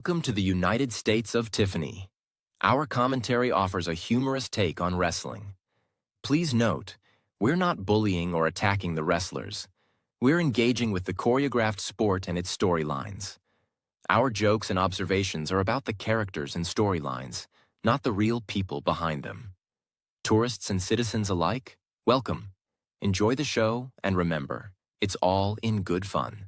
Welcome to the United States of Tiffany. Our commentary offers a humorous take on wrestling. Please note, we're not bullying or attacking the wrestlers. We're engaging with the choreographed sport and its storylines. Our jokes and observations are about the characters and storylines, not the real people behind them. Tourists and citizens alike, welcome. Enjoy the show, and remember, it's all in good fun.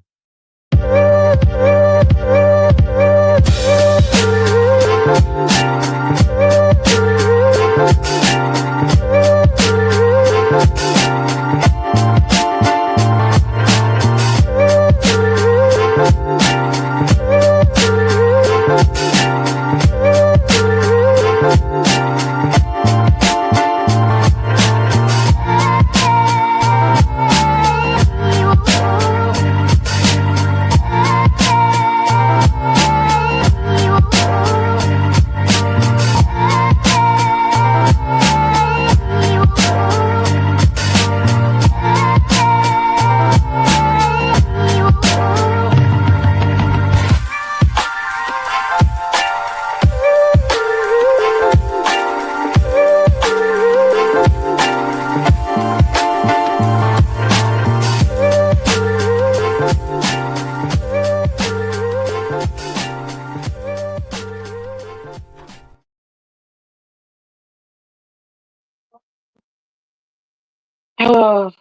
Oh,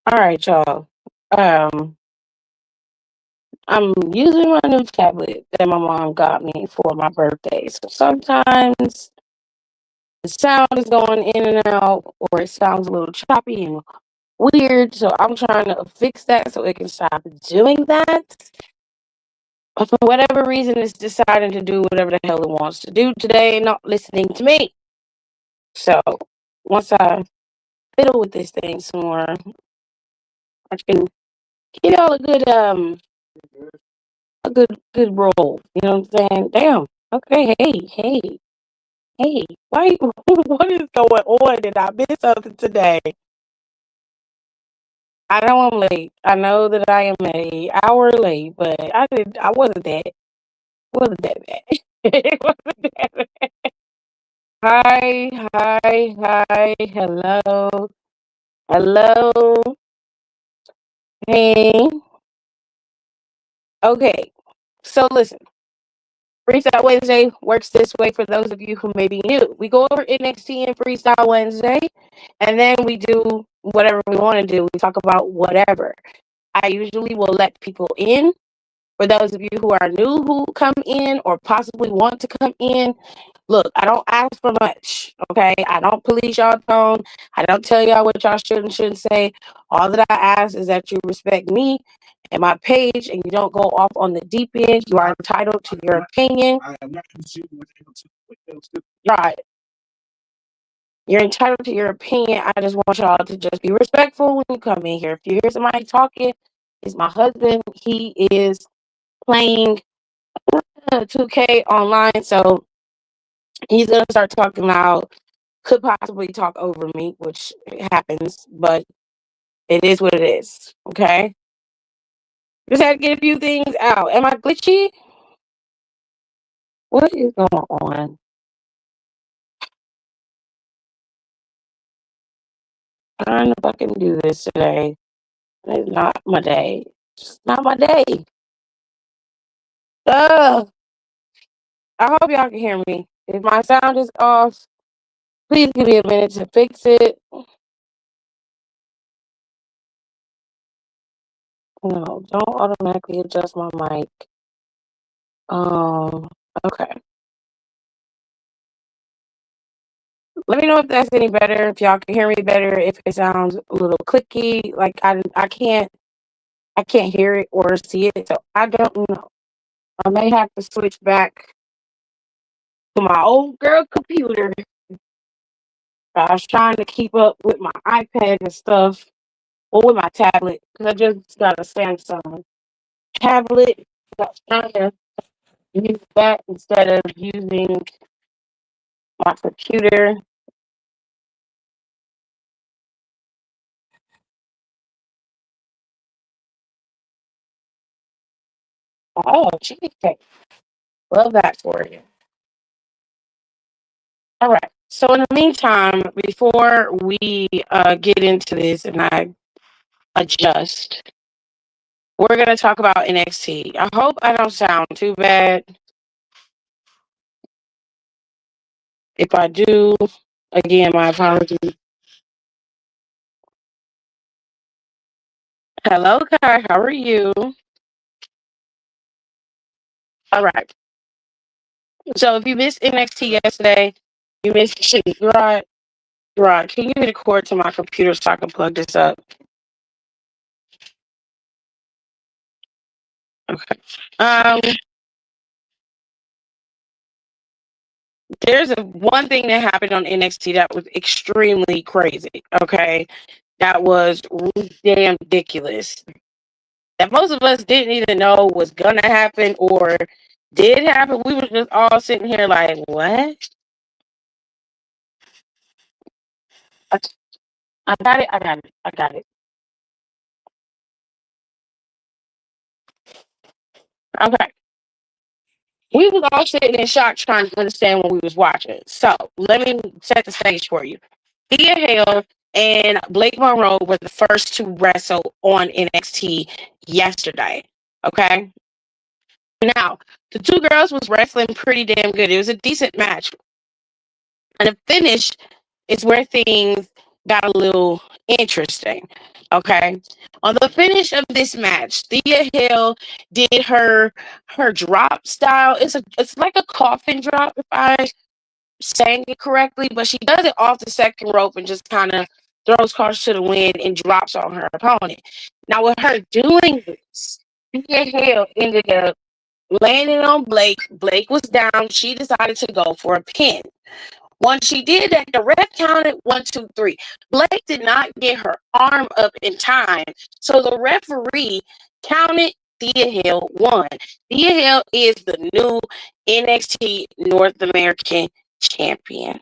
all right, y'all. Um, I'm using my new tablet that my mom got me for my birthday. So sometimes the sound is going in and out, or it sounds a little choppy and weird. So I'm trying to fix that so it can stop doing that. But for whatever reason, it's deciding to do whatever the hell it wants to do today, not listening to me. So once I fiddle with this thing some more, I can give y'all a good roll. You know what I'm saying? Damn. Okay, hey. Why what is going on? Did I miss something today? I know I'm late. I know that I am an hour late, but I wasn't that bad. It wasn't that bad. Hi, hello. Hello. Hey. Okay. So listen. Freestyle Wednesday works this way for those of you who may be new. We go over NXT and Freestyle Wednesday, and then we do whatever we want to do. We talk about whatever. I usually will let people in. For those of you who are new who come in or possibly want to come in, look, I don't ask for much, okay? I don't police y'all tone. I don't tell y'all what y'all should and shouldn't say. All that I ask is that you respect me and my page and you don't go off on the deep end. You are entitled to your opinion. Right. You're entitled to your opinion. I just want y'all to just be respectful when you come in here. If you hear somebody talking, it's my husband. He is playing 2K online, so he's gonna start talking loud. Could possibly talk over me, which happens, but it is what it is. Okay, just had to get a few things out. Am I glitchy? What is going on? Trying to fucking do this today. It's not my day. It's not my day. Ugh. I hope y'all can hear me. If my sound is off, please give me a minute to fix it. No, don't automatically adjust my mic. Okay. Let me know if that's any better, if y'all can hear me better, if it sounds a little clicky, like I can't hear it or see it, so I don't know. I may have to switch back to my old girl computer. I was trying to keep up with my iPad and stuff, or with my tablet, because I just got a Samsung tablet. I was trying to use that instead of using my computer. Oh, cheesecake. Love that for you. All right. So in the meantime, before we get into this and I adjust, we're gonna talk about NXT. I hope I don't sound too bad. If I do, again, my apologies. Hello, Kai. How are you? All right. So if you missed NXT yesterday, you missed shit. Right. Right. Can you get a cord to my computer so I can plug this up? Okay. There's one thing that happened on NXT that was extremely crazy. Okay. That was really damn ridiculous. That most of us didn't even know was gonna happen or did happen. We were just all sitting here like, what? I, I got it. I got it. I got it. Okay. We was all sitting in shock trying to understand what we was watching. So let me set the stage for you. Thea Hale and Blake Monroe were the first to wrestle on NXT yesterday. Okay. Now, the two girls was wrestling pretty damn good. It was a decent match. And the finish is where things got a little interesting. Okay. On the finish of this match, Thea Hill did her drop style. It's like a coffin drop, if I saying it correctly, but she does it off the second rope and just kind of throws caution to the wind and drops on her opponent. Now, with her doing this, Thea Hill ended up landing on Blake. Blake was down. She decided to go for a pin. Once she did that, the ref counted 1, 2, 3. Blake did not get her arm up in time, so the referee counted Thea Hill 1. Thea Hill is the new NXT North American champion.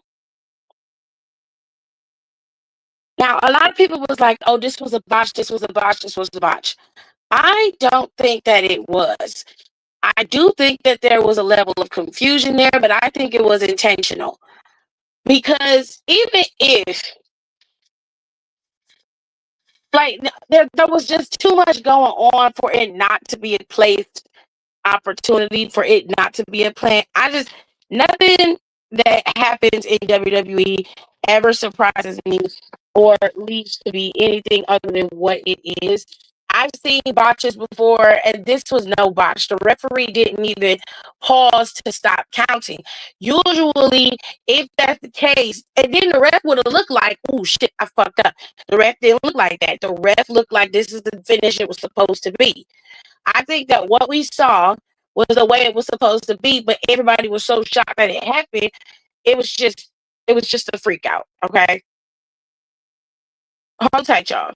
Now, a lot of people was like, oh, this was a botch, this was a botch, this was a botch. I don't think that it was. I do think that there was a level of confusion there, but I think it was intentional. Because even if, like, there was just too much going on for it not to be a placed opportunity, for it not to be a plan. Nothing that happens in WWE ever surprises me or leads to be anything other than what it is. I've seen botches before, and this was no botch. The referee didn't even pause to stop counting. Usually, if that's the case, and then the ref would have looked like, oh shit, I fucked up. The ref didn't look like that. The ref looked like this is the finish it was supposed to be. I think that what we saw was the way it was supposed to be, but everybody was so shocked that it happened. It was just a freak out. Okay, hold tight, y'all.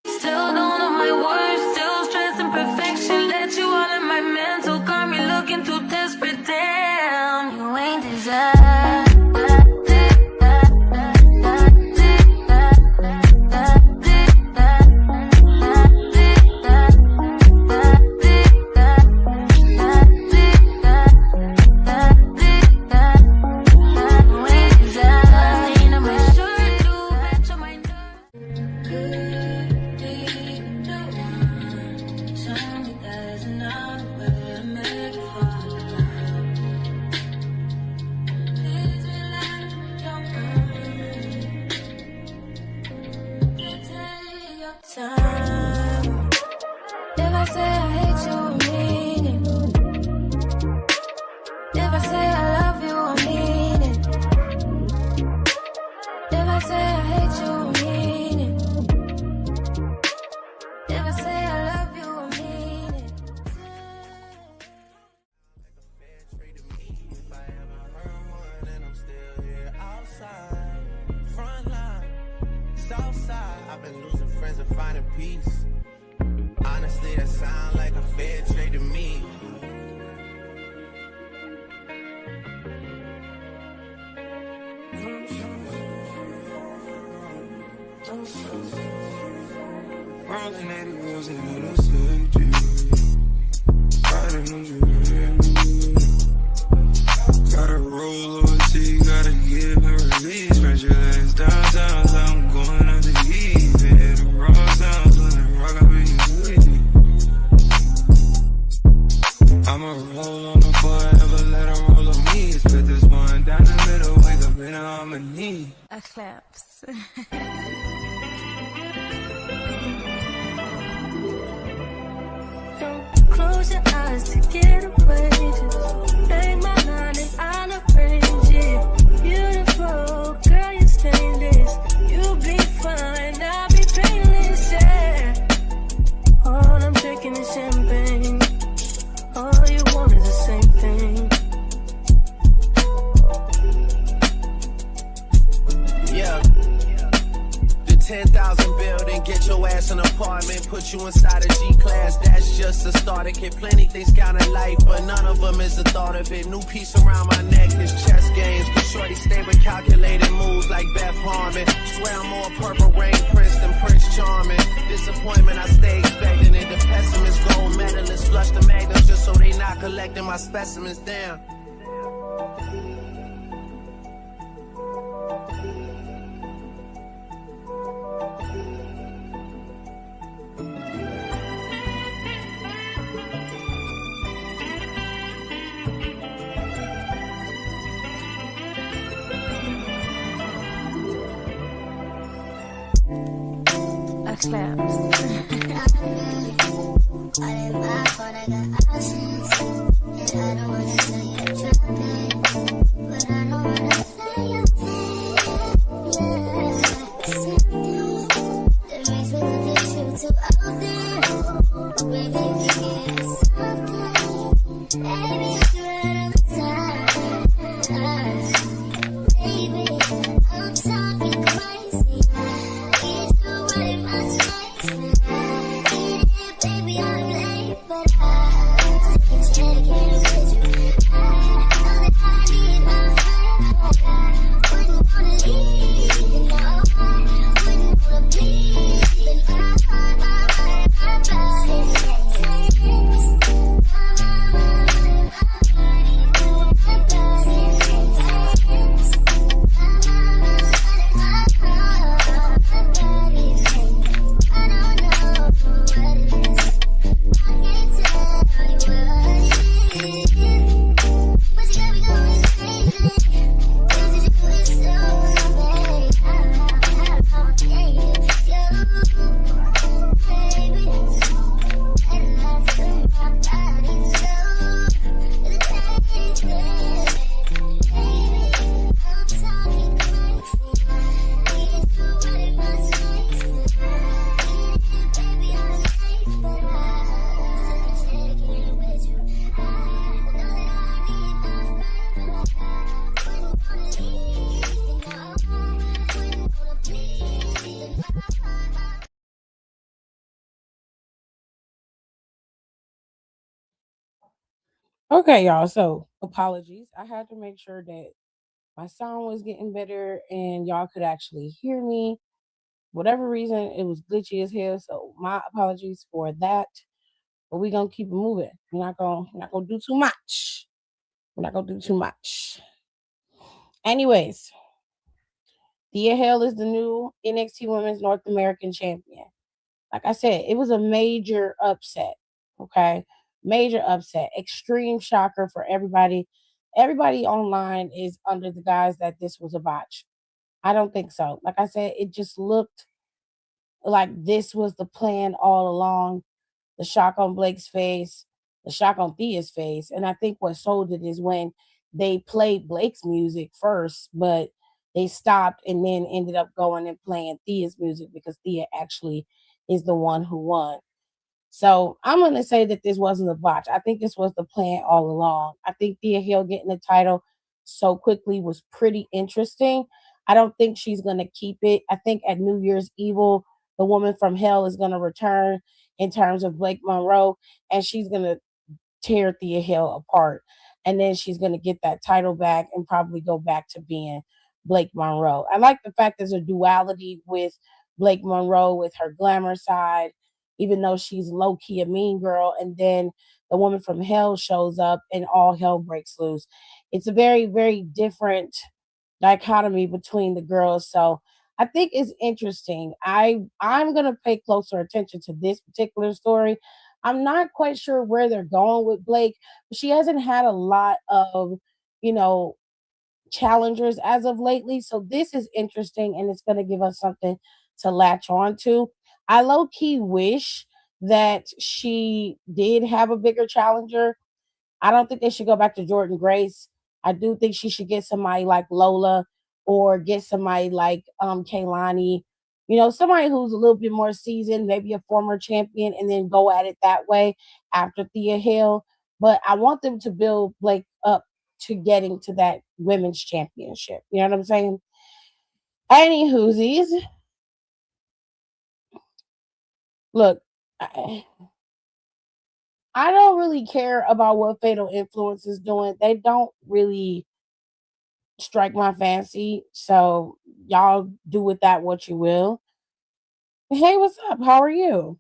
Still don't know my words, still stressing perfection. Let you all in my mental, got me looking too desperate. Damn, you ain't desired. time. If I say I hate you, I mean it. If I say I love you, I mean it. If I say I hate you, I mean it. If I say I love you, I mean it. If I ever heard one, and I'm still here outside, front line, south side. I've been losing friends and finding peace. Honestly, that sound like a fair trade to me. Rolling 80 wheels in the safety. Riding on you. Gotta roll OT, gotta give her release. Spread your legs downtown, so I'm going out to eat. Hit the raw sounds when the rock up in your sleep. I'ma roll on the forever, let her roll on me. Split this one down the middle, wake up in harmony. A claps. Don't close your eyes to get away. Just make my mind and I'll arrange it. Beautiful, girl, you're stainless. You'll be fine, I'll be painless, yeah. All I'm drinking is champagne. All you want is the same thing. Yeah. The 10,000 building, get your ass an apartment, put you inside a G-class, that's just a starter kit. Plenty things count in life, but none of them is the thought of it. New piece around my neck is chess games, but shorty stay with calculated moves like Beth Harmon. Swear I'm more Purple Rain Prince than Prince Charming. Disappointment, I stay expecting it. The pessimist, gold medalists, flush the magnums just so they not collecting my specimens down. A claps. Okay, y'all. So apologies. I had to make sure that my sound was getting better and y'all could actually hear me. Whatever reason, it was glitchy as hell. So my apologies for that. But we're gonna keep it moving. We're not gonna do too much. We're not gonna do too much. Anyways, Thea Hale is the new NXT Women's North American Champion. Like I said, it was a major upset. Okay. Major upset. Extreme shocker for everybody. Everybody online is under the guise that this was a botch. I don't think so. Like I said, it just looked like this was the plan all along. The shock on Blake's face, the shock on Thea's face. And I think what sold it is when they played Blake's music first, but they stopped and then ended up going and playing Thea's music because Thea actually is the one who won. So I'm going to say that this wasn't a botch. I think this was the plan all along. I think Thea Hill getting the title so quickly was pretty interesting. I don't think she's going to keep it. I think at New Year's Evil, the woman from hell is going to return in terms of Blake Monroe, and she's going to tear Thea Hill apart. And then she's going to get that title back and probably go back to being Blake Monroe. I like the fact there's a duality with Blake Monroe with her glamour side, even though she's low key a mean girl. And then the woman from hell shows up and all hell breaks loose. It's a very, very different dichotomy between the girls. So I think it's interesting. I'm gonna pay closer attention to this particular story. I'm not quite sure where they're going with Blake, but she hasn't had a lot of, you know, challengers as of lately. So this is interesting and it's gonna give us something to latch on to. I low key wish that she did have a bigger challenger. I don't think they should go back to Jordan Grace. I do think she should get somebody like Lola or get somebody like Kaylani, you know, somebody who's a little bit more seasoned, maybe a former champion, and then go at it that way after Thea Hill. But I want them to build Blake up to getting to that women's championship. You know what I'm saying? Any whoosies. Look, I don't really care about what Fatal Influence is doing. They don't really strike my fancy. So y'all do with that what you will. Hey, what's up? How are you?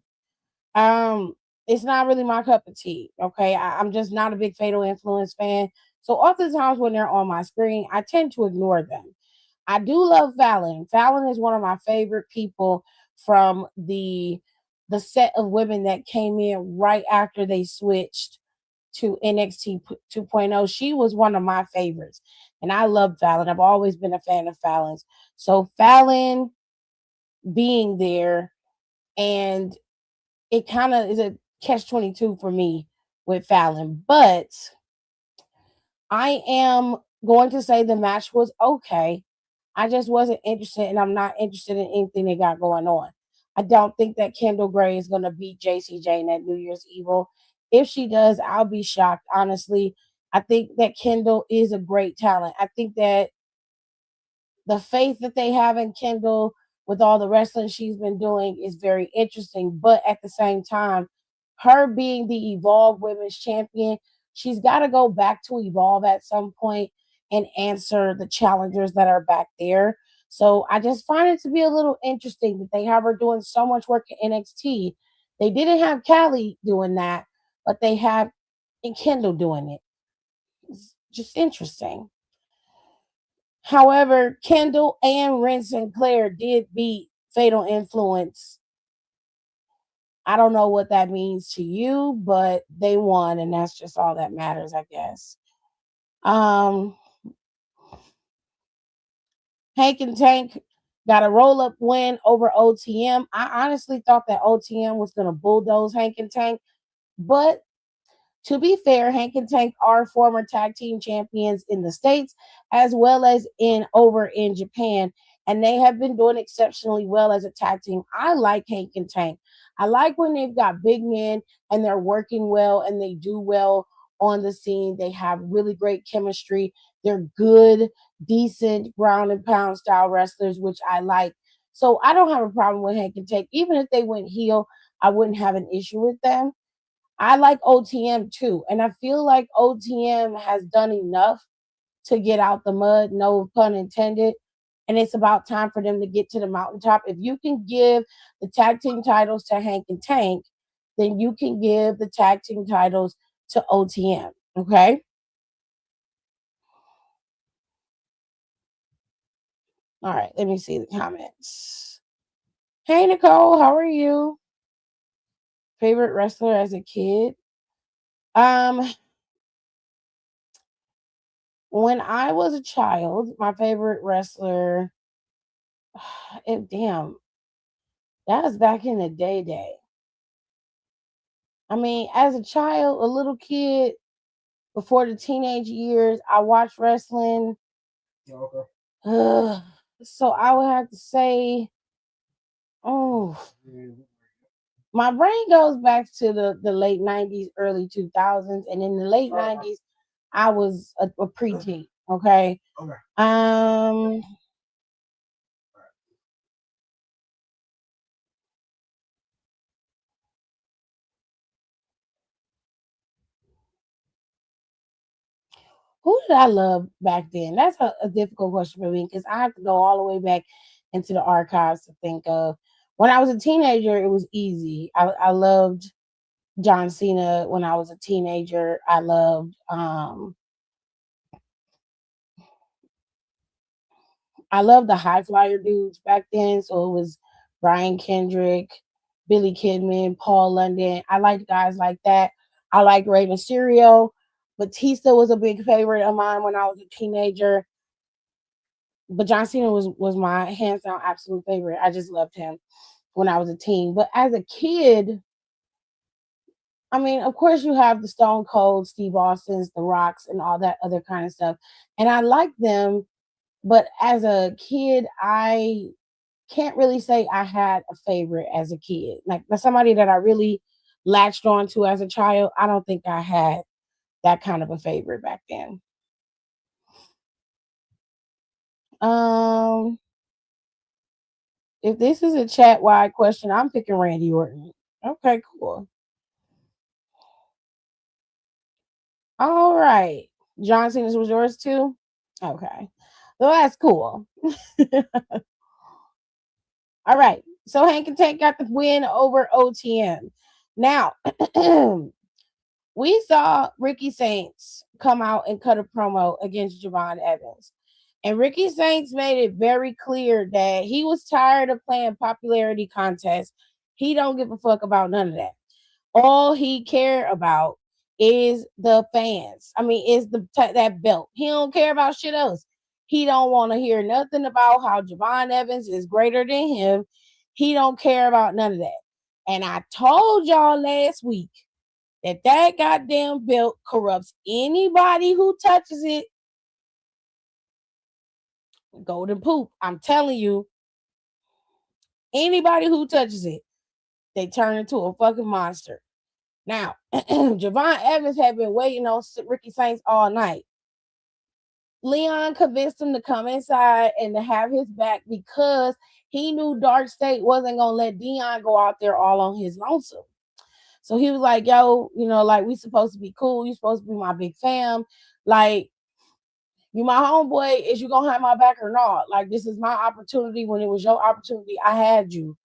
Um, it's not really my cup of tea. Okay. I'm just not a big Fatal Influence fan. So oftentimes when they're on my screen, I tend to ignore them. I do love Fallon. Fallon is one of my favorite people from the set of women that came in right after they switched to NXT 2.0. She was one of my favorites. And I love Fallon. I've always been a fan of Fallon's. So Fallon being there, and it kind of is a catch 22 for me with Fallon. But I am going to say the match was okay. I just wasn't interested, and I'm not interested in anything they got going on. I don't think that Kendall Gray is going to beat JC Jane at New Year's Evil. If she does, I'll be shocked, honestly. I think that Kendall is a great talent. I think that the faith that they have in Kendall with all the wrestling she's been doing is very interesting. But at the same time, her being the Evolve Women's Champion, she's got to go back to Evolve at some point and answer the challengers that are back there. So I just find it to be a little interesting that they have her doing so much work at NXT. They didn't have Callie doing that, but they have Kendall doing it. It's just interesting. However, Kendall and Ren Sinclair did beat Fatal Influence. I don't know what that means to you, but they won, and that's just all that matters, I guess. Um, Hank and Tank got a roll up win over OTM. I honestly thought that OTM was going to bulldoze Hank and Tank, but to be fair, Hank and Tank are former tag team champions in the States as well as in over in Japan. And they have been doing exceptionally well as a tag team. I like Hank and Tank. I like when they've got big men and they're working well and they do well on the scene. They have really great chemistry. They're good, decent ground and pound style wrestlers, which I like. So I don't have a problem with Hank and Tank. Even if they went heel, I wouldn't have an issue with them. I like OTM too. And I feel like OTM has done enough to get out the mud, no pun intended. And it's about time for them to get to the mountaintop. If you can give the tag team titles to Hank and Tank, then you can give the tag team titles to OTM. Okay. All right. Let me see the comments. Hey, Nicole. How are you? Favorite wrestler as a kid? Um, when I was a child, my favorite wrestler, damn, That was back in the day. I mean, as a child, a little kid, before the teenage years, I watched wrestling. Ugh. So I would have to say, oh, my brain goes back to the late 90s, early 2000s. And in the late 90s, I was a preteen. Okay. Um, who did I love back then? That's a difficult question for me because I have to go all the way back into the archives to think of. When I was a teenager, it was easy. I loved John Cena when I was a teenager. I loved the high flyer dudes back then. So it was Brian Kendrick, Billy Kidman, Paul London. I liked guys like that. I liked Rey Mysterio. Batista was a big favorite of mine when I was a teenager. But John Cena was my hands down absolute favorite. I just loved him when I was a teen. But as a kid, I mean, of course you have the Stone Cold, Steve Austin's, the Rocks, and all that other kind of stuff. And I like them, but as a kid, I can't really say I had a favorite as a kid. Like somebody that I really latched on to as a child, I don't think I had that kind of a favorite back then. Um, if this is a chat wide question, I'm picking Randy Orton. Okay, cool. All right. John Cena's was yours too? Okay. Well, that's cool. All right. So Hank and Tank got the win over OTM. Now, we saw Ricky Saints come out and cut a promo against Javon Evans. And Ricky Saints made it very clear that he was tired of playing popularity contests. He don't give a fuck about none of that. All he care about is the fans. I mean, is that belt. He don't care about shit else. He don't want to hear nothing about how Javon Evans is greater than him. He don't care about none of that. And I told y'all last week that goddamn belt corrupts anybody who touches it. Golden poop. I'm telling you, anybody who touches it, they turn into a fucking monster. Now, Javon Evans had been waiting on Ricky Saints all night. Leon convinced him to come inside and to have his back because he knew Dark State wasn't gonna let Dion go out there all on his lonesome. So he was like, yo, like we supposed to be cool. You supposed to be my big fam. Like, you my homeboy, is you gonna have my back or not? Like, this is my opportunity. When it was your opportunity, I had you.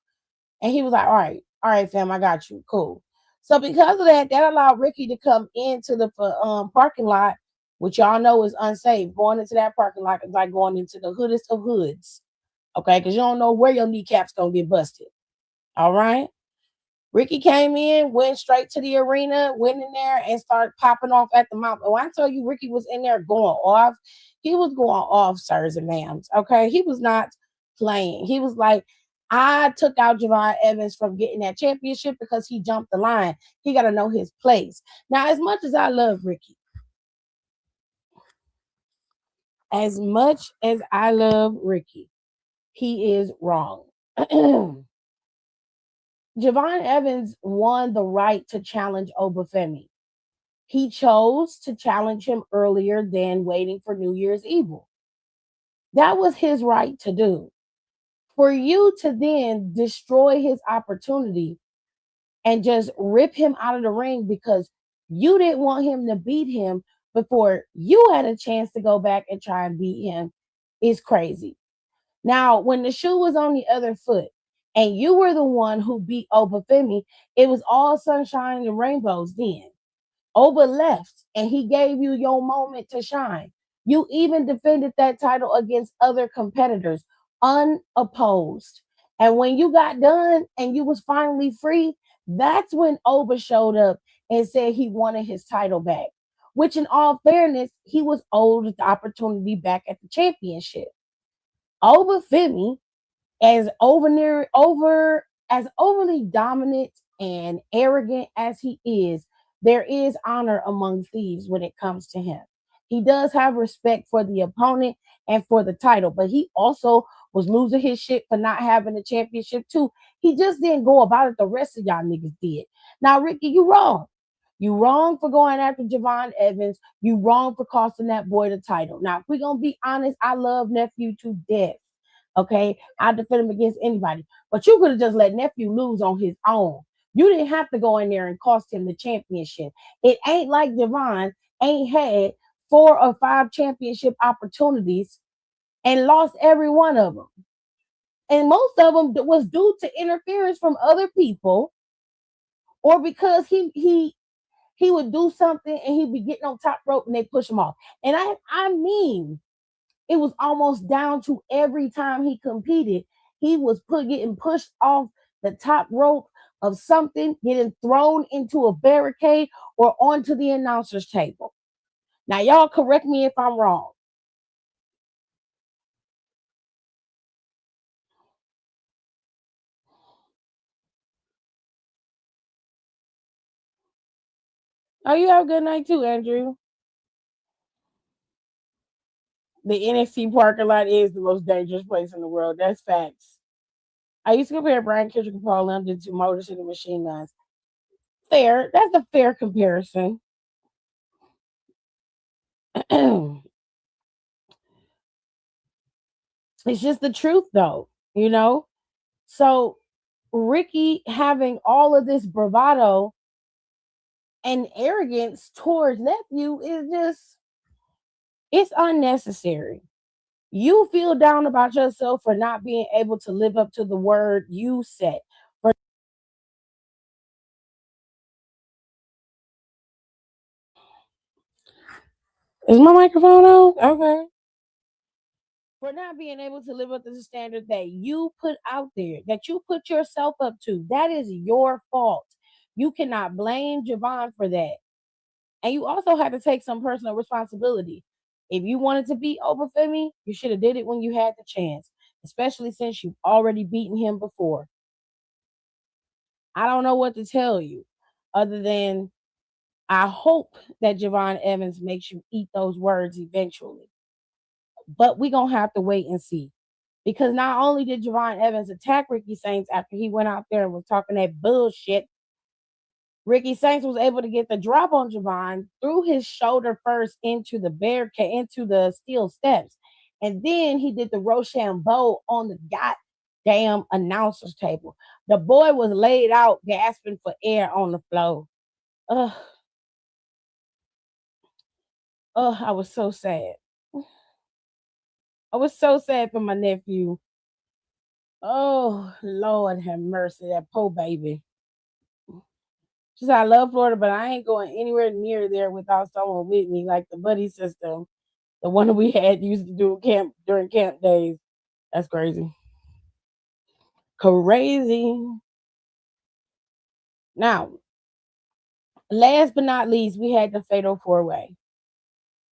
And he was like, all right, fam, I got you. Cool. So because of that, that allowed Ricky to come into the parking lot, which y'all know is unsafe. Going into that parking lot is like going into the hoodest of hoods. Okay, because you don't know where your kneecaps gonna get busted. All right. Ricky came in, went straight to the arena, went in there and started popping off at the mouth. And when I tell you Ricky was in there going off, he was going off, sirs and ma'ams. Okay. He was not playing. He was like, I took out Javon Evans from getting that championship because he jumped the line. He got to know his place. Now, as much as I love Ricky, he is wrong. Javon Evans won the right to challenge Obafemi. He chose to challenge him earlier than waiting for New Year's Evil. That was his right to do. For you to then destroy his opportunity and just rip him out of the ring because you didn't want him to beat him before you had a chance to go back and try and beat him is crazy. Now, when the shoe was on the other foot and you were the one who beat Obafemi, it was all sunshine and rainbows then. Oba left and he gave you your moment to shine. You even defended that title against other competitors unopposed. And when you got done and you was finally free, that's when Oba showed up and said he wanted his title back. Which, in all fairness, he was owed the opportunity back at the championship. Obafemi, as over as overly dominant and arrogant as he is, there is honor among thieves when it comes to him. He does have respect for the opponent and for the title, but he also was losing his shit for not having the championship too. He just didn't go about it the rest of y'all niggas did. Now, Ricky, you wrong. You wrong for going after Javon Evans. You wrong for costing that boy the title. Now, if we're gonna be honest, I love nephew to death. Okay, I defend him against anybody. But you could have just let nephew lose on his own. You didn't have to go in there and cost him the championship. It ain't like Javon ain't had 4 or 5 championship opportunities and lost every one of them. And most of them was due to interference from other people, or because he would do something and he'd be getting on top rope and they push him off. And I mean, it was almost down to every time he competed, he was getting pushed off the top rope of something, getting thrown into a barricade or onto the announcer's table. Now, y'all correct me if I'm wrong. Oh, you have a good night too, Andrew. The NXT parking lot is the most dangerous place in the world. That's facts. I used to compare Brian Kendrick and Paul London to Motor City Machine Guns. Fair. That's a fair comparison. It's just the truth, though, you know? So, Ricky having all of this bravado and arrogance towards nephew is just, it's unnecessary. You feel down about yourself for not being able to live up to the word you set. Is my microphone on? Okay. For not being able to live up to the standard that you put out there, that you put yourself up to. That is your fault. You cannot blame Javon for that. And you also had to take some personal responsibility. If you wanted to beat Obafemi, you should have did it when you had the chance, especially since you've already beaten him before. I don't know what to tell you other than I hope that Javon Evans makes you eat those words eventually. But we're going to have to wait and see. Because not only did Javon Evans attack Ricky Saints after he went out there and was talking that bullshit, Ricky Saints was able to get the drop on Javon through his shoulder first into the barricade, into the steel steps. And then he did the Rochambeau on the goddamn announcer's table. The boy was laid out gasping for air on the floor. Ugh. Oh, I was so sad. I was so sad for my nephew. Oh, Lord have mercy, that poor baby. She said, I love Florida, but I ain't going anywhere near there without someone with me, like the buddy system, the one that we had used to do camp during camp days. That's crazy. Crazy. Now, last but not least, we had the fatal 4-way.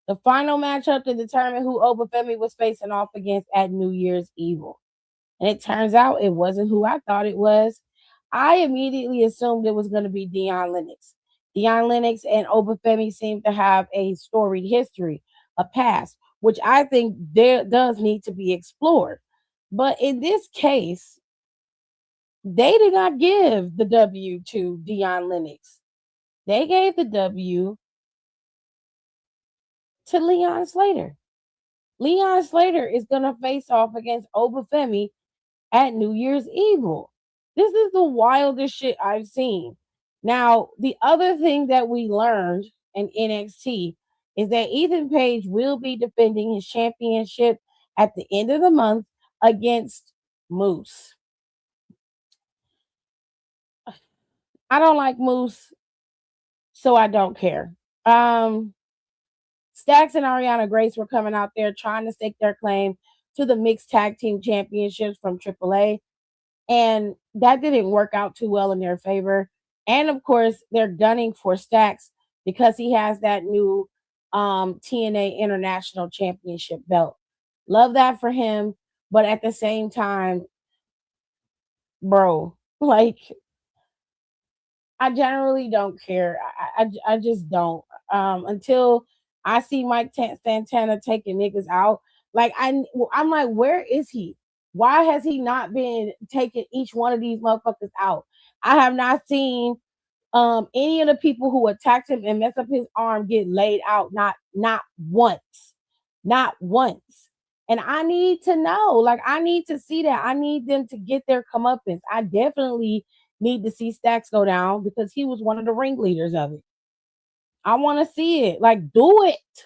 The final matchup to determine who Obafemi was facing off against at New Year's Evil. And it turns out it wasn't who I thought it was. I immediately assumed it was going to be Deion Lennox. Deion Lennox and Obafemi seem to have a storied history, a past, which I think there does need to be explored. But in this case, they did not give the W to Deion Lennox. They gave the W to Leon Slater. Leon Slater is going to face off against Obafemi at New Year's Evil. This is the wildest shit I've seen. Now, the other thing that we learned in NXT is that Ethan Page will be defending his championship at the end of the month against Moose. I don't like Moose, so I don't care. Stax and Ariana Grace were coming out there trying to stake their claim to the mixed tag team championships from AAA. And that didn't work out too well in their favor. And of course, they're gunning for Stax because he has that new TNA International Championship belt. Love that for him. But at the same time, bro, Like, I generally don't care. I just don't. Until I see Santana taking niggas out. Like, I'm like, where is he? Why has he not been taking each one of these motherfuckers out? I have not seen any of the people who attacked him and messed up his arm get laid out. Not once. Not once. And I need to know. Like, I need to see that. I need them to get their comeuppance. I definitely need to see Stacks go down because he was one of the ringleaders of it. I want to see it. Like, do it.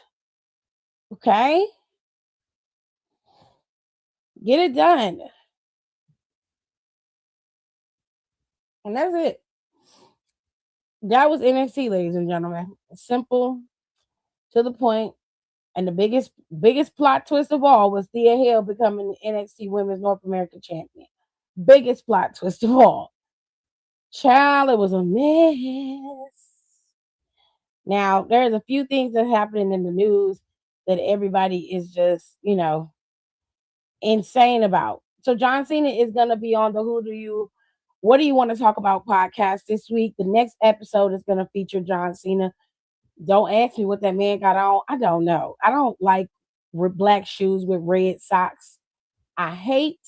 Okay? Get it done. And that's it. That was NXT, ladies and gentlemen. Simple, to the point. And the biggest plot twist of all was Thea Hale becoming the NXT Women's North American Champion. Biggest plot twist of all. Child, it was a mess. Now, there's a few things that's happening in the news that everybody is just, insane about. So John Cena is going to be on the What Do You Want to Talk About podcast this week. The next episode is going to feature John Cena. Don't ask me what that man got on. I don't know. I don't like black shoes with red socks. I hate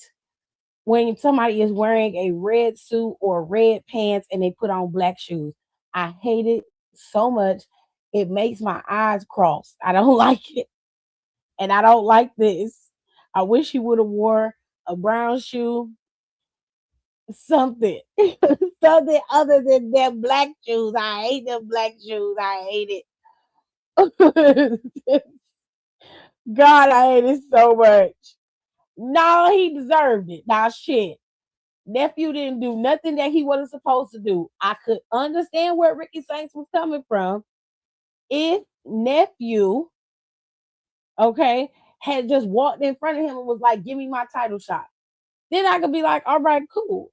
when somebody is wearing a red suit or red pants and they put on black shoes. I hate it so much. It makes my eyes cross. I don't like it. And I don't like this. I wish he would have wore a brown shoe, something. Something other than them black shoes. I hate them black shoes. I hate it. God, I hate it so much. No, he deserved it. Now, shit. Nephew didn't do nothing that he wasn't supposed to do. I could understand where Ricky Saints was coming from if nephew, okay, had just walked in front of him and was like, give me my title shot. Then I could be like, all right, cool.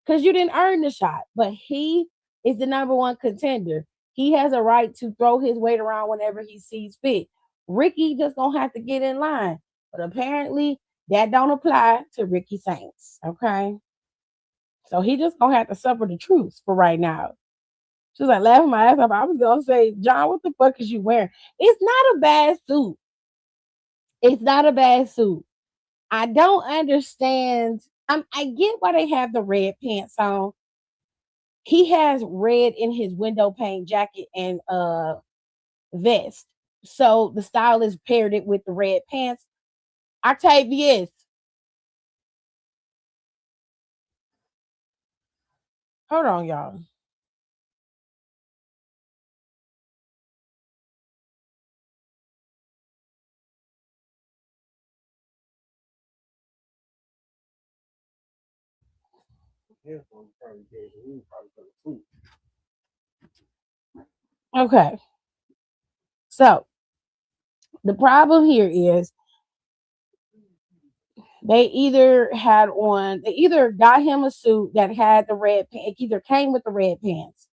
Because you didn't earn the shot. But he is the number one contender. He has a right to throw his weight around whenever he sees fit. Ricky just gonna have to get in line. But apparently that don't apply to Ricky Saints. Okay. So he just gonna have to suffer the truth for right now. She was like laughing my ass off. I was gonna say, John, what the fuck is you wearing? It's not a bad suit. It's not a bad suit. I don't understand. I get why they have the red pants on. He has red in his window pane jacket and vest. So the stylist paired it with the red pants. Octavius. Hold on, y'all. Okay. So the problem here is they either got him a suit that had the red pants, either came with the red pants,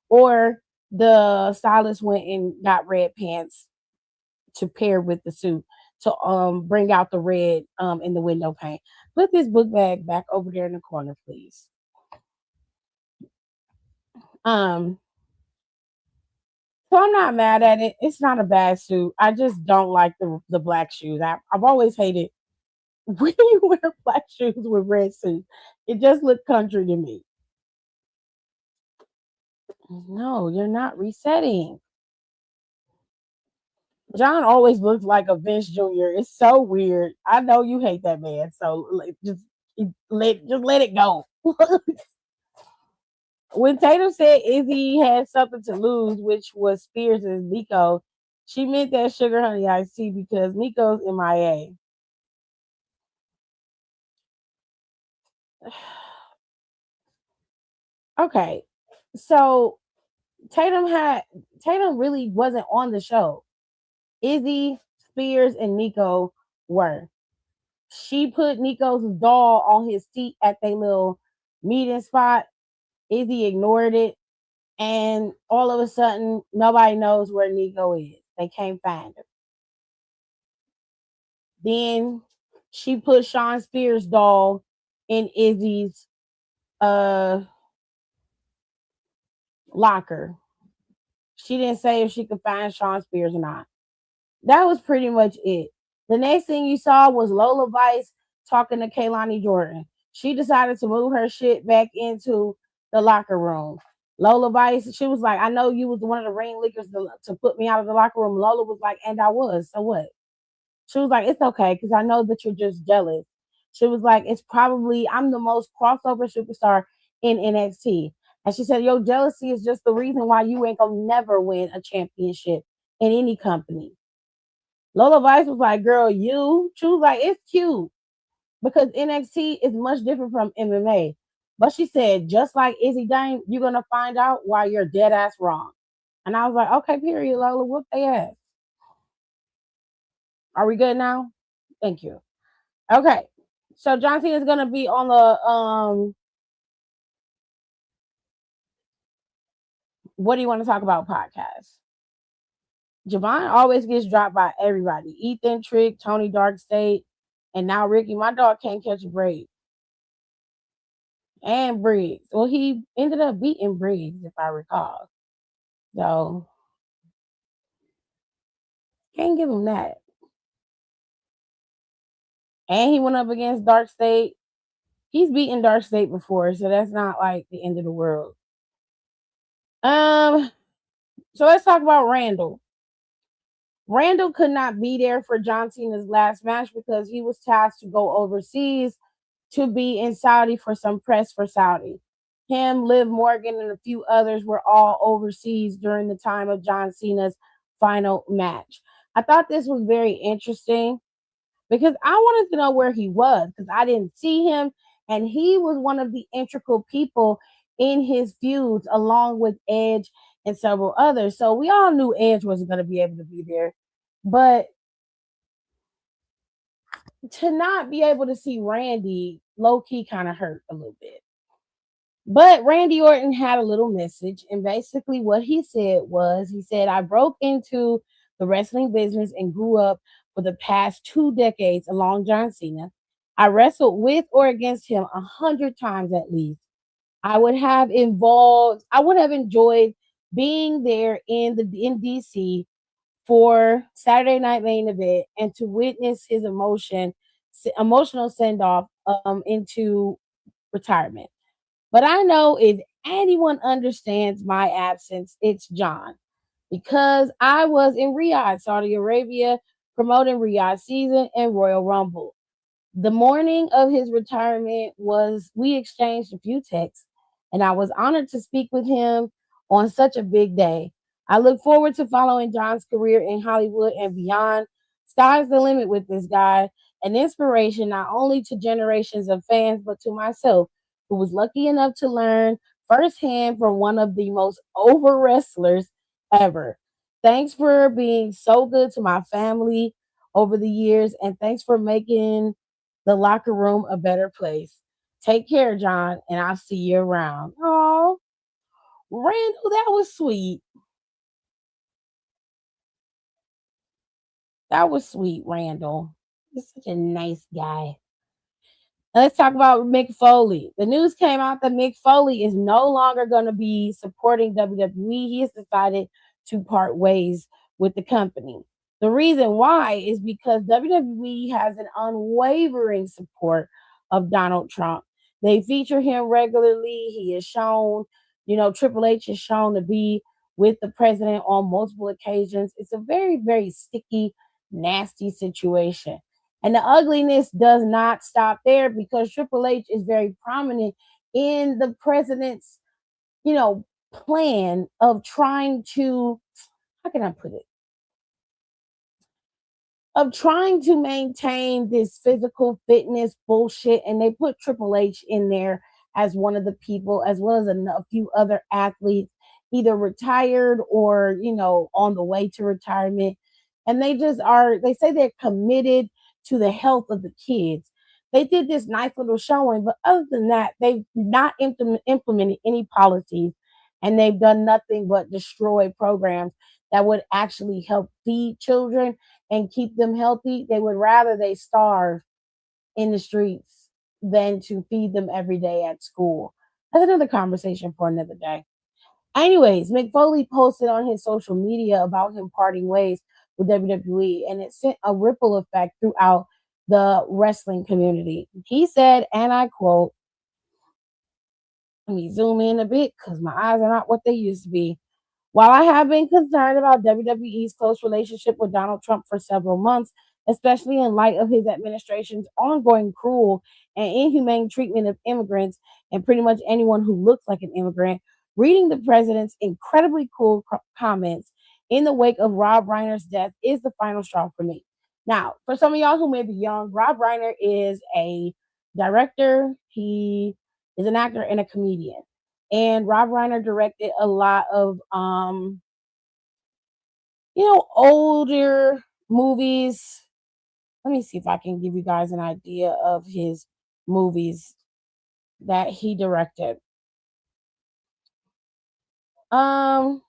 or the stylist went and got red pants to pair with the suit to bring out the red in the window pane. Put this book bag back over there in the corner, please. So I'm not mad at it. It's not a bad suit. I just don't like the black shoes. I've always hated when you wear black shoes with red suits. It just looked country to me. No, you're not resetting. John always looks like a Vince Jr. It's so weird. I know you hate that man, so just let it go. When Tatum said Izzy had something to lose, which was Spears and Nico, she meant that sugar honey iced tea because Nico's MIA. Okay, so Tatum really wasn't on the show. Izzy, Spears, and Nico were. She put Nico's doll on his seat at their little meeting spot. Izzy ignored it, and all of a sudden, nobody knows where Nico is. They can't find her. Then she put Sean Spears' doll in Izzy's uh locker. She didn't say if she could find Sean Spears or not. That was pretty much it. The next thing you saw was Lola Vice talking to Kaylani Jordan. She decided to move her shit back into the locker room. Lola Vice, she was like, I know you was one of the ringleaders to put me out of the locker room. Lola was like, and I was. So what? She was like, it's okay because I know that you're just jealous. She was like, it's probably, I'm the most crossover superstar in NXT. And she said, your jealousy is just the reason why you ain't gonna never win a championship in any company. Lola Vice was like, girl, you. She was like, it's cute because NXT is much different from MMA. But she said, just like Izzy Dane, you're gonna find out why you're dead ass wrong. And I was like, okay, period, Lola, whoop they ass. Are we good now? Thank you. Okay. So John Cena is gonna be on the what do you want to talk about podcast? Javon always gets dropped by everybody. Ethan, Trick, Tony Dark State, and now Ricky. My dog can't catch a break. And Briggs. Well, he ended up beating Briggs, if I recall. So can't give him that. And he went up against Dark State. He's beaten Dark State before, so that's not like the end of the world. So let's talk about Randall. Randall could not be there for John Cena's last match because he was tasked to go overseas to be in Saudi for some press for Saudi. Him, Liv Morgan, and a few others were all overseas during the time of John Cena's final match. I thought this was very interesting because I wanted to know where he was because I didn't see him, and he was one of the integral people in his feuds along with Edge and several others. So we all knew Edge wasn't going to be able to be there, but to not be able to see Randy low key kind of hurt a little bit. But Randy Orton had a little message, and basically what he said was, he said, I broke into the wrestling business and grew up for the past 2 decades along John Cena. I wrestled with or against him 100 times at least. I would have enjoyed being there in DC for Saturday Night Main Event and to witness his emotional send off into retirement. But I know if anyone understands my absence, it's John. Because I was in Riyadh, Saudi Arabia, promoting Riyadh season and Royal Rumble. The morning of his retirement we exchanged a few texts, and I was honored to speak with him on such a big day. I look forward to following John's career in Hollywood and beyond. Sky's the limit with this guy, an inspiration not only to generations of fans, but to myself, who was lucky enough to learn firsthand from one of the most over wrestlers ever. Thanks for being so good to my family over the years, and thanks for making the locker room a better place. Take care, John, and I'll see you around. Oh, Randall, that was sweet. That was sweet, Randall. He's such a nice guy. Let's talk about Mick Foley. The news came out that Mick Foley is no longer going to be supporting WWE. He has decided to part ways with the company. The reason why is because WWE has an unwavering support of Donald Trump. They feature him regularly. He is shown, Triple H is shown to be with the president on multiple occasions. It's a very, very sticky, nasty situation. And the ugliness does not stop there because Triple H is very prominent in the president's, plan of trying to, how can I put it? Of trying to maintain this physical fitness bullshit. And they put Triple H in there as one of the people, as well as a few other athletes, either retired or, on the way to retirement. And they say they're committed to the health of the kids. They did this nice little showing, but other than that, they've not implemented any policies, and they've done nothing but destroy programs that would actually help feed children and keep them healthy. They would rather they starve in the streets than to feed them every day at school. That's another conversation for another day. Anyways, McFoley posted on his social media about him parting ways with WWE, and it sent a ripple effect throughout the wrestling community. He said, and I quote, let me zoom in a bit because my eyes are not what they used to be. While I have been concerned about WWE's close relationship with Donald Trump for several months, especially in light of his administration's ongoing cruel and inhumane treatment of immigrants and pretty much anyone who looks like an immigrant, reading the president's incredibly cool comments in the wake of Rob Reiner's death is the final straw for me. Now, for some of y'all who may be young, Rob Reiner is a director, he is an actor and a comedian. And Rob Reiner directed a lot of older movies. Let me see if I can give you guys an idea of his movies that he directed. Um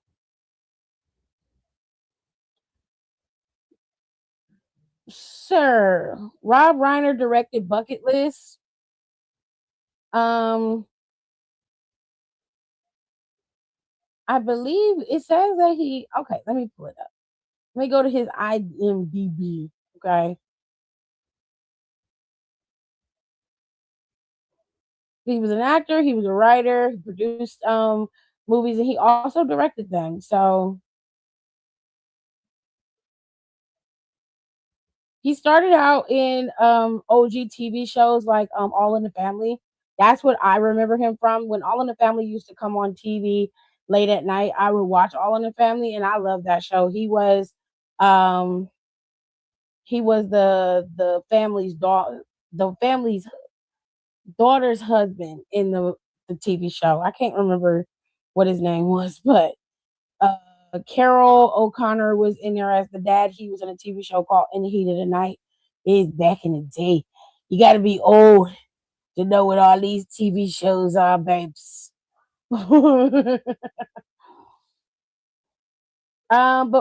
Sir, Rob Reiner directed Bucket List. Um I believe it says that okay, let me pull it up. Let me go to his IMDb. Okay. He was an actor, he was a writer, he produced movies, and he also directed them. So he started out in OG TV shows like All in the Family. That's what I remember him from. When All in the Family used to come on TV late at night, I would watch All in the Family, and I loved that show. Um he was the family's daughter's husband in the TV show. I can't remember what his name was, but uh, Carol O'Connor was in there as the dad. He was in a TV show called In the Heat of the Night. Is back in the day. You got to be old to know what all these TV shows are, babes. But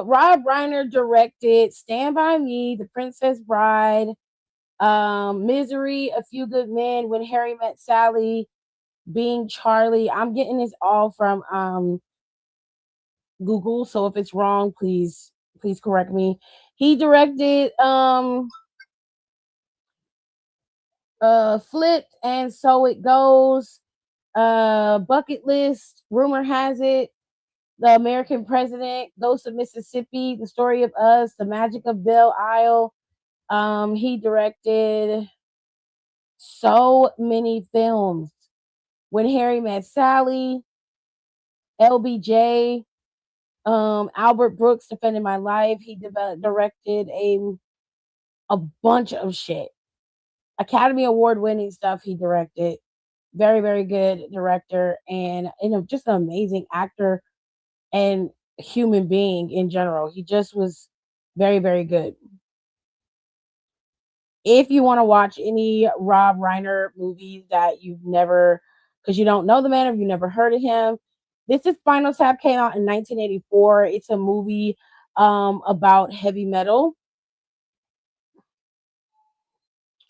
Rob Reiner directed Stand By Me, The Princess Bride, Misery, A Few Good Men, When Harry Met Sally, Being Charlie. I'm getting this all from Google, so if it's wrong, please correct me. He directed Flipped and So It Goes, Bucket List, Rumor Has It, The American President, Ghost of Mississippi, The Story of Us, The Magic of Belle Isle. He directed so many films. When Harry Met Sally, LBJ, Albert Brooks, Defending My Life. He directed a bunch of shit. Academy Award winning stuff he directed. Very, very good director, and just an amazing actor and human being in general. He just was very, very good. If you want to watch any Rob Reiner movies that you've never, because you don't know the man, or you never heard of him, this is Spinal Tap, came out in 1984. It's a movie about heavy metal.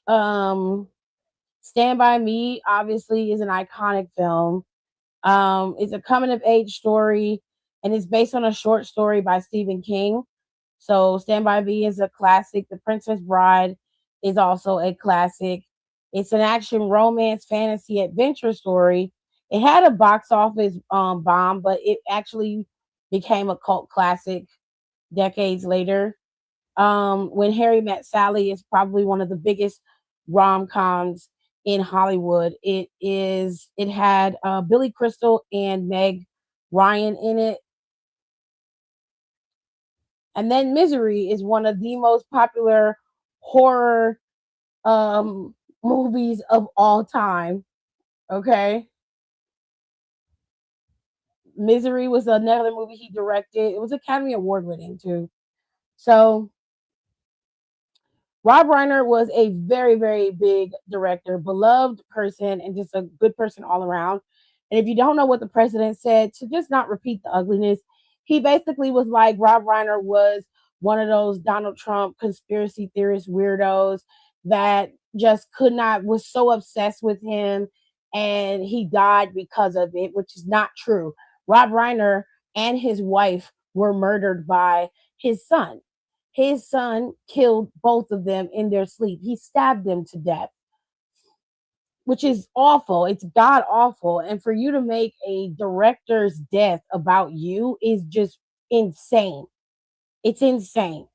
Stand By Me obviously is an iconic film. It's a coming of age story, and it's based on a short story by Stephen King. So Stand By Me is a classic. The Princess Bride is also a classic. It's an action, romance, fantasy, adventure story. It had a box office bomb, but it actually became a cult classic decades later. When Harry Met Sally is probably one of the biggest rom-coms in Hollywood. It had Billy Crystal and Meg Ryan in it. And then Misery is one of the most popular horror movies of all time. Okay. Misery was another movie he directed. It was Academy Award winning too. So Rob Reiner was a very, very big director, beloved person, and just a good person all around. And if you don't know what the president said, to just not repeat the ugliness, he basically was like Rob Reiner was one of those Donald Trump conspiracy theorist weirdos that just could not, was so obsessed with him and he died because of it, which is not true. Rob Reiner and his wife were murdered by his son. His son killed both of them in their sleep. He stabbed them to death, which is awful. It's god awful. And for you to make a director's death about you is just insane. It's insane.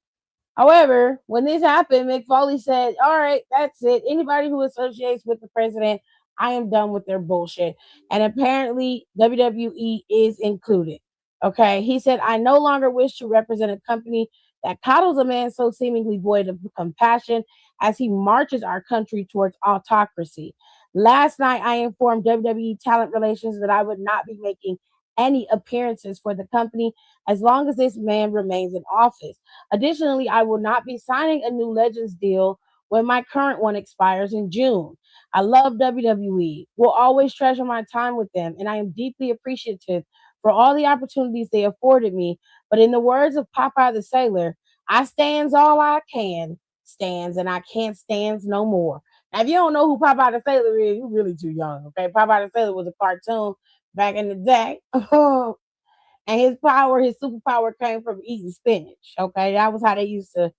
However, when this happened, Mick Foley said, all right, that's it. Anybody who associates with the president, I am done with their bullshit. And apparently, WWE is included. Okay. He said, I no longer wish to represent a company that coddles a man so seemingly void of compassion as he marches our country towards autocracy. Last night, I informed WWE Talent Relations that I would not be making any appearances for the company as long as this man remains in office. Additionally, I will not be signing a new Legends deal when my current one expires in June. I love WWE, will always treasure my time with them, and I am deeply appreciative for all the opportunities they afforded me. But in the words of Popeye the Sailor, I stands all I can, stands, and I can't stands no more. Now, if you don't know who Popeye the Sailor is, you're really too young, okay? Popeye the Sailor was a cartoon back in the day. And his power, his superpower came from eating spinach. Okay. That was how they used to,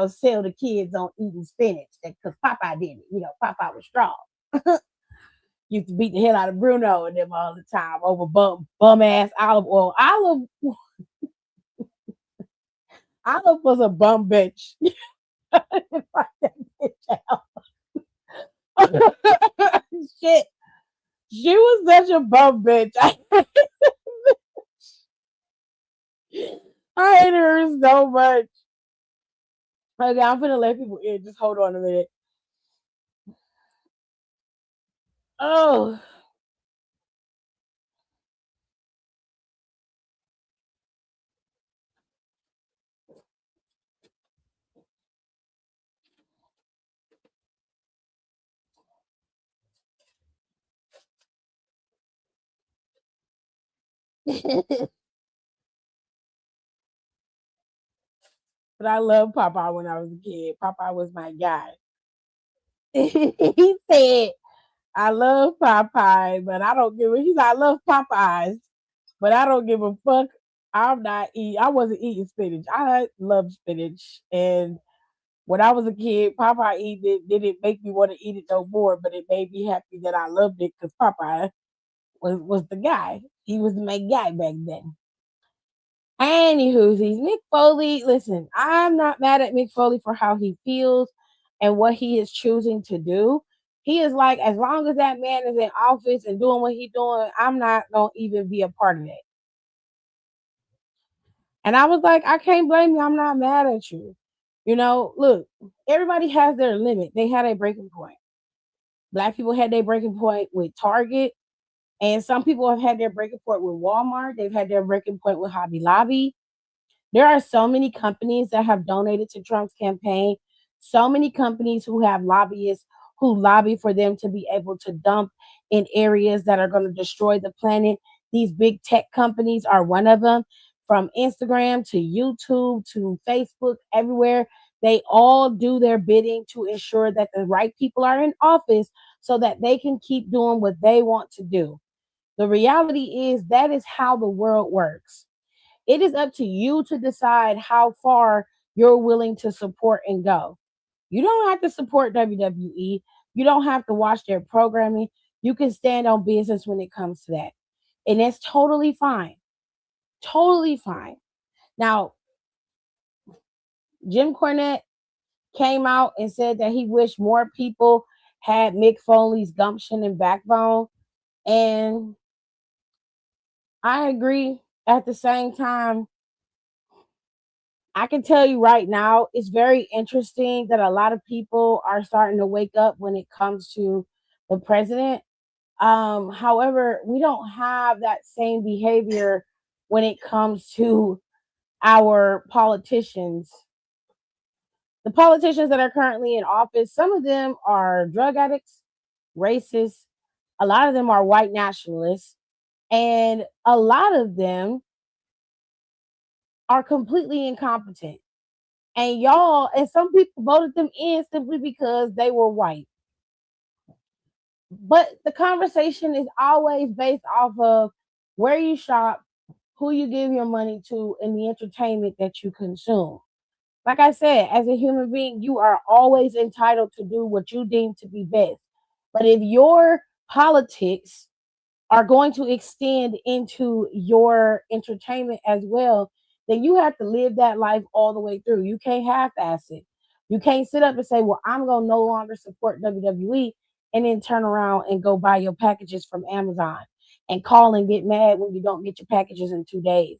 sell the kids on eating spinach. Because Popeye did it. Popeye was strong. Used to beat the hell out of Bruno and them all the time over bum ass olive oil. Olive was a bum bitch. Shit. She was such a bum bitch. I hate her so much. Okay, I'm gonna let people in. Just hold on a minute. Oh, but I love Popeye when I was a kid. Popeye was my guy. He said, I love Popeye, but I don't give a he's I love Popeyes, but I don't give a fuck. I wasn't eating spinach. I love spinach. And when I was a kid, Popeye eating it didn't make me want to eat it no more, but it made me happy that I loved it because Popeye was the guy. He was the main guy back then. Anywho, he's Mick Foley. Listen, I'm not mad at Mick Foley for how he feels and what he is choosing to do. He is like, as long as that man is in office and doing what he's doing, I'm not gonna even be a part of it. And I was like, I can't blame you. I'm not mad at you. Look, everybody has their limit. They had a breaking point. Black people had their breaking point with Target, and some people have had their breaking point with Walmart. They've had their breaking point with Hobby Lobby. There are so many companies that have donated to Trump's campaign, so many companies who have lobbyists who lobby for them to be able to dump in areas that are going to destroy the planet. These big tech companies are one of them, from Instagram to YouTube to Facebook, everywhere. They all do their bidding to ensure that the right people are in office so that they can keep doing what they want to do. The reality is that is how the world works. It is up to you to decide how far you're willing to support and go. You don't have to support WWE. You don't have to watch their programming. You can stand on business when it comes to that. And that's totally fine. Totally fine. Now, Jim Cornette came out and said that he wished more people had Mick Foley's gumption and backbone. And I agree. At the same time, I can tell you right now, it's very interesting that a lot of people are starting to wake up when it comes to the president. However, we don't have that same behavior when it comes to our politicians. The politicians that are currently in office, some of them are drug addicts, racists, a lot of them are white nationalists, and a lot of them are completely incompetent. And some people voted them in simply because they were white. But the conversation is always based off of where you shop, who you give your money to, and the entertainment that you consume. Like I said, as a human being, you are always entitled to do what you deem to be best. But if your politics are going to extend into your entertainment as well, then you have to live that life all the way through. You can't half-ass it. You can't sit up and say, "Well, I'm gonna no longer support WWE," and then turn around and go buy your packages from Amazon and call and get mad when you don't get your packages in 2 days,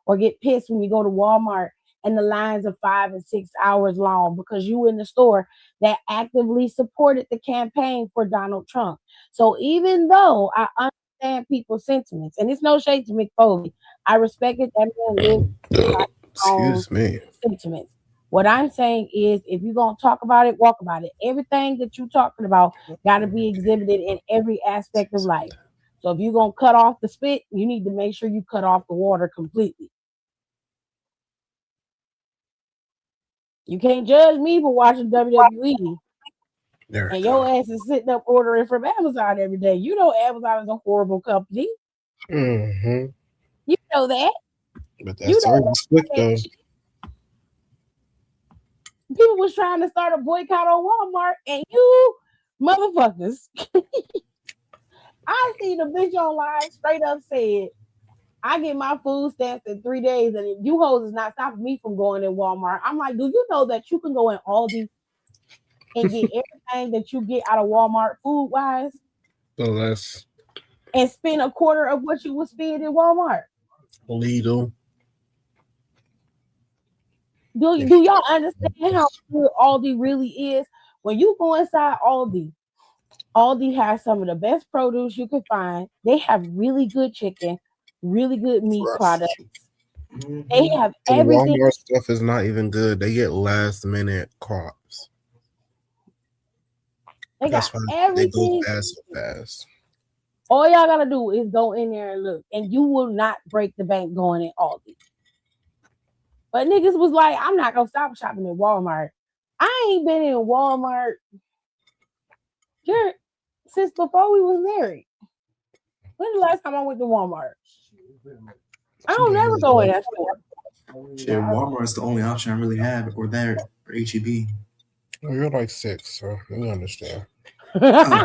or get pissed when you go to Walmart and the lines are 5 and 6 hours long because you in the store that actively supported the campaign for Donald Trump. So even though I understand people's sentiments, and it's no shade to Mick Foley, I respect it that man lives by his own Excuse me. sentiments. What I'm saying is, if you're gonna talk about it, walk about it. Everything that you're talking about got to be exhibited in every aspect of life. So if you're gonna cut off the spit, you need to make sure you cut off the water completely. You can't judge me for watching WWE There we and go. your ass is sitting up ordering from Amazon every day. You know Amazon is a horrible company. Mm-hmm. You know that. But You that's know already slick though. people was trying to start a boycott on Walmart, and you motherfuckers. I see the bitch online straight up said, "I get my food stamps in 3 days, and you hoes is not stopping me from going in Walmart." I'm like, do you know that you can go in Aldi and get everything that you get out of Walmart food wise So that's and spend a quarter of what you would spend in Walmart? Lidl. Do y'all understand how good Aldi really is? When you go inside Aldi, Aldi has some of the best produce you can find. They have really good chicken, really good meat products. They Mm-hmm. have And everything. Walmart stuff is not even good. They get last minute crops. They got That's why they go everything. bad so fast. All y'all gotta do is go in there and look, and you will not break the bank going in Aldi. But niggas was like, "I'm not gonna stop shopping at Walmart." I ain't been in Walmart since before we was married. When's the last time I went to Walmart? I don't never go in that store. Shit, Walmart's the only option I really have, or there, or HEB. Oh, you're like 6, so we understand. Oh,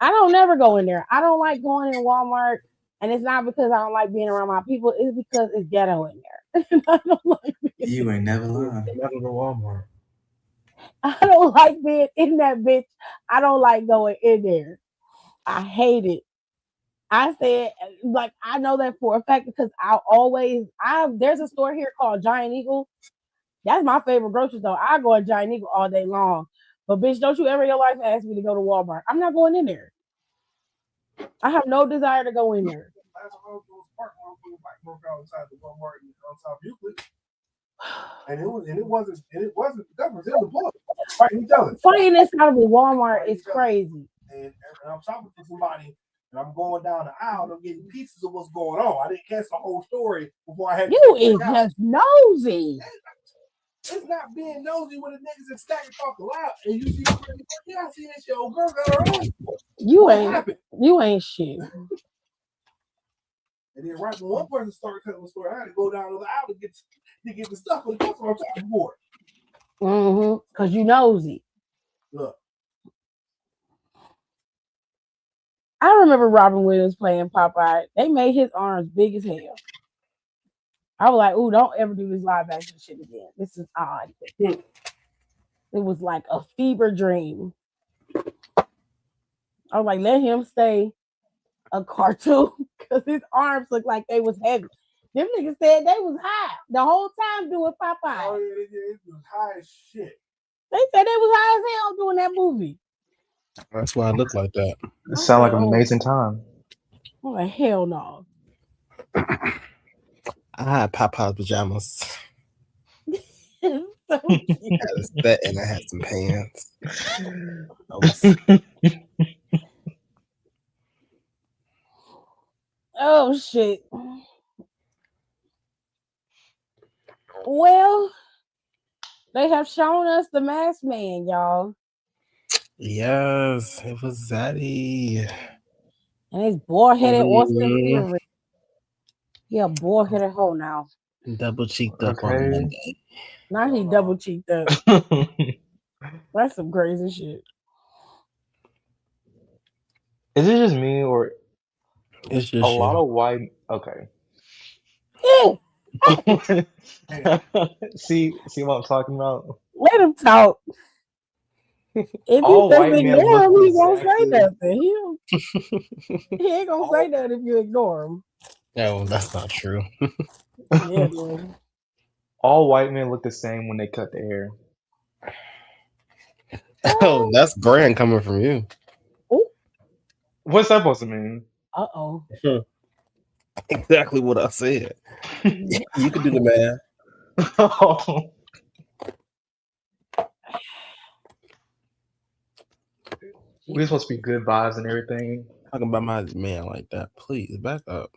I don't never go in there. I don't like going in Walmart, and it's not because I don't like being around my people. It's because it's ghetto in there. I don't like you ain't never lied. Not to Walmart. I don't like being in that bitch. I don't like going in there. I hate it. I said, like, I know that for a fact because there's a store here called Giant Eagle. That's my favorite grocery store. I go to Giant Eagle all day long. But bitch, don't you ever in your life ask me to go to Walmart. I'm not going in there. I have no desire to go in there. Broke out inside the Walmart on South Euclid. And it wasn't the government, it was the bullets fighting each other. Fighting inside of a Walmart is crazy. And I'm shopping for somebody, and I'm going down the aisle, and I'm getting pieces of what's going on. I didn't catch the whole story before I had to You is just nosy. It's not being nosy when the niggas is stacking talking loud, and you see, yeah, I see that shit. Old girl got her own. You ain't shit. And then right when one person started telling the story, I had to go down to the aisle to get the stuff for the customer I'm talking for. Cause you nosy. Look. I remember Robin Williams playing Popeye. They made his arms big as hell. I was like, "Ooh, don't ever do this live action shit again. This is odd." It was like a fever dream. I was like, "Let him stay a cartoon," because his arms looked like they was heavy. Them niggas said they was high the whole time doing Popeye. Oh, it was high as shit. They said they was high as hell doing that movie. That's why I look like that. It sounds like an amazing time. I'm like, hell no. I had Popeye's pajamas. So I had a set and I had some pants. Oh shit. Well, they have shown us the Masked Man, y'all. Yes, it was Zaddy. And his bald-headed Austin Mhm. Theory. He a bald-headed hoe now. Double cheeked up on a Okay. Monday. Now he double cheeked up. That's some crazy shit. Is it just me or It's a just lot you. of white? Okay. see what I'm talking about? Let him talk. If you All just white men ignore look him, he won't say exactly. nothing. He ain't gonna say All, nothing if you ignore him. No, that's not true. Yeah, dude. all white men look the same when they cut their hair. Oh, that's grand coming from you. What's that supposed to mean? Uh-oh. Exactly what I said. You can do the math. We're supposed to be good vibes and everything. Talking about my man like that. Please back up.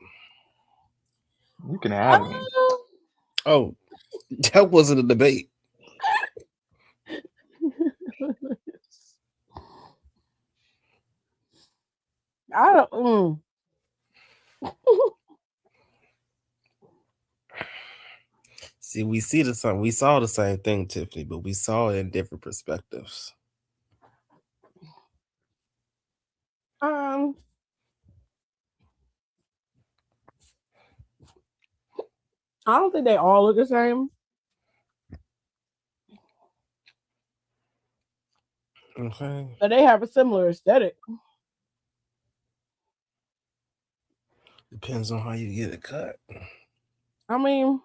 You can have me. Oh, that wasn't a debate. I don't. See, we saw the same thing, Tiffany, but we saw it in different perspectives. I don't think they all look the same. Okay. But they have a similar aesthetic. Depends on how you get it cut. I mean,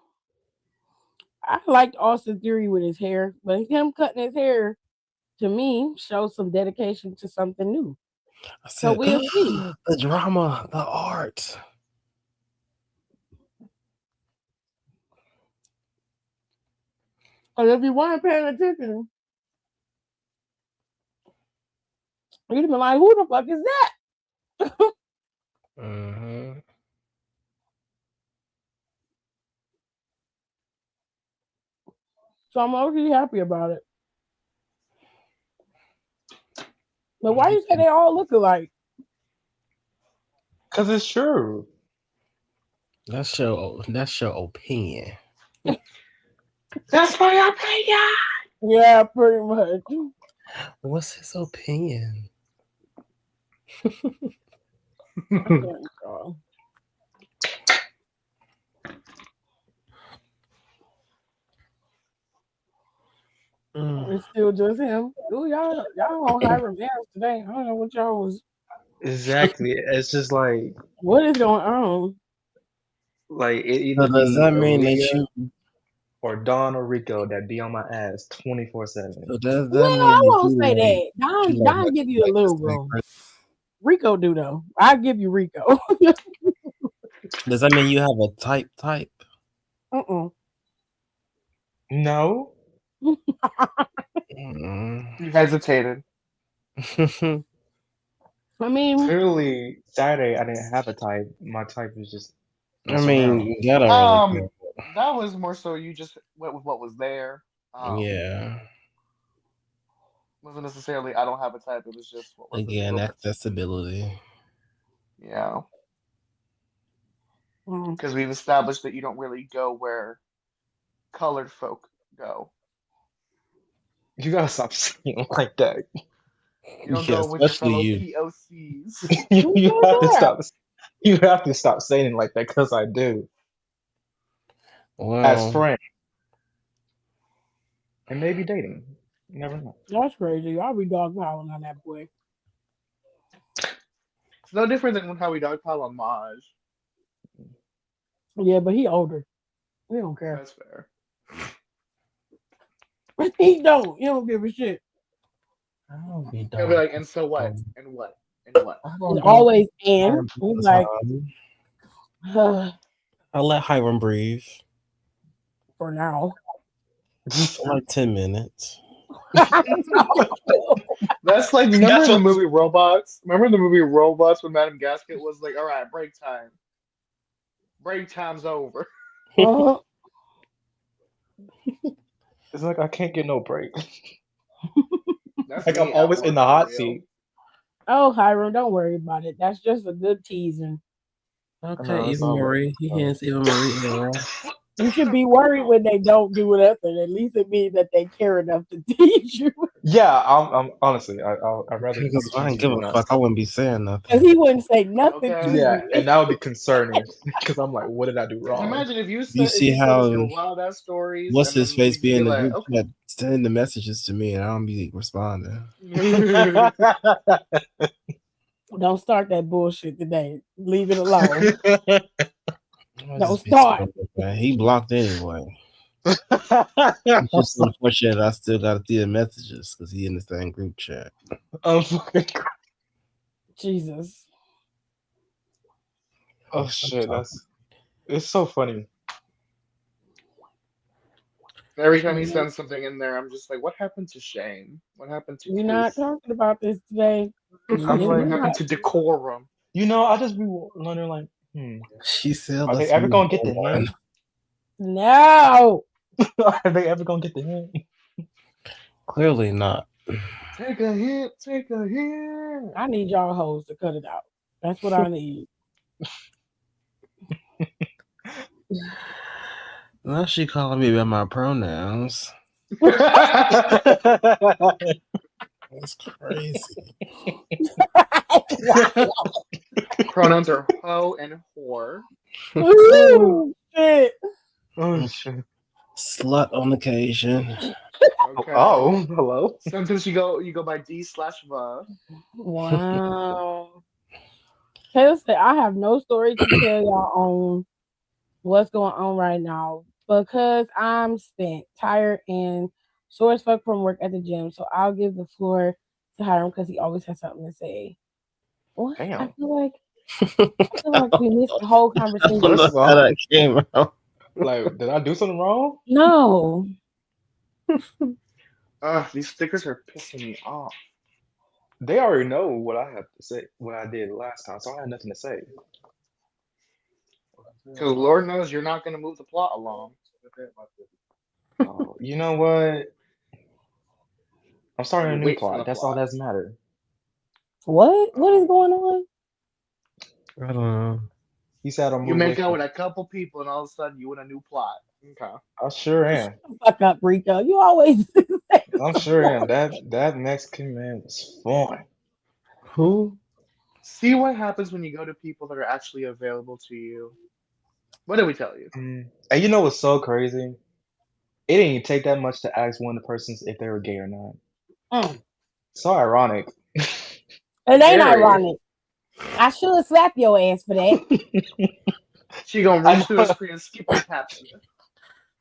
I liked Austin Theory with his hair, but him cutting his hair to me shows some dedication to something new. I So said, we'll see. the drama, the art. Because if you weren't paying attention, you'd have been like, who the fuck is that? Mm-hmm. So I'm really happy about it. But why you say they all look alike? Because it's true. That's your opinion. That's my opinion. Yeah, pretty much. What's his opinion? It's still just him. Ooh, y'all on Hiram Dance today. I don't know what y'all was. Exactly. It's just What is going on? it So either does be that mean that Aaliyah you? or Don or Rico that be on my ass 24/7. So does that Well, I mean that won't say that. Don give you a like the little same room. person? Rico do though. I give you Rico. Does that mean you have a type? No. You hesitated. I mean, Clearly, Saturday I didn't have a type. My type was just I mess around. mean, that don't really That was more so you just went with what was there. count. Yeah. Wasn't necessarily I don't have a type. It was just what was Again, available. accessibility. Yeah. Because we've established that you don't really go where colored folk go. You gotta stop saying like that. You don't Yeah, go with your especially fellow you. POCs. you have to stop. You have to stop saying it like that because I do. As Well, friends. And maybe dating. You never know. that's crazy. I'll be dogpiling on that boy. It's no different than how we dogpile on Maj. Yeah, but he older. We don't care. That's fair. He don't. He don't give a shit. I don't be He'll be dog. like, and so what? And what? And what? He's always in. He's like, I let Hiram breathe for now. for like 10 minutes. That's like, remember the movie Robots? Remember the movie Robots when Madame Gasket was like, all right, break time. Break time's over. It's like I can't get no break. That's Like I'm me at always in work the for hot real. seat. Oh, Hiram, don't worry about it. That's just a good teasing. Okay, No, it's Eva all right. Marie. He hands Eva Marie Aaron. You should be worried when they don't do nothing. At least it means that they care enough to tease you. Yeah, I'm honestly, I'd rather you Because if I tease didn't me give than a not fuck, I say. wouldn't be saying nothing. Because he wouldn't say nothing to Okay. Yeah, you. and that would be concerning because I'm like, what did I do Because wrong? imagine if you You if see you told us how your wild ass stories, what's and his then face we could be be in the like, group chat sending the messages to me, and I don't be responding. okay. Don't start that bullshit today. Leave it alone. I Don't just be start. saying that, man. He blocked anyway. It's just unfortunate I still got to see the messages because he in the same group chat. Fucking Jesus. oh Yes, I'm shit, talking. it's so funny. Every time he sends something in there, I'm just like, what happened to shame? What happened to We're not taste? talking about this today. I'm What It's like, happened not. to decorum? I just be wondering like, She said, are they "Let's ever move gonna get the on." hint? No. Are they ever gonna get the hint? Clearly not. Take a hint, take a hint. I need y'all hoes to cut it out. That's what I need. Now she calling me by my pronouns. That's crazy. Pronouns are hoe and whore. Ooh, shit. Oh shit. Slut on occasion. Okay. Oh, hello. Sometimes you go by D/va. Wow. Taylor said, I have no story to tell y'all on what's going on right now because I'm spent, tired, and sore as fuck from work at the gym. So I'll give the floor to Hiram because he always has something to say. What? I Damn. feel like we missed the whole I conversation. don't First know of how all, that came out. like, did I do something wrong? No. Ugh, these stickers are pissing me off. They already know what I have to say, what I did last time, so I had nothing to say. Because Lord knows you're not going to move the plot along. Oh, you know what? I'm starting a You new wait for the plot. That's all plot. that's matter. What? What is going on? I don't know. He said I'll You move away make out from. with a couple people, and all of a sudden you in a new plot. Okay. I sure am. Fuck up, Rico. You always say I'm sure am. That Mexican man was fun. Who? See what happens when you go to people that are actually available to you. What did we tell you? And you know what's so crazy? It didn't even take that much to ask one of the persons if they were gay or not. So ironic. It ain't Very. ironic. I should have slapped your ass for that. She gonna I reach through the know, screen and skip the caption.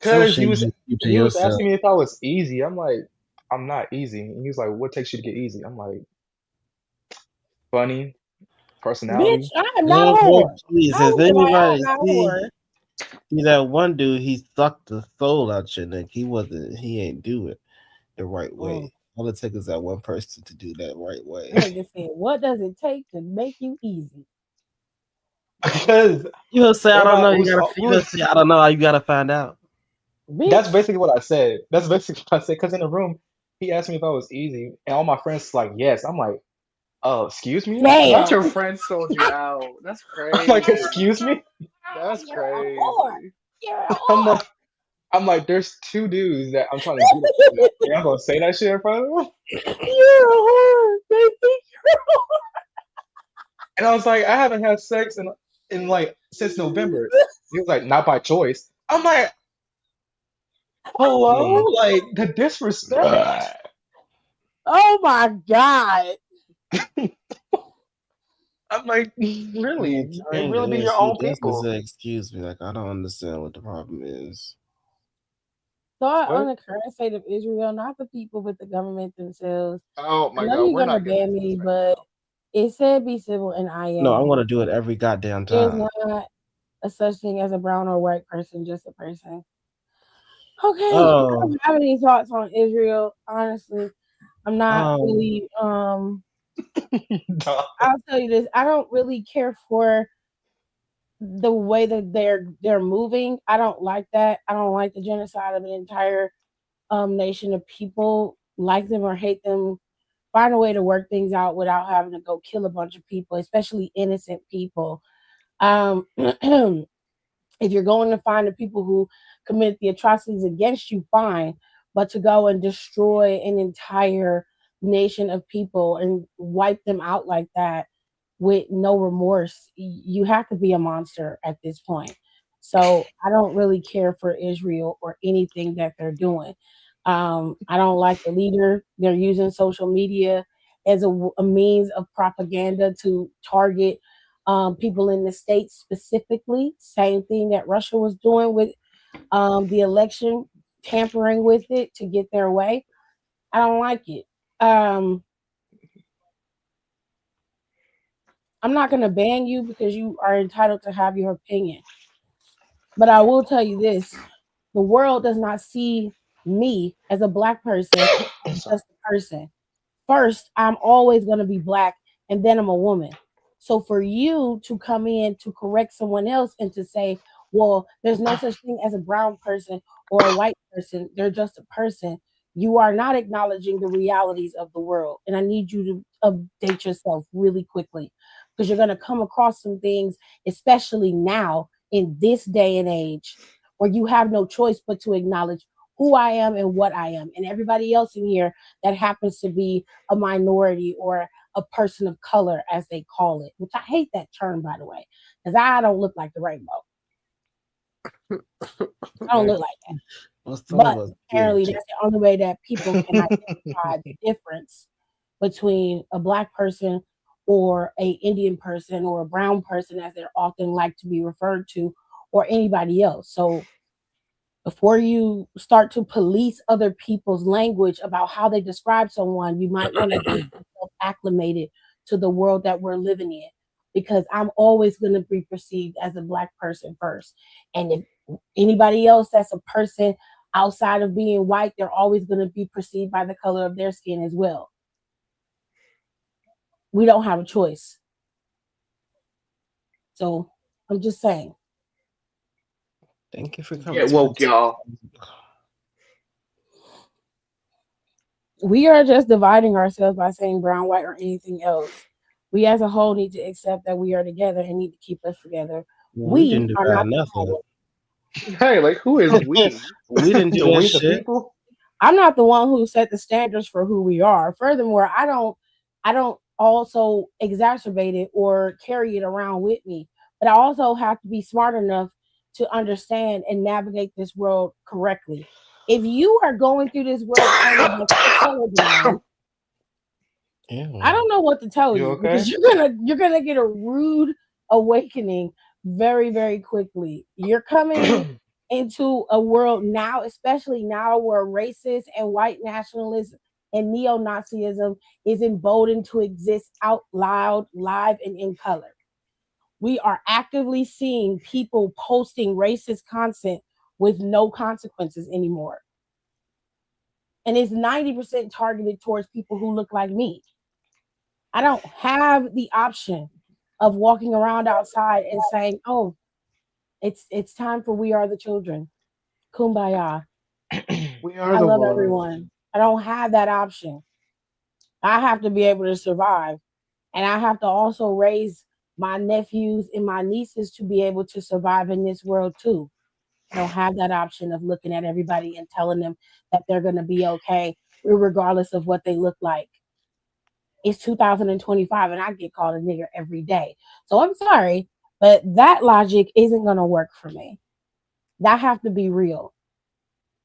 Some cause shit you just keep to he was yourself. asking me if I was easy. I'm like, I'm not easy. And he was like, what takes you to get easy? I'm like, funny, Bitch, personality. I am not Yeah, a boy, whore. please. I Has don't give a I am anybody not a whore. see that one dude? He sucked the soul out your neck. He ain't do it the right way. All it takes is that one person to do that right way. Nigga said, what does it take to make you easy? Because You'll say, I don't know. everybody You was, gotta. You'll say, I don't know. You gotta find out. that's Bitch. basically what I said. That's basically what I said. Because in the room, he asked me if I was easy, and all my friends like, yes. I'm like, oh, excuse me. Not Damn. your friend sold you out. That's I'm like, crazy. excuse me. That's You're a whore. crazy. You're a I'm whore. like, I'm like, there's two dudes that I'm trying to get at. You're not gonna say that shit in front of them. You're a whore. They think you're a And I was like, I haven't had sex in like since November. He was like, not by choice. I'm like, hello, like the disrespect. Oh my God. I'm like, I really? mean, It kind really be of. your He own doesn't people. say, excuse me. Like, I don't understand what the problem is. Thought on What? the current state of Israel, not the people, but the government themselves. Oh I my know god, you're we're gonna not getting ban into me, this right but now. it said be civil, and I No, I'm am. gonna do it every goddamn There's time. not a such thing as a brown or white person, just a person. Okay, I Oh, don't have any thoughts on Israel. Honestly, I'm not really. Duh. I'll tell you this: I don't really care for the way that they're moving. I don't like that. I don't like the genocide of an entire nation of people, like them or hate them. find a way to work things out without having to go kill a bunch of people, especially innocent people. If you're going to find the people who commit the atrocities against you, fine. But to go and destroy an entire nation of people and wipe them out like that with no remorse, you have to be a monster at this point. So I don't really care for Israel or anything that they're doing. I don't like the leader. They're using social media as a means of propaganda to target people in the states specifically. Same thing that Russia was doing with the election, tampering with it to get their way. I don't like it. Um, I'm not going to ban you because you are entitled to have your opinion. But I will tell you this, the world does not see me as a black person as Sorry. just a person. First, I'm always going to be black, and then I'm a woman. So for you to come in to correct someone else and to say, well, there's no such thing as a brown person or a white person, they're just a person, you are not acknowledging the realities of the world. And I need you to update yourself really quickly because you're going to come across some things, especially now in this day and age, where you have no choice but to acknowledge who I am and what I am. And everybody else in here that happens to be a minority or a person of color, as they call it, which I hate that term, by the way, because I don't look like the rainbow. I don't look like that. Well, some But of us apparently, do. that's the only way that people can identify the difference between a black person or a Indian person or a brown person, as they're often like to be referred to, or anybody else. So before you start to police other people's language about how they describe someone, you might want to get yourself acclimated to the world that we're living in. Because I'm always going to be perceived as a black person first. And if anybody else that's a person outside of being white, they're always going to be perceived by the color of their skin as well. We don't have a choice. So I'm just saying. Thank you for coming Get to woke, this. y'all. We are just dividing ourselves by saying brown, white, or anything else. We as a whole need to accept that we are together and need to keep us together. We We didn't do are that not the nothing. problem. Hey, like who is we? We didn't do The that we the shit. people? I'm not the one who set the standards for who we are. Furthermore, I don't also exacerbate it or carry it around with me. But I also have to be smart enough to understand and navigate this world correctly. If you are going through this world claiming that you're colorblind, I don't know what to tell You you okay? because you're gonna get a rude awakening very, very quickly. You're coming into a world now, especially now where racist and white nationalism and neo-Nazism is emboldened to exist out loud, live, and in color. We are actively seeing people posting racist content with no consequences anymore. And it's 90% targeted towards people who look like me. I don't have the option of walking around outside and saying, "Oh, it's time for We Are the Children. Kumbaya. We are I the love world. everyone." I don't have that option. I have to be able to survive. And I have to also raise my nephews and my nieces to be able to survive in this world too. I don't have that option of looking at everybody and telling them that they're going to be okay, regardless of what they look like. It's 2025 and I get called a nigger every day. So I'm sorry, but that logic isn't going to work for me. That have to be real.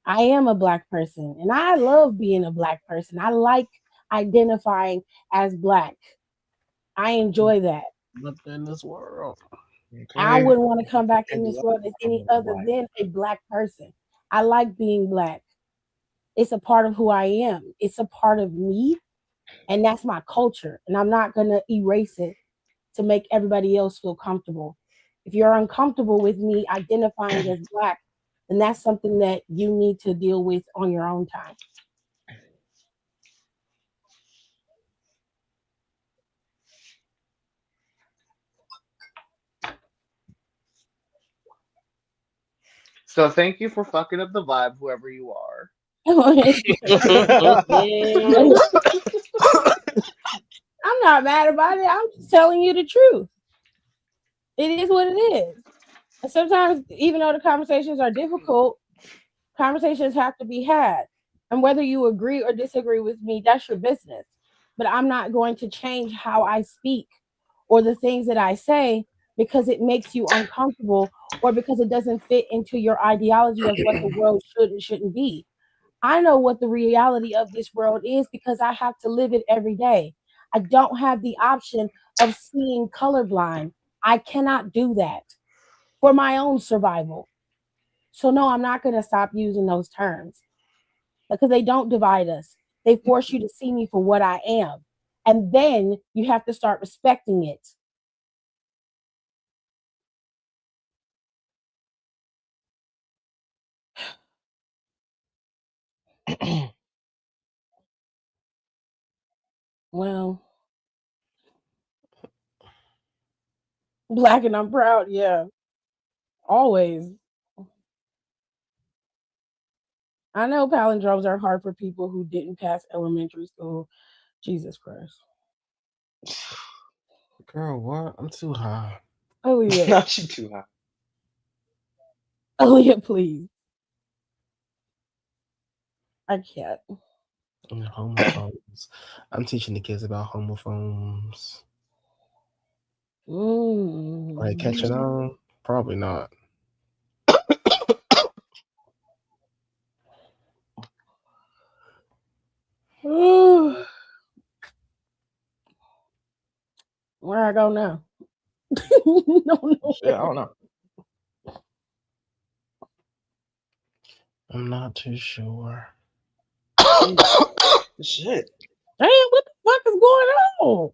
I am a black person and I love being a black person. I like identifying as black. I enjoy that. But in this world. I Okay. wouldn't want to come back in And this black world as any and other white. than a black person. I like being black. It's a part of who I am. It's a part of me, and that's my culture. And I'm not gonna erase it to make everybody else feel comfortable. If you're uncomfortable with me identifying as black, then that's something that you need to deal with on your own time. So thank you for fucking up the vibe, whoever you are. But not mad about it. I'm just telling you the truth. It is what it is. And sometimes, even though the conversations are difficult, conversations have to be had. And whether you agree or disagree with me, that's your business. But I'm not going to change how I speak or the things that I say because it makes you uncomfortable or because it doesn't fit into your ideology of what the world should and shouldn't be. I know what the reality of this world is because I have to live it every day. I don't have the option of seeing colorblind. I cannot do that for my own survival. So, no, I'm not going to stop using those terms because they don't divide us. They force you to see me for what I am. And then you have to start respecting it. Well, black and I'm proud. Yeah, always. I know palindromes are hard for people who didn't pass elementary school. Jesus Christ. Girl, what? I'm too high. Aaliyah, Not you too high. Aaliyah, please. I can't. And homophones. I'm teaching the kids about homophones. Are they catching Mm. on? Probably not. Where I go now? No, Shit, I don't know. I'm not too sure. Shit. Damn, what the fuck is going on?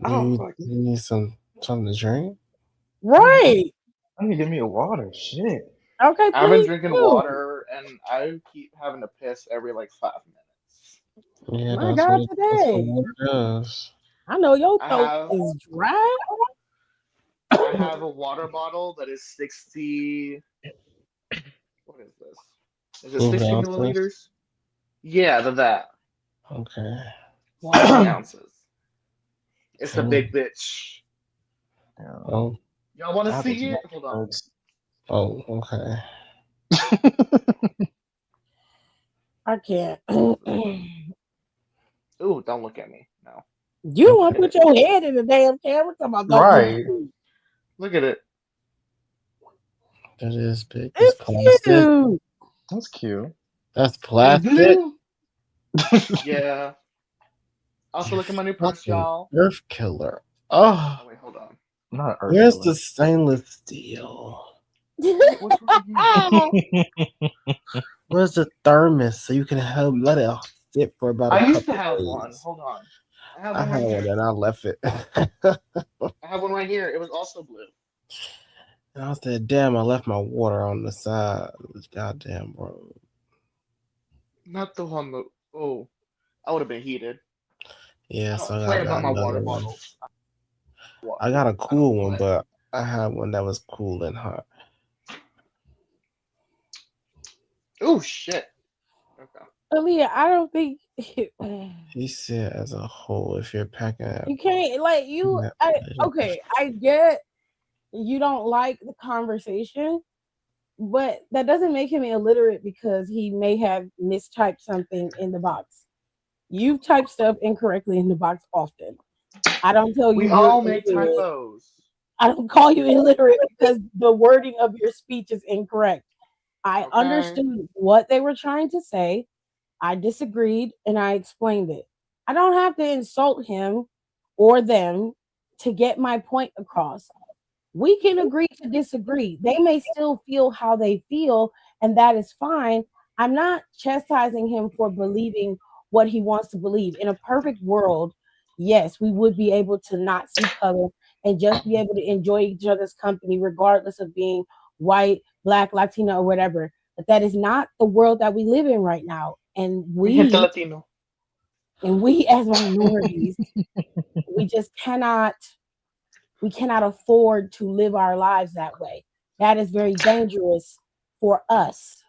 Oh, You, fuck. you need something to drink? Right. I need to give me a water. Shit. Okay, I've been please drinking do. water and I keep having to piss every like 5 minutes. Yeah, My God, that's what today. water does. I know your I throat have is dry. I have a water bottle that is 60. What is this? Is it Fluid 60 ounces. milliliters? Yeah, that. Okay. 60 Wow. ounces. It's a Oh, big bitch. Yeah. oh, Y'all want to Apple's see not it? Hold on. drugs. oh, okay. I can't. Ooh, don't look at me. No. You Look want to at put it. your head in the damn camera? Talking about don't look Right. at me. Look at it. That is big. It's It's plastic. cute. That's cute. That's plastic. Yeah. Also, You look at my new purse, fucking y'all. earth killer. Oh, Oh, wait, hold on. Not Earth where's Killer. the stainless steel? What? Which one are you? Where's the thermos so you can help let it sit for about a I used to couple have one. days? Hold on. I have I one had right one here. and I left it. I have one right here. It was also blue. And I said, damn, I left my water on the side. Goddamn, bro. Not the one that. Oh, I would have been heated. Yeah, I so don't play I got about my another water one. bottles. I got a I don't cool one, play. but I had one that was cool and hot. Oh shit. Okay. Aaliyah, I don't think He said as a whole, if you're packing you can't like you. Okay, I get you don't like the conversation, but that doesn't make him illiterate because he may have mistyped something in the box. You type stuff incorrectly in the box often. I don't tell you We you're all make illiterate. typos. I don't call you illiterate because the wording of your speech is incorrect. I Okay. understood what they were trying to say. I disagreed and I explained it. I don't have to insult him or them to get my point across. We can agree to disagree. They may still feel how they feel, and that is fine. I'm not chastising him for believing what he wants to believe. In a perfect world, yes, we would be able to not see color and just be able to enjoy each other's company, regardless of being white, black, Latino, or whatever. But that is not the world that we live in right now. Mi gente Latino. And we as minorities, we just cannot afford to live our lives that way. That is very dangerous for us.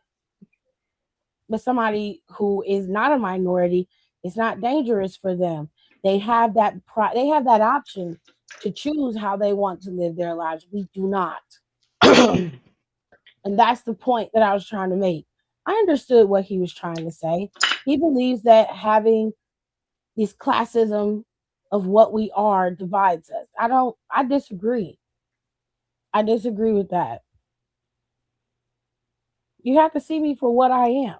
But somebody who is not a minority, it's not dangerous for them. They have that they have that option to choose how they want to live their lives. We do not. And that's the point that I was trying to make. I understood what he was trying to say. He believes that having this classism of what we are divides us. I disagree. I disagree with that. You have to see me for what I am.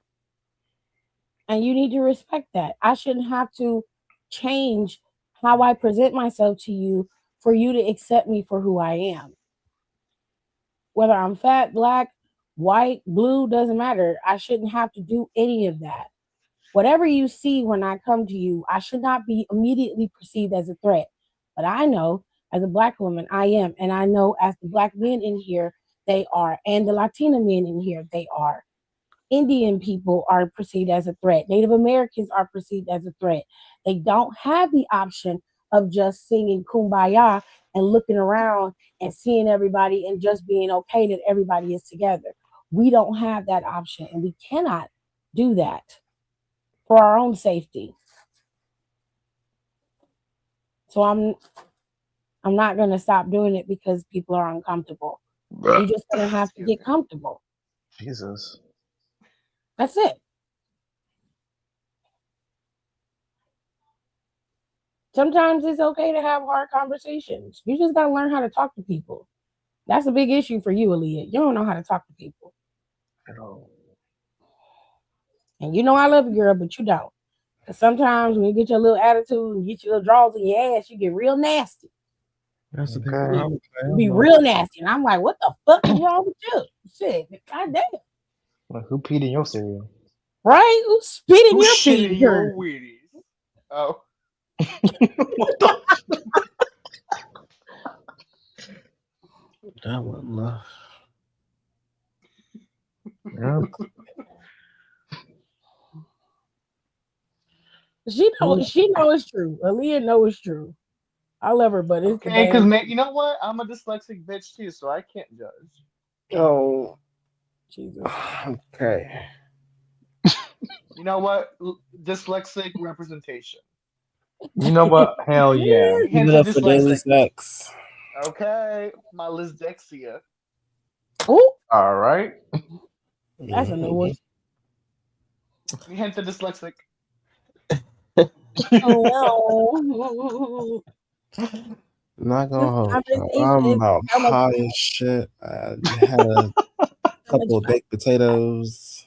And you need to respect that. I shouldn't have to change how I present myself to you for you to accept me for who I am. Whether I'm fat, black, white, blue, doesn't matter. I shouldn't have to do any of that. Whatever you see when I come to you, I should not be immediately perceived as a threat. But I know as a black woman, I am. And I know as the black men in here, they are. And the Latina men in here, they are. Indian people are perceived as a threat. Native Americans are perceived as a threat. They don't have the option of just singing Kumbaya and looking around and seeing everybody and just being okay that everybody is together. We don't have that option, and we cannot do that for our own safety. So I'm not going to stop doing it because people are uncomfortable. You're just going to have to get comfortable. Jesus. That's it. Sometimes it's okay to have hard conversations. You just got to learn how to talk to people. That's a big issue for you, Aaliyah. You don't know how to talk to people. At all. And you know I love you, girl, but you don't. Because sometimes when you get your little attitude and get your little draws in your ass, you get real nasty. That's the Okay. problem. You be real nasty. And I'm like, what the fuck is wrong with you? Shit, god damn. Like, who peed in your cereal? Right? Who's spitting Who's your shitting pee? your Wheaties? Oh. What the? That wasn't love. Yeah. She know it's true. Aaliyah know it's true. I love her, but it's Okay, because the you know what? I'm a dyslexic bitch too, so I can't judge. Oh, Jesus. okay. You know what? Dyslexic representation. You know what? Hell yeah. Give Hence it of up for Daily dyslexic. Sex. Okay, my dyslexia. Oh, All right. that's a new one. Hence of dyslexic. Oh, Not this gonna hold you. conversation I'm is about so much high as shit. I had a couple of fun. baked potatoes.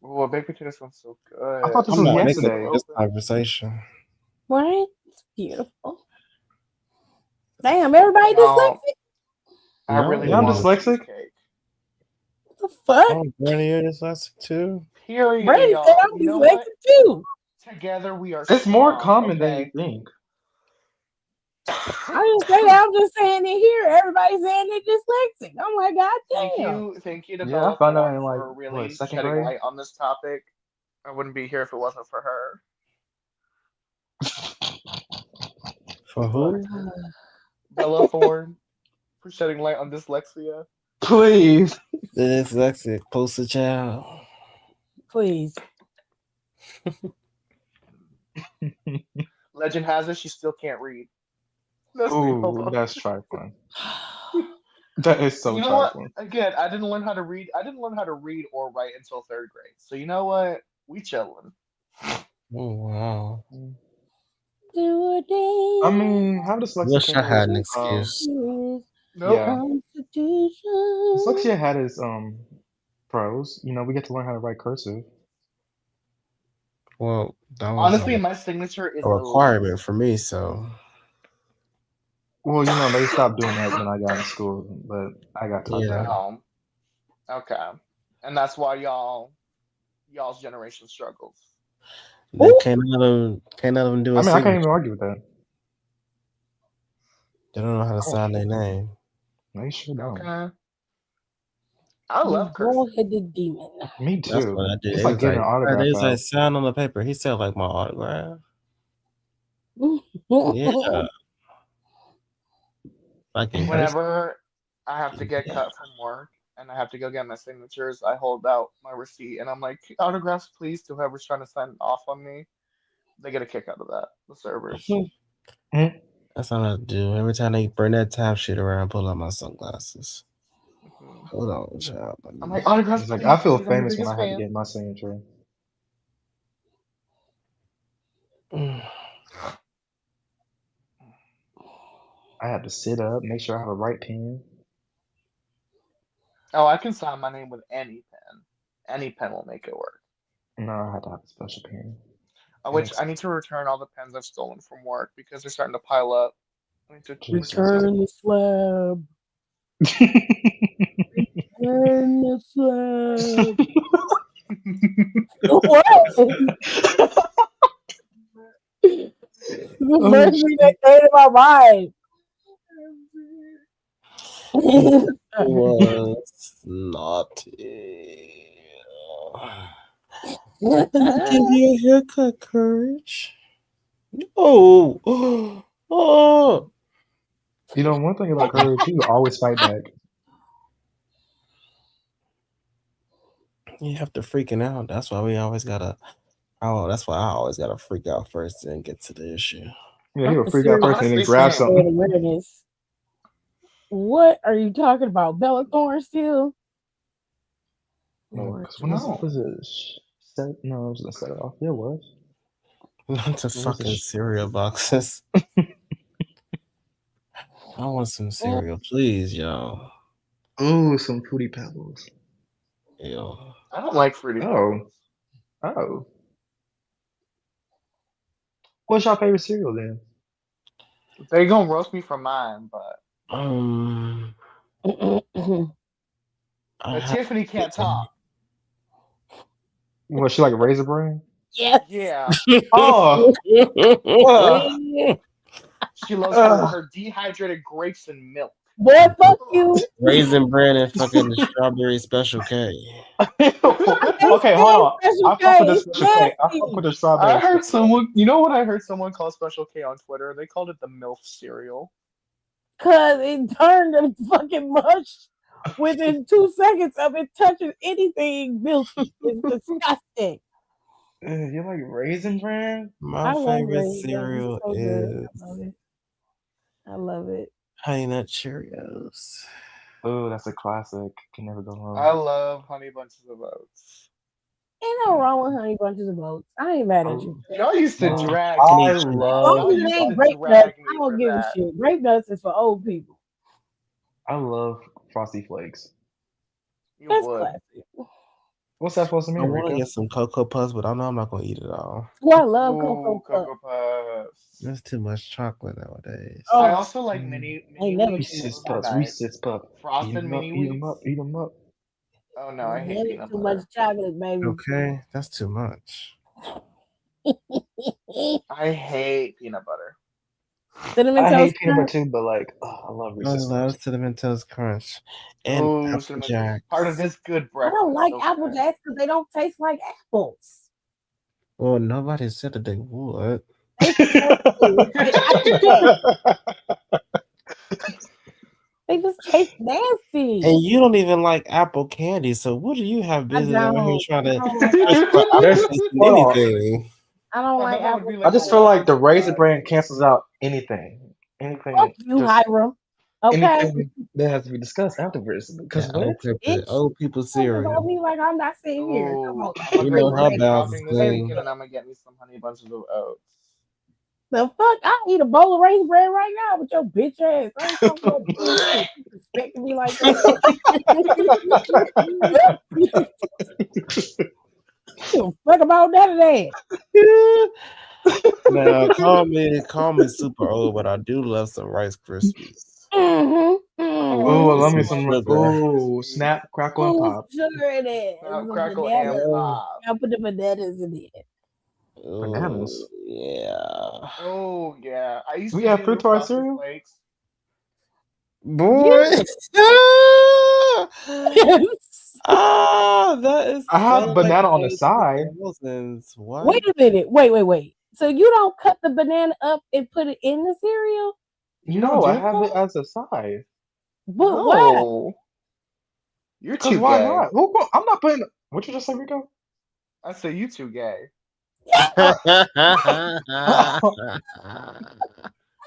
Oh, baked potato sounds so good. I thought this I'm was not making yesterday. it this conversation. Right? It's beautiful. Damn, everybody dyslexic? I really Yeah, I'm want dyslexic. cheesecake. What the fuck? Oh, Bernie, you're dyslexic too? Period, Brady y'all. said I'm You know dyslexic what? too. Together we are It's more strong, common than okay? you think. I didn't say that. I'm just saying it here. Everybody's saying they're dyslexic. I'm like, God damn. Thank you to Yeah, I Bella found out Thorne in like for what, really second shedding grade. light on this topic. I wouldn't be here if it wasn't for her. For who? Bella Thorne for shedding light on dyslexia. Please. The dyslexic poster child. Please. Legend has it she still can't read. That's Ooh, that's trifling. That is so you know trifling. what? Again, I didn't learn how to read. I didn't learn how to read or write until third grade. So you know what? We chilling. Oh wow. I mean, how dyslexic Wish I had an has excuse. Nope. yeah. Dyslexia had its pros. You know, we get to learn how to write cursive. Well, that was Honestly, my signature is a requirement for me, so Well, you know, they stopped doing that when I got in school, but I got taught that. Oh, okay. And that's why y'all's generation struggles. they can't let them do a I mean, I can't signature. even argue with that. They don't know how to sign their name. They sure don't. Okay. I love cursive. Bull-headed demon. Me That's too. what I did. It's It like was getting like, an autograph it was like out. sign on the paper. He said like my autograph. Yeah. Like in Whenever I have to get cut from work and I have to go get my signatures, I hold out my receipt and I'm like, autographs, please, to whoever's trying to sign off on me. They get a kick out of that. The servers. That's what I do. Every time they bring that tap shit around, pull out my sunglasses. Hold on, child. I'm like, autographs, It's like please, I feel please. I'm your famous when biggest I had to fan. get my signature. I have to sit up, make sure I have a right pen. Oh, I can sign my name with any pen. Any pen will make it work. No, I had to have a special pen. Which I need to return all the pens I've stolen from work because they're starting to pile up. I need to Return the slab. Return the slab. What? The first thing that came to my mind. Was naughty. Give you a haircut, Courage. No. Oh. You know, one thing about Courage, he will always fight back. You have to freaking out. That's why we always gotta. Oh, that's why I always gotta freak out first and get to the issue. Yeah, he will freak out first and then grab something. Awareness. What are you talking about? Bella Thorne still? No, because when was it? No, it was set it off. Yeah, it was. Not the fucking cereal boxes. I want some cereal, please, y'all. Ooh, some Fruity Pebbles. Ew. I don't like Fruity Pebbles. Oh. What's your favorite cereal then? They gonna roast me for mine, but Tiffany can't talk. Was she like a Raisin Bran? Yes. Yeah. Oh. She loves her dehydrated grapes and milk. Boy, fuck you. Raisin Bran and fucking strawberry Special K. Okay, hold on. I fuck with the Special K. I fuck with the strawberry. I heard someone. You know what I heard someone call Special K on Twitter? They called it the MILF cereal. Cause it turned to fucking mush within 2 seconds of it touching anything milky. It's disgusting. You like Raisin Bran? My favorite cereal so is I love it. Honey Nut Cheerios. Oh, that's a classic. Can never go wrong. I love Honey Bunches of Oats. Ain't no wrong with Honey Bunches of Oats. I ain't mad at you. Y'all used to drag. I love. It ain't grape nuts. I don't give a shit. Grape nuts is for old people. I love Frosty Flakes. That's classic. What's that supposed to mean? I want to get some Cocoa Puffs, but I know I'm not gonna eat it all. Well, I love Cocoa Puffs. There's too much chocolate nowadays. Oh, I also like mini Reese's Puffs. Reese's Puffs. Frosted mini Eat them up. Eat them up. Oh no, I hate peanut too butter. much chocolate, baby. Okay, that's too much. I hate peanut butter. Cinnamon I Toast hate peanut butter Crunch. too, but like, I love I Reese's. love Cinnamon Toast Crunch and Apple Jacks. Part of this good I breakfast. don't like Apple Jacks because they don't taste like apples. Well, nobody said that they would. They just taste nasty. And you don't even like apple candy, so what do you have business over here trying to anything? I don't like apple. I just feel like the Raisin Bran cancels out anything. Fuck you, Hiram. Okay. Anything that has to be discussed afterwards. Because old people cereal. About me like I'm not sitting here. Come on. You know how about this thing. weekend, and I'm gonna get me some Honey Bunches of Oats. The fuck? I'll eat a bowl of Raisin Bran right now with your bitch ass. I ain't talking about expecting me like that. Fuck about none of that. Now call me super old, but I do love some Rice Krispies. Oh, love me some. Oh, snap, crackle, and pop. Sugar in it. Crackle and pop. I'll put the bananas in it. Bananas. Yeah. Oh yeah. I used we to have do fruit to our Frosted cereal. Flakes. Boy. That is. I have banana on the side. What? Wait a minute. Wait. So you don't cut the banana up and put it in the cereal? No, I have it as a side. But why? You're too why gay. not? I'm not putting. What you just say, Rico? I say you too gay.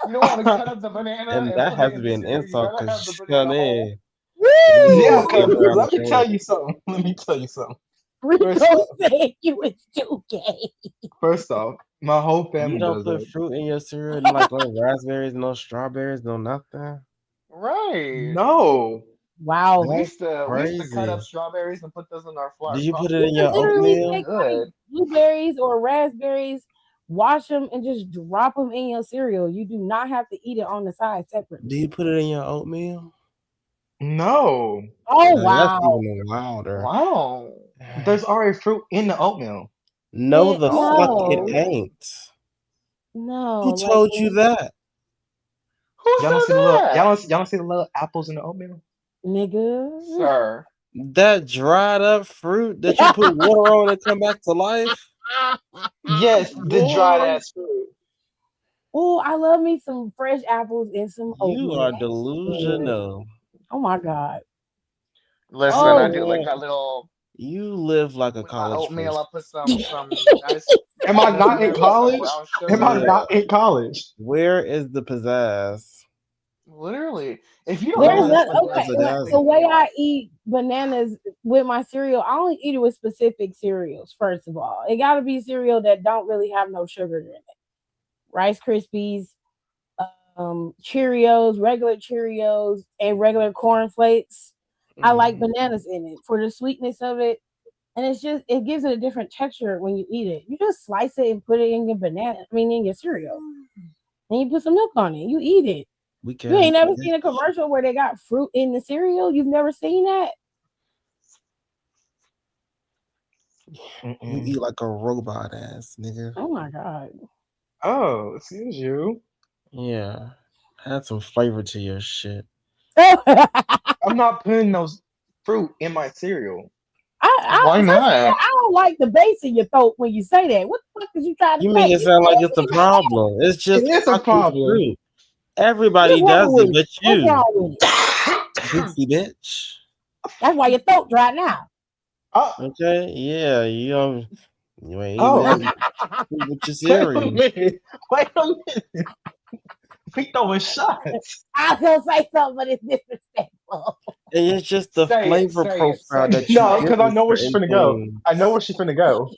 You don't want to cut up the banana And and that put it has to in be the an cereal. You insult gotta because have the banana whole. Shanae, Yeah, you because get around the let me tell thing. you something. Let me tell you something. Rico First off, said you was too gay. first off, my whole You family don't does put that. fruit in your cereal, like no raspberries, no strawberries, no nothing. Right. No. Wow. That's We used to cut up crazy. strawberries and put those in our Did you put it You in frosting. can your It literally was oatmeal? take like good. blueberries or raspberries, wash them, and just drop them in your cereal. You do not have to eat it on the side Do separately. you put it in your oatmeal? No. Oh Now that's wow. even wilder. Wow. There's already fruit in the oatmeal. No, the fuck it No, Oh. ain't. no, Who like told you that? Who Y'all don't said see the little that? y'all don't see the little apples in the oatmeal? nigga. Sir. That dried up fruit that you put water on and come back to life? Yes, the dried Boy, ass fruit. Oh, I love me some fresh apples and some you oatmeal. are That's good. delusional. Oh my god. Listen, I do like Oh, a little You live like a with my college oatmeal. I person. put some nice Am I almond not in in there with some college? brown Am I sugar. Yeah. not in college? Where is the pizzazz? Literally, if you don't know there's Where this, not but is the okay. there's Like, pizzazz? the something way new. I eat bananas with my cereal, I only eat it with specific cereals. First of all, it got to be cereal that don't really have no sugar in it. Rice Krispies, Cheerios, regular Cheerios, and regular corn flakes. I like Mm. bananas in it for the sweetness of it. And it's just it gives it a different texture when you eat it. You just slice it and put it in your in your cereal. And you put some milk on it. You eat it. Weak You ass ain't never seen a bitch. commercial where they got fruit in the cereal? You've never seen that? You Mm-mm. eat like a robot ass nigga. Oh my god. Oh, excuse you. Yeah. Add some flavor to your shit. I, I'm not putting those fruit in my cereal. Why first of all, not? I don't like the bass in your throat when you say that. What the fuck is you trying to You say? make it You sound like said it's a it in problem. It's It just is a fucking problem. fruit. Everybody What's wrong does it with it? but What's you. wrong with it? Goofy bitch. That's why your throat dry now. Oh, Okay? Yeah, you ain't eating oh, that fruit with your wait a cereal. minute. Wait a minute. We throwing shots. I was gonna say something, but it's disrespectful. And it's just the Say it, flavor say it, profile say that it, you No, say give it. because I with know where she's certain finna go. things. I know where she's finna go.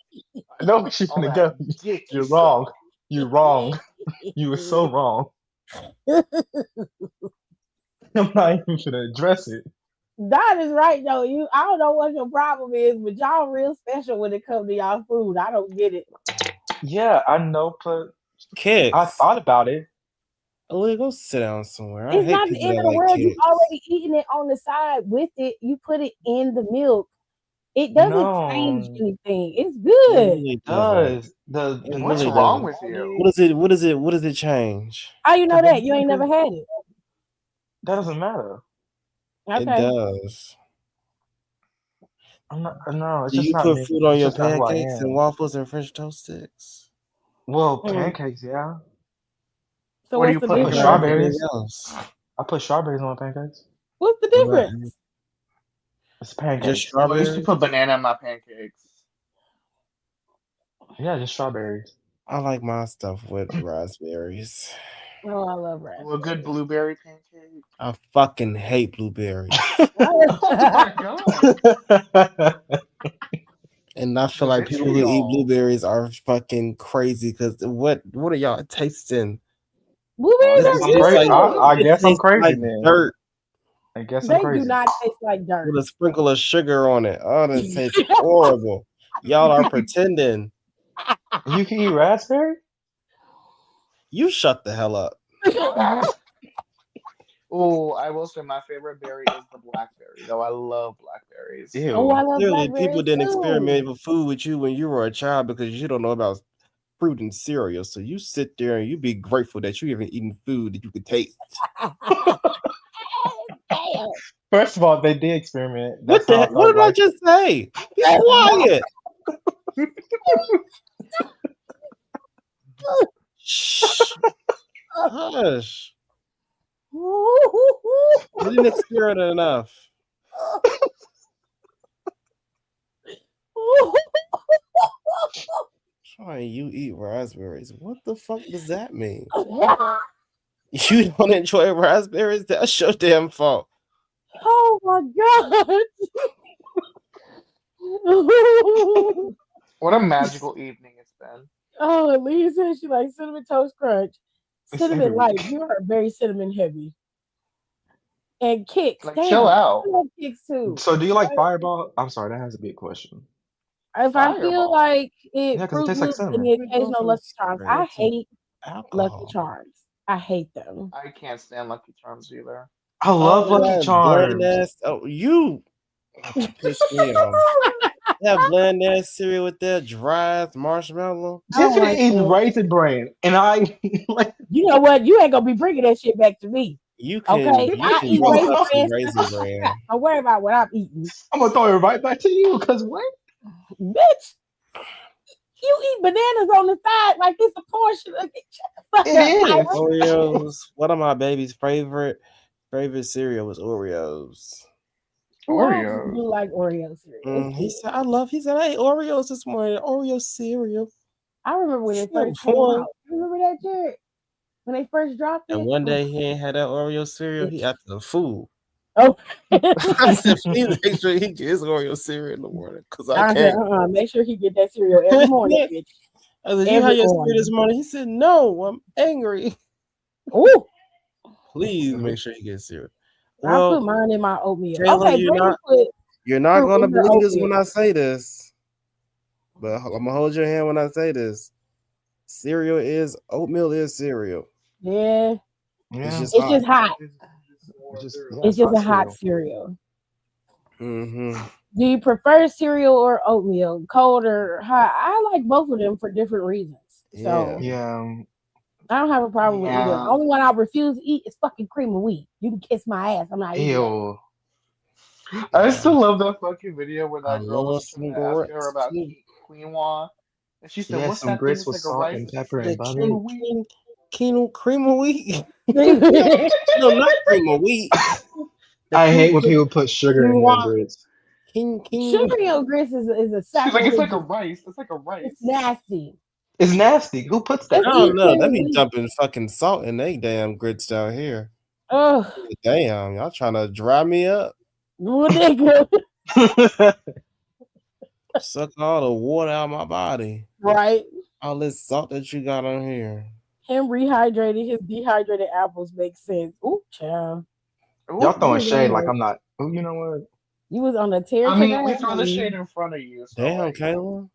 I know where she's All finna that go. dick you You're suck. wrong. You're wrong. You were so wrong. I'm not even gonna address it. That is right though. I don't know what your problem is, but y'all real special when it comes to y'all food. I don't get it. Yeah, I know, but I Kicks. thought about it. Oh, go sit down somewhere. I It's hate not the people end that of the like world. You kicks. already eating it on the side with it. You put it in the milk. It doesn't change No, anything. It's It good. really doesn't. does the It What's really banana wrong doesn't. with you? What is it? What is it? What does it change? How you the know that? You ain't banana never had it. that doesn't matter. It Okay. does. I'm not. No, it's Do just you not put me. fruit on It's your just not who I pancakes and am. waffles and French toast sticks? Well, Mm. pancakes, yeah. So What do what's you the put I in put your What about difference? everything pancakes? strawberries. else? I put strawberries on my pancakes. What's the What about difference? It's just pancakes. Well, I used to put strawberries? banana in my pancakes. Yeah, just strawberries. I like my stuff with raspberries. Oh, I love Well, a good raspberries. blueberry pancake. I fucking hate blueberries. Oh my god. And I feel The like people who eat vitriol. blueberries are fucking crazy because what are y'all tasting? Oh, Blueberries This Guess are is I'm just crazy. like good. I it guess I'm tastes crazy like then. dirt I guess I'm They do crazy. not taste like dirt. with a sprinkle of sugar on it. Oh, that tastes horrible. Y'all are pretending. You can eat raspberry? You shut the hell up. Oh, I will say my favorite berry is the blackberry, though I love blackberries. Oh, I Ew. love Clearly, people blackberries didn't too. experiment with food with you when you were a child because you don't know about fruit and cereal. So you sit there and you be grateful that you even eating food that you could taste. Damn. First of all, they did experiment. What That's the how I heck? What started did I liking. just say? Be quiet. Shh. Hush. You didn't experiment enough. Trying you eat raspberries. What the fuck does that mean? You don't enjoy raspberries? That's your damn fault. Oh my god. What a magical evening it's been. Oh, Lee said she likes cinnamon toast crunch. It's Cinnamon every light. week. You are very cinnamon heavy. And kicks. Like, Damn. chill out. I love kicks too. So do you like Fireball? I'm sorry, that has to be a question. If I feel Fireball. like Yeah, it, because it Fruit tastes like Loops and cinnamon. the We both occasional are Lucky Charms. I straight hate Lucky alcohol. Charms. I hate them. I can't stand Lucky Charms either. I love Oh, Lucky that bland Charms. ass. Oh, you pissed me off. That bland ass cereal with that dry ass marshmallow. I don't Tiffany like eats it. Raisin Bran, and I like. You know what? You ain't gonna be bringing that shit back to me. You can Okay, you I can eat go Raisin for some Bran. raisin bran. Don't worry about what I'm eating, I'm gonna throw it right back to you. Cause what? bitch. You eat bananas on the side like it's a portion of it. Shut the fuck It up, is. Tyler. Oreos. One of my baby's favorite cereal was Oreos. Who also Oreos. do like Oreo cereal? He said, He said, I ate Oreos this morning. Oreo cereal. I remember when it So first came fun. out. You remember that, Jared? When they first dropped it? And one day he ain't had that Oreo cereal. He acted a fool. Oh. I said, please make sure he gets Oreo cereal in the morning because I said, can't. make sure he get that cereal every morning, bitch. I said, you had your cereal this morning? He said, no, I'm angry. Ooh. Please make sure he gets cereal. I put mine in my oatmeal. Taylor, Okay, you're not fruit gonna in your believe this oatmeal. when I say this, but I'm gonna hold your hand when I say this. Oatmeal is cereal. Yeah. It's just It's hot. It's just a hot cereal. Mm-hmm. Do you prefer cereal or oatmeal, cold or hot? I like both of them for different reasons. So yeah, I don't have a problem with either. The only one I refuse to eat is fucking cream of wheat. You can kiss my ass. I'm not eating Ew. I still love that fucking video where I that girl love was trying some to ask her grits about too. quinoa. And she said, Yeah, what's some that thing? grits It's with like a salt rice. and It's pepper like and butter. cream of wheat. Cream of wheat. No, not cream of wheat. I hate when people put sugar in their grits. Sugar in your grits is a She's like, it's like a sacrilege. rice. It's like a rice. It's nasty. It's nasty. Who puts that? Let's I eat don't know. cream They of be wheat. dumping fucking salt in they damn grits down here. Oh, damn! Y'all trying to dry me up? Well, nigga. Suck all the water out of my body. Right. All this salt that you got on here. Him rehydrating his dehydrated apples makes sense. Ooh, child. Y'all throwing shade like I'm not. Oh, you know what? You was on the tear I today. mean, we throw the shade in front of you. So Damn, like, Kayla.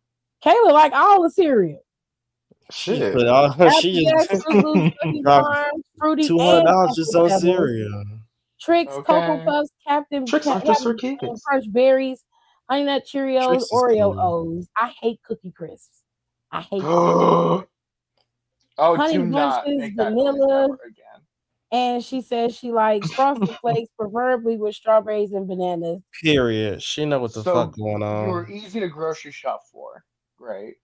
Kayla like all the cereal. Shit. Put all, she Jack, just Fruit Loops, Cookie dropped Farms, Fruity, $200 and just on Pebbles, cereal. Tricks, Cocoa okay. Puffs, Captain Tricks are just for kids. Crunch Berries, Honey Nut Cheerios, Tricks is Oreo cool. O's. I hate Cookie Crisps. I hate them. Oh, Honey do not Bunches, make that noise vanilla, ever again. and she says she likes Frosted Flakes, preferably with strawberries and bananas. Period. She know what the fuck going on. You're easy to grocery shop for. Great.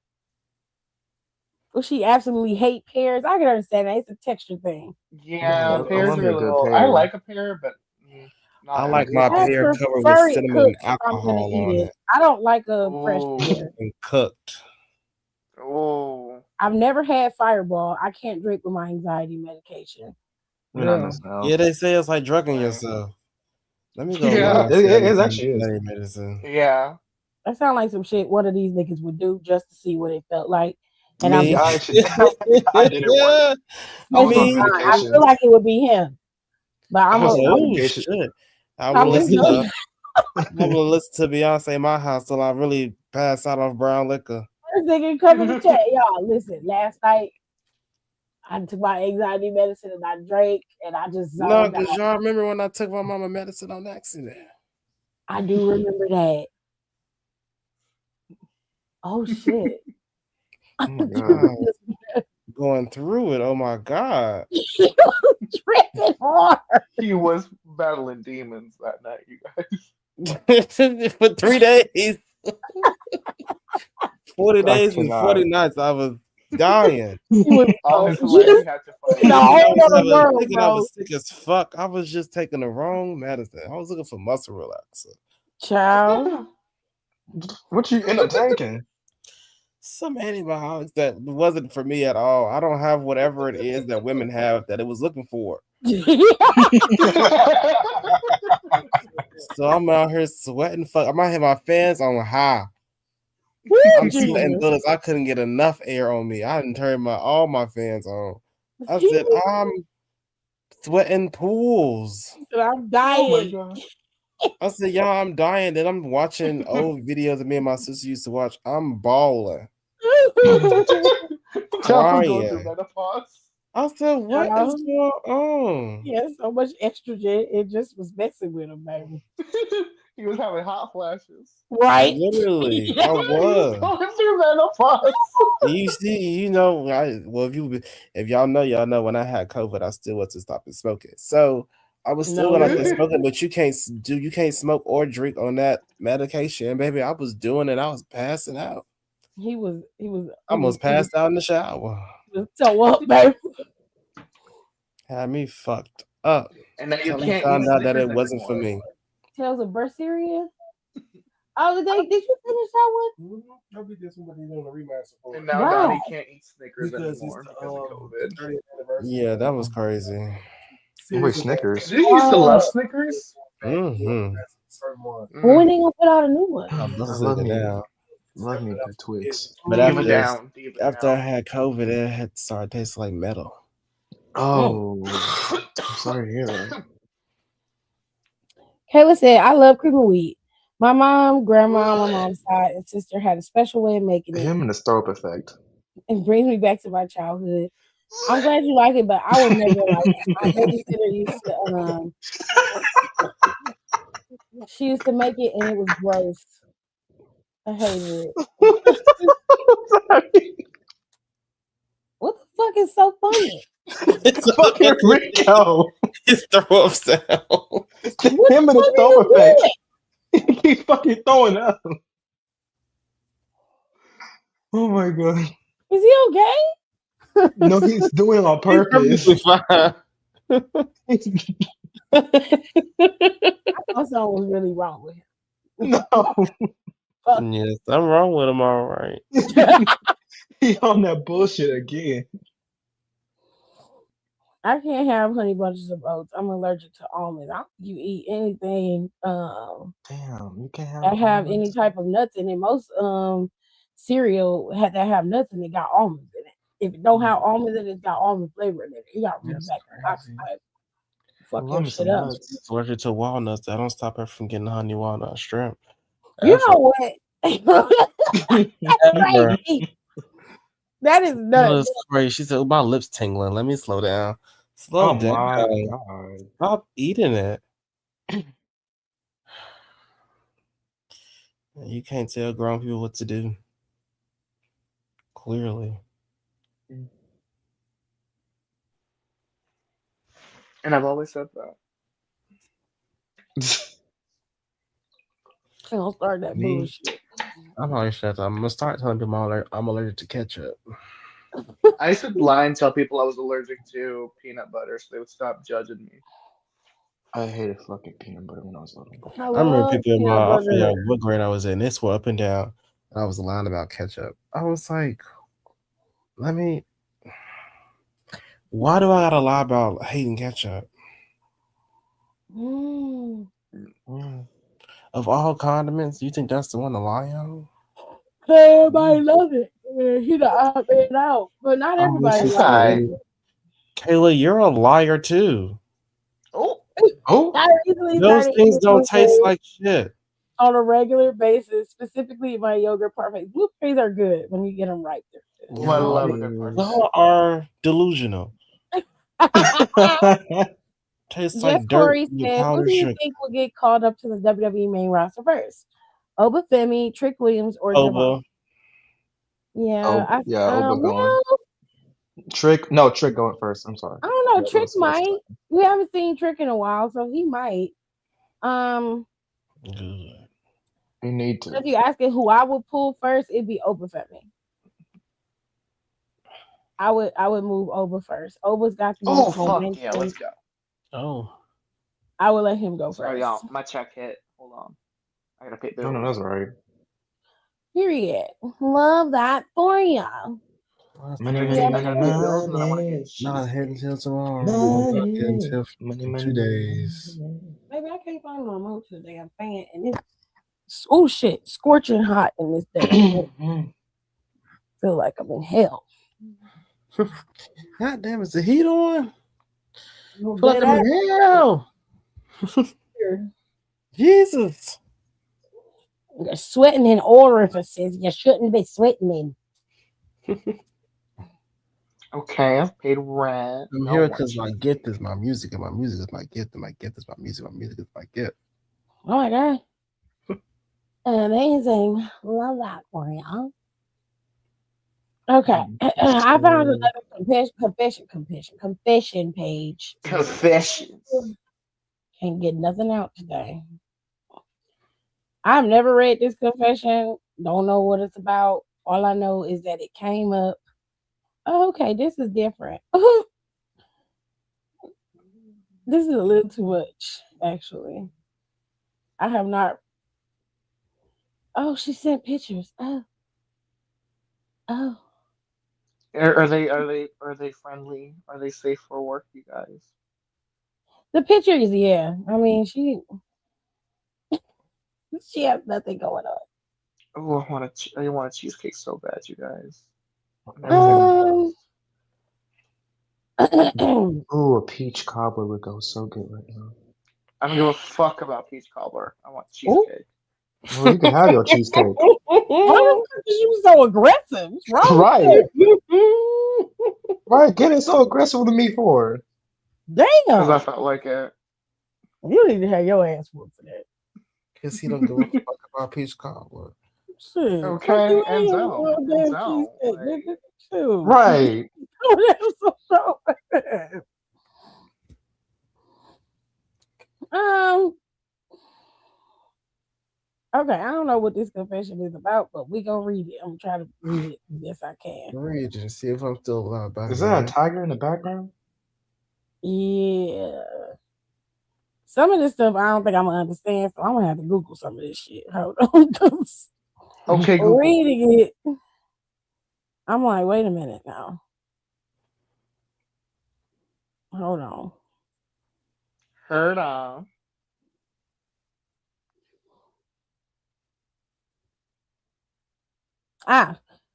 Well, she absolutely hate pears. I can understand that. It's a texture thing. Yeah, I pears love are me a a good little. pear. I like a pear, but not I like every my time. pear I covered with prefer it cinnamon cooked and if I'm gonna alcohol eat on it. it. I don't like a fresh Ooh. pear. And cooked. Oh, I've never had Fireball. I can't drink with my anxiety medication. You're not Real. missing out. Yeah, they say it's like drugging Right. yourself. Let me go. Yeah. It actually is. Medicine. yeah. That sounds like some shit one of these niggas would do just to see what it felt like. And Me? I actually, I did it once. I was on Me? I feel like it would be him. But I'm I was on Oh medication. shit! I'm I'm gonna listen just- to. I'm gonna listen to Beyonce in my house till I really pass out of brown liquor. First nigga come in the chat, y'all. Listen, last night I took my anxiety medicine and I drank and I just No, zoned because out. y'all remember when I took my mama medicine on accident. I do remember that. Oh shit. Oh my god. Going through it. Oh my god. Tripping hard. He was battling demons that night, you guys. For 3 days. 40 days and cannot. 40 nights. I was dying. All his life he had to fight. In a whole other world, thinking I bro. was sick as fuck. I was just taking the wrong medicine. I was looking for muscle relaxer. Child. What you end up taking? some antibiotics that wasn't for me at all. I don't have whatever it is that women have that it was looking for. So I'm out here sweating. Fuck, I might have my fans on high. I'm sweating bullets. I couldn't get enough air on me. I didn't turn all my fans on. I said I'm sweating pools. I'm dying. Oh my god. I said, y'all, I'm dying. Then I'm watching old videos that me and my sister used to watch. I'm bawling. Crying. Menopause. I said, what is going on? He had so much estrogen, it just was messing with him, baby. He was having hot flashes. Right? Literally, I was. Going through menopause. You see, you know, if y'all know when I had COVID, I still wasn't stopping smoking. So I was still going out there smoking, but you can't smoke or drink on that medication, baby. I was doing it. I was passing out. He was almost passed out in the shower. So up, baby. Had me fucked up. And then you can't found out that it wasn't for me. Tales of Berseria. Oh, did you finish that one? I'll be this one, but they're doing a remaster for it. And now Donnie can't eat Snickers anymore because of COVID. 30th anniversary. Yeah, that was crazy. Wait, Snickers. Did you used to love Snickers? Mm-hmm. When they gonna put out a new one? Love me the Twix. But after I had COVID, it had started tasting like metal. Oh, I'm sorry to hear that. Kayla said, I love cream of wheat. My mom, grandma on my mom's side, and sister had a special way of making it. Him and the throw-up effect. It brings me back to my childhood. I'm glad you like it, but I would never like it. My babysitter used to she used to make it and it was gross. I hated it. What the fuck is so funny? It's fucking Rico. His throw up sound. Him and the throw effect. He's fucking throwing up. Oh my god. Is he okay? No, he's doing it on purpose. He's fine. I thought something was really wrong with him. No. Yes, I'm wrong with him, all right. He on that bullshit again. I can't have honey bunches of oats. I'm allergic to almonds. You eat anything Damn, you can't have that have any type of nuts in it. Most cereal that have nuts in it got almonds in it. If it don't have almonds in it, it's got almond flavor in it. You got really back fuck your shit up. It's allergic to walnuts. That don't stop her from getting honey walnut shrimp. You know what? That's crazy. That is nuts. Crazy. She said, my lips tingling. Let me slow down. Slow down. Stop eating it. You can't tell grown people what to do. Clearly. And I've always said that. Don't start that bullshit. I'm always said that. I'm gonna start telling people I'm allergic to ketchup. I used to lie and tell people I was allergic to peanut butter so they would stop judging me. I hated fucking peanut butter when I was little. I remember people I forgot what grade I was in. They swore up and down, and I was lying about ketchup. I was like, why do I gotta lie about hating ketchup? Of all condiments, you think that's the one to lie on? Everybody love it. He the odd man out, but not everybody loves it. Kayla, you're a liar too. Oh, those things don't taste like shit. On a regular basis, specifically my yogurt parfaits. Blueberries are good when you get them right. I love a good parfait. Y'all are delusional. Tastes like dirt. Corey said, who do you think will get called up to the WWE main roster first? Oba Femi, Trick Williams, or Jamal? Yeah, Oba going. Trick going first. I'm sorry. I don't know. Trick might. We haven't seen Trick in a while, so he might. You need to. If you asking who I would pull first, it'd be Oba Femi. I would move Oba first. Oba's got the most momentum. Yeah, let's go. Oh, I will let him go first. Sorry, y'all. My check hit. Hold on. I gotta pay bills. No, that's all right. Period. Love that for ya. Money, Next money, time I money, get my bills, and then I want to get money. Not heading cheesecake. until tomorrow. Not getting Money. till Money, in money, 2 days. money. Maybe I can't find no remote to the damn fan, and it's oh shit, scorching hot in this damn room. Feel like I'm in hell. God damn, is the heat on? No, Feel like I'm in hell. Jesus. You're sweating in orifices you shouldn't be sweating in. Okay, I've paid rent. I'm Now I here want because my cheesecake. gift is my music, and my music is my gift, and my gift is my music. My music is my gift. Oh my god. Amazing. Love that for you. Okay. I found another confession page. Confessions. Can't get nothing out today. I've never read this confession. Don't know what it's about. All I know is that it came up. Oh, okay, this is different. This is a little too much, actually. I have not. Oh, she sent pictures. Oh. Are they friendly? Are they safe for work, you guys? The pictures, yeah. I mean, she has nothing going on. Oh, I want a cheesecake so bad, you guys. And everything Um, else. Ooh, a peach cobbler would go so good right now. I don't give a fuck about peach cobbler. I want Ooh. cheesecake. Well, you can have your cheesecake. Why the fuck is you so aggressive? What's wrong Right. with you? Right. Getting so aggressive with me for. Because I Damn. felt like it. You need to have your ass whooped for that. Because he don't give a fuck about peach cobbler. Shit. Okay, and Fuck don't. you, And damn don't. cheesecake, Like, nigga. Shoot. Right. So bad. Okay, I don't know what this confession is about, but we gonna read it. I'm trying to read it as best I can. Read and see if I'm still alive. By Is the that a way, tiger in the background? Yeah. Some of this stuff I don't think I'm gonna understand, so I'm gonna have to Google some of this shit. Hold on. okay, Google. Reading it, I'm like, wait a minute now. Hold on. Heard on.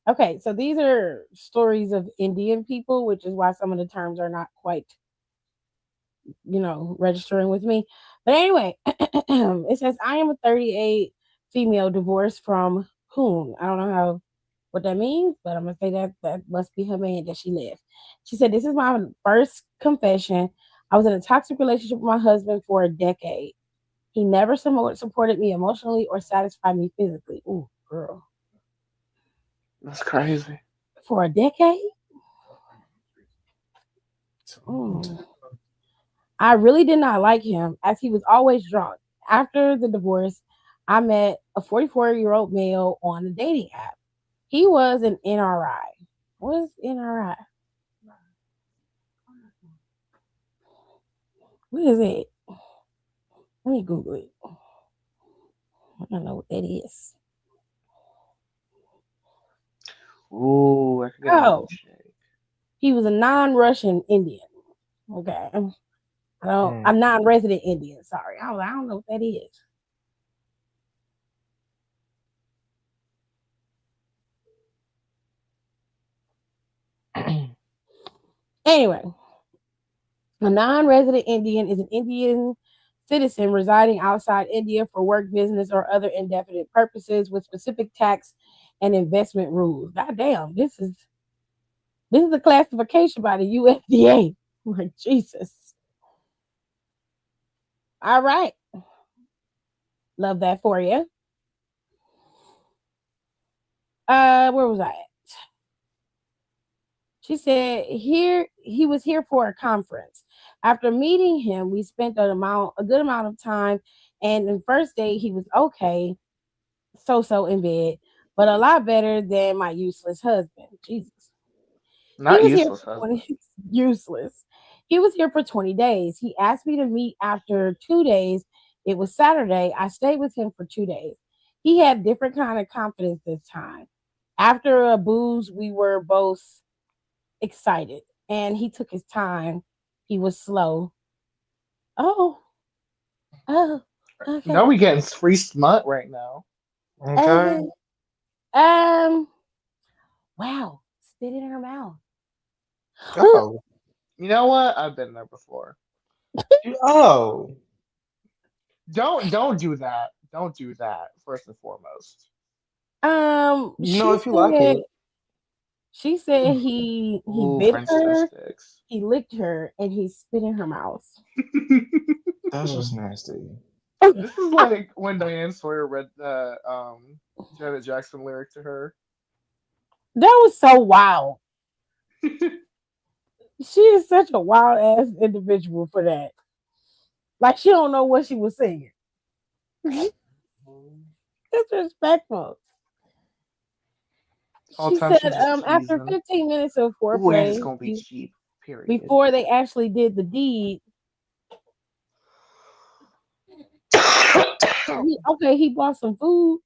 Okay. So these are stories of Indian people, which is why some of the terms are not quite, registering with me. But anyway, it says, I am a 38 female divorced from Hoon. I don't know what that means, but I'm gonna say that must be her man that she left. She said, this is my first confession. I was in a toxic relationship with my husband for a decade. He never supported me emotionally or satisfied me physically. Ooh, girl. That's crazy. For a decade? Mm. I really did not like him as he was always drunk. After the divorce, I met a 44-year-old male on a dating app. He was an NRI. What is NRI? What is it? Let me Google it. I don't know what that is. Ooh, I could get a milkshake. He was a non-Russian Indian. Okay. A non-resident Indian. Sorry. I don't know what that is. Anyway, a non-resident Indian is an Indian citizen residing outside India for work, business, or other indefinite purposes with specific tax and investment rules. God damn, this is a classification by the USDA. Like Jesus. All right. Love that for you. Where was I at? She said he was here for a conference. After meeting him, we spent a good amount of time, and the first day he was okay, so in bed, but a lot better than my useless husband. Jesus. Not useless husband. Useless. He was here for 20 days. He asked me to meet after 2 days. It was Saturday. I stayed with him for 2 days. he had different kind of confidence this time. After a booze, we were both excited, and he took his time. He was slow. Oh, oh, okay. Now we getting free smut right now. Okay. Um, wow, spit in her mouth. Oh. You know what? I've been there before. Oh. Don't do that. Don't do that. First and foremost. No, if you like it. She said he Ooh, bit French her, sticks. he licked her, and he spit in her mouth. That's just nasty. This is like when Diane Sawyer read the Janet Jackson lyric to her. That was so wild. She is such a wild ass individual for that. Like she don't know what she was saying. Disrespectful. All She time said, she just after teasing. 15 minutes of Ooh, and it's foreplay, gonna be cheap. Period. before they actually did the deed, he bought some food.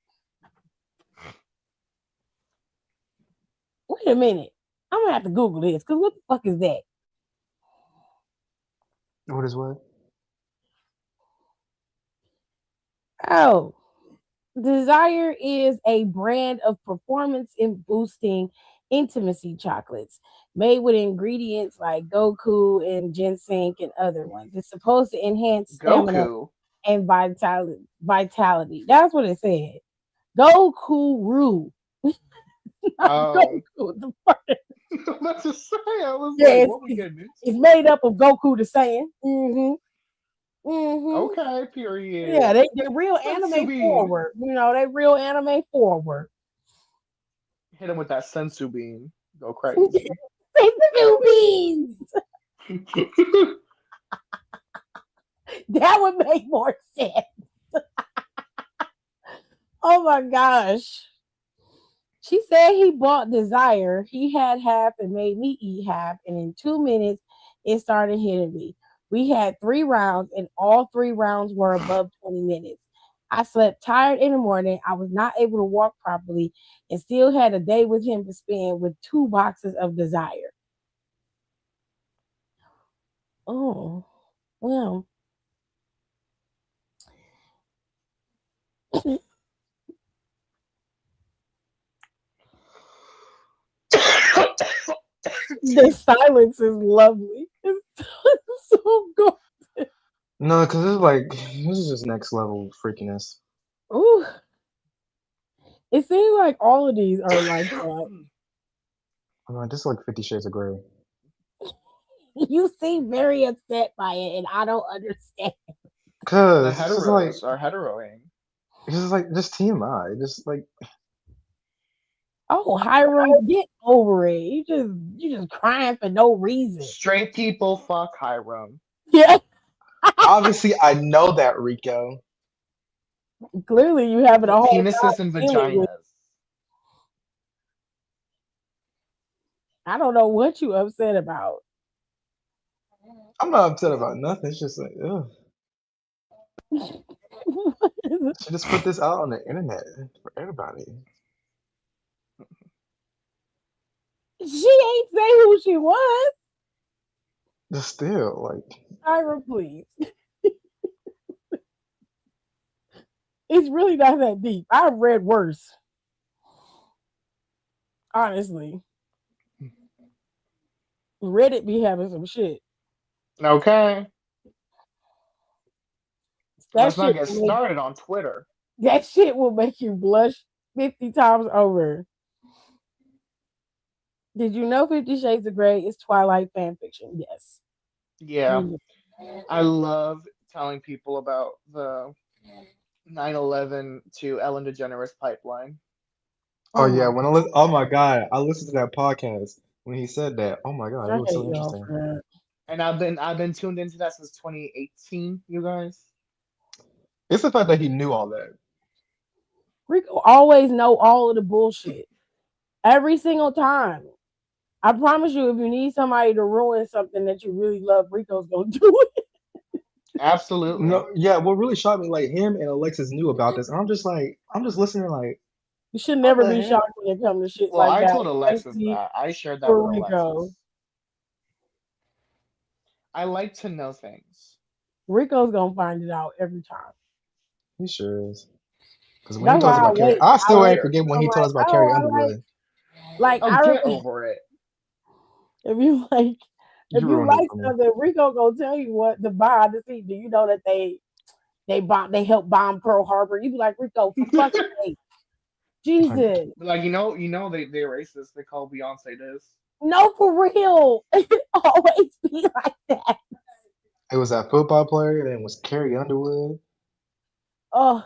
Wait a minute. I'm gonna have to Google this because what the fuck is that? What is what? Oh, Desire is a brand of performance and boosting intimacy chocolates made with ingredients like Goku and ginseng and other ones. It's supposed to enhance stamina Goku. and vitality. That's what it said. Goku. Oh. Goku. The fuck? Let's just say I was Yeah, like, what we getting into? it's made up of Goku the Saiyan. Okay, period. Yeah, they real Sensu anime bean. forward. You know, they real anime forward. Hit him with that sensu bean. Go crazy. Sensu beans. That would make more sense. Oh my gosh. She said he bought Desire. He had half and made me eat half. And in 2 minutes, it started hitting me. We had 3 rounds, and all 3 rounds were above 20 minutes. I slept tired in the morning. I was not able to walk properly and still had a day with him to spend with 2 boxes of Desire. Oh, well. The silence is lovely. It's so good. No, because it's like this is just next level freakiness. Ooh. It seems like all of these are like that. I'm like, this is like 50 Shades of Grey. You seem very upset by it, and I don't understand. The Cause it's just like heteros are heteroing. it's just like just TMI. Just like Oh, Hiram, get over it. You just crying for no reason. Straight people fuck Hiram. Yeah. obviously I know that, Rico. Clearly, you having a whole Penises and vaginas. I don't know what you upset about. I'm not upset about nothing. It's just like, ugh. Should just put this out on the internet for everybody. She ain't say who she was. Just still, like, Ira, please. It's really not that deep. I've read worse. Honestly. Reddit be having some shit. Okay. Let's not get Shit started on Twitter. That shit will make you blush 50 times over. Did you know 50 Shades of Grey is Twilight fan fiction? Yes. Yeah. I love telling people about the 9/11 to Ellen DeGeneres pipeline. oh yeah, when oh my god, I listened to that podcast when he said that. Oh my god, it was so interesting. And I've been tuned into that since 2018, you guys. It's the fact that he knew all that. Rico always know all of the bullshit. Every single time. I promise you, if you need somebody to ruin something that you really love, Rico's gonna do it. Absolutely. No, yeah. What really shocked me, like him and Alexis knew about this, and I'm just listening, like, You should what never the be heck? shocked when it comes to shit Well, like I that, told Alexis especially that. I shared that with for Rico. Alexis. I like to know things. Rico's gonna find it out every time. He sure is. Because when he That's told us why I about Carrie, wait. I I still ain't wait. forget when I'm he told like, us about oh, Carrie I Underwood. Oh, I get remember over it. if you like if You you ruined it like for me. something, Rico gonna tell you what the behind the scenes. Do you know that they helped bomb Pearl Harbor? You be like, Rico, for fuck's sake, Jesus, But like they racist. They call Beyonce this. no, for real. It always be like that. It was that football player, and it was Carrie Underwood. Oh,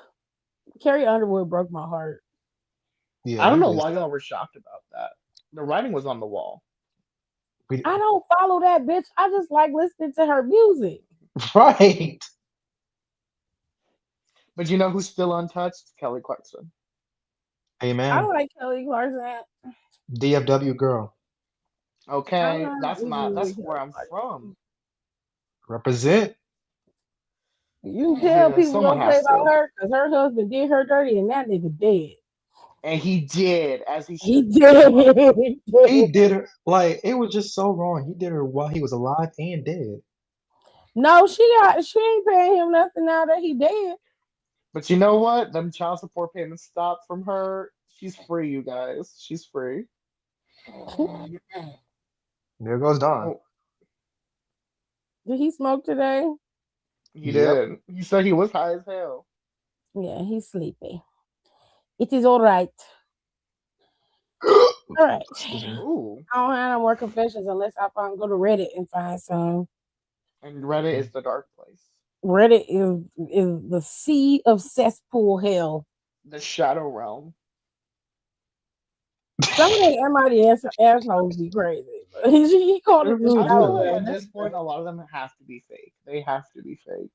Carrie Underwood broke my heart. Yeah, I don't he know just why y'all were shocked about that. The writing was on the wall. we, I don't follow that bitch. I just like listening to her music. right. But you know who's still untouched? Kelly Clarkson. I Amen. don't like Kelly Clarkson. DFW girl. I'm Okay, not easily that's with where Kelly I'm Clarkson. from. Represent. You can tell Yeah, people someone don't say has about to. her because her husband did her dirty and that nigga dead. And he did, as he He should do. did. He He did. did her like it was just so wrong. He did her while he was alive and dead. No, she ain't paying him nothing now that he dead. But you know what? Them child support payments stopped from her. She's free, you guys. She's free. There goes Don. Oh, Did he smoke today? he Yep. did. He said he was high as hell. Yeah, he's sleepy. It is all right. All right. Excuse me. Ooh. I don't have no more confessions unless I go to Reddit and find some. And Reddit is the dark place. Reddit is the sea of cesspool hell. The shadow realm. Some of the MIT assholes be crazy. But he called They it the really I feel shadow like do. realm. at this point, a lot of them have to be fake. They have to be fake.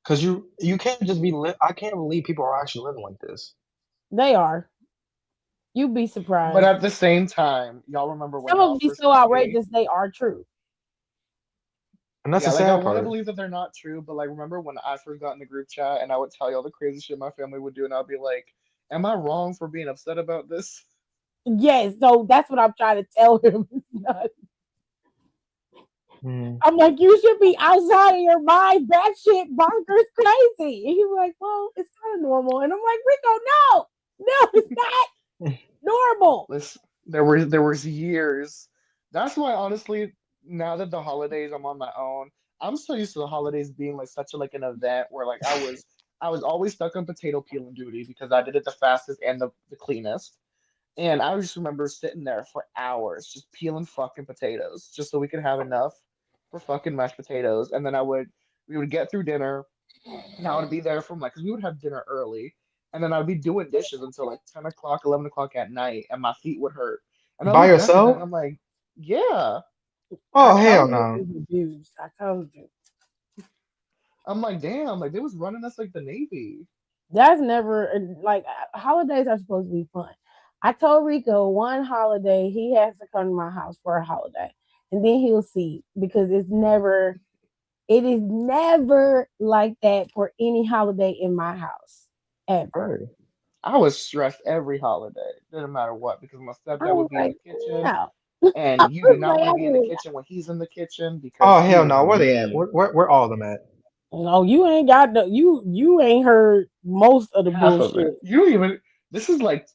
Cause you can't just be I can't believe people are actually living like this. They are. You'd be But surprised. at the same time, y'all remember when Some of y'all them be first so met me? outrageous they are true. And that's Yeah, the like I sad want to part. believe that they're not true, but like remember when I first got in the group chat and I would tell y'all the crazy shit my family would do, and I'd be like, "Am I wrong for being upset about this?" Yes, so that's what I'm trying to tell him. Mm. I'm like, you should be outside of your mind. That shit bonkers crazy. And he's like, well, it's kind of normal. And I'm like, Rico, no, it's not normal. Listen, there was years. That's why honestly, now that the holidays I'm on my own, I'm so used to the holidays being like such a, like an event where like I was always stuck on potato peeling duty because I did it the fastest and the cleanest. And I just remember sitting there for hours just peeling fucking potatoes just so we could have enough for fucking mashed potatoes. And then we would get through dinner and I would be there from like, because we would have dinner early. And then I'd be doing dishes until like 10 o'clock, 11 o'clock at night, and my feet would hurt. And I By look back at that and yourself? I'm like, yeah. I Oh hell told you no. it was abused. I told you. I'm like, damn, like they was running us like the Navy. That's never like holidays are supposed to be fun. I told Rico one holiday he has to come to my house for a holiday, and then he'll see because it is never like that for any holiday in my house ever. Right. I was stressed every holiday, didn't matter what, because my I stepdad was would be in like, the kitchen, no. and I you do was not like, want to be in the kitchen when he's in the kitchen Oh because he hell is no. Where they at? mean. Where all of them at? no, you ain't got the you ain't heard most of the Half of it. bullshit. You don't even. This is like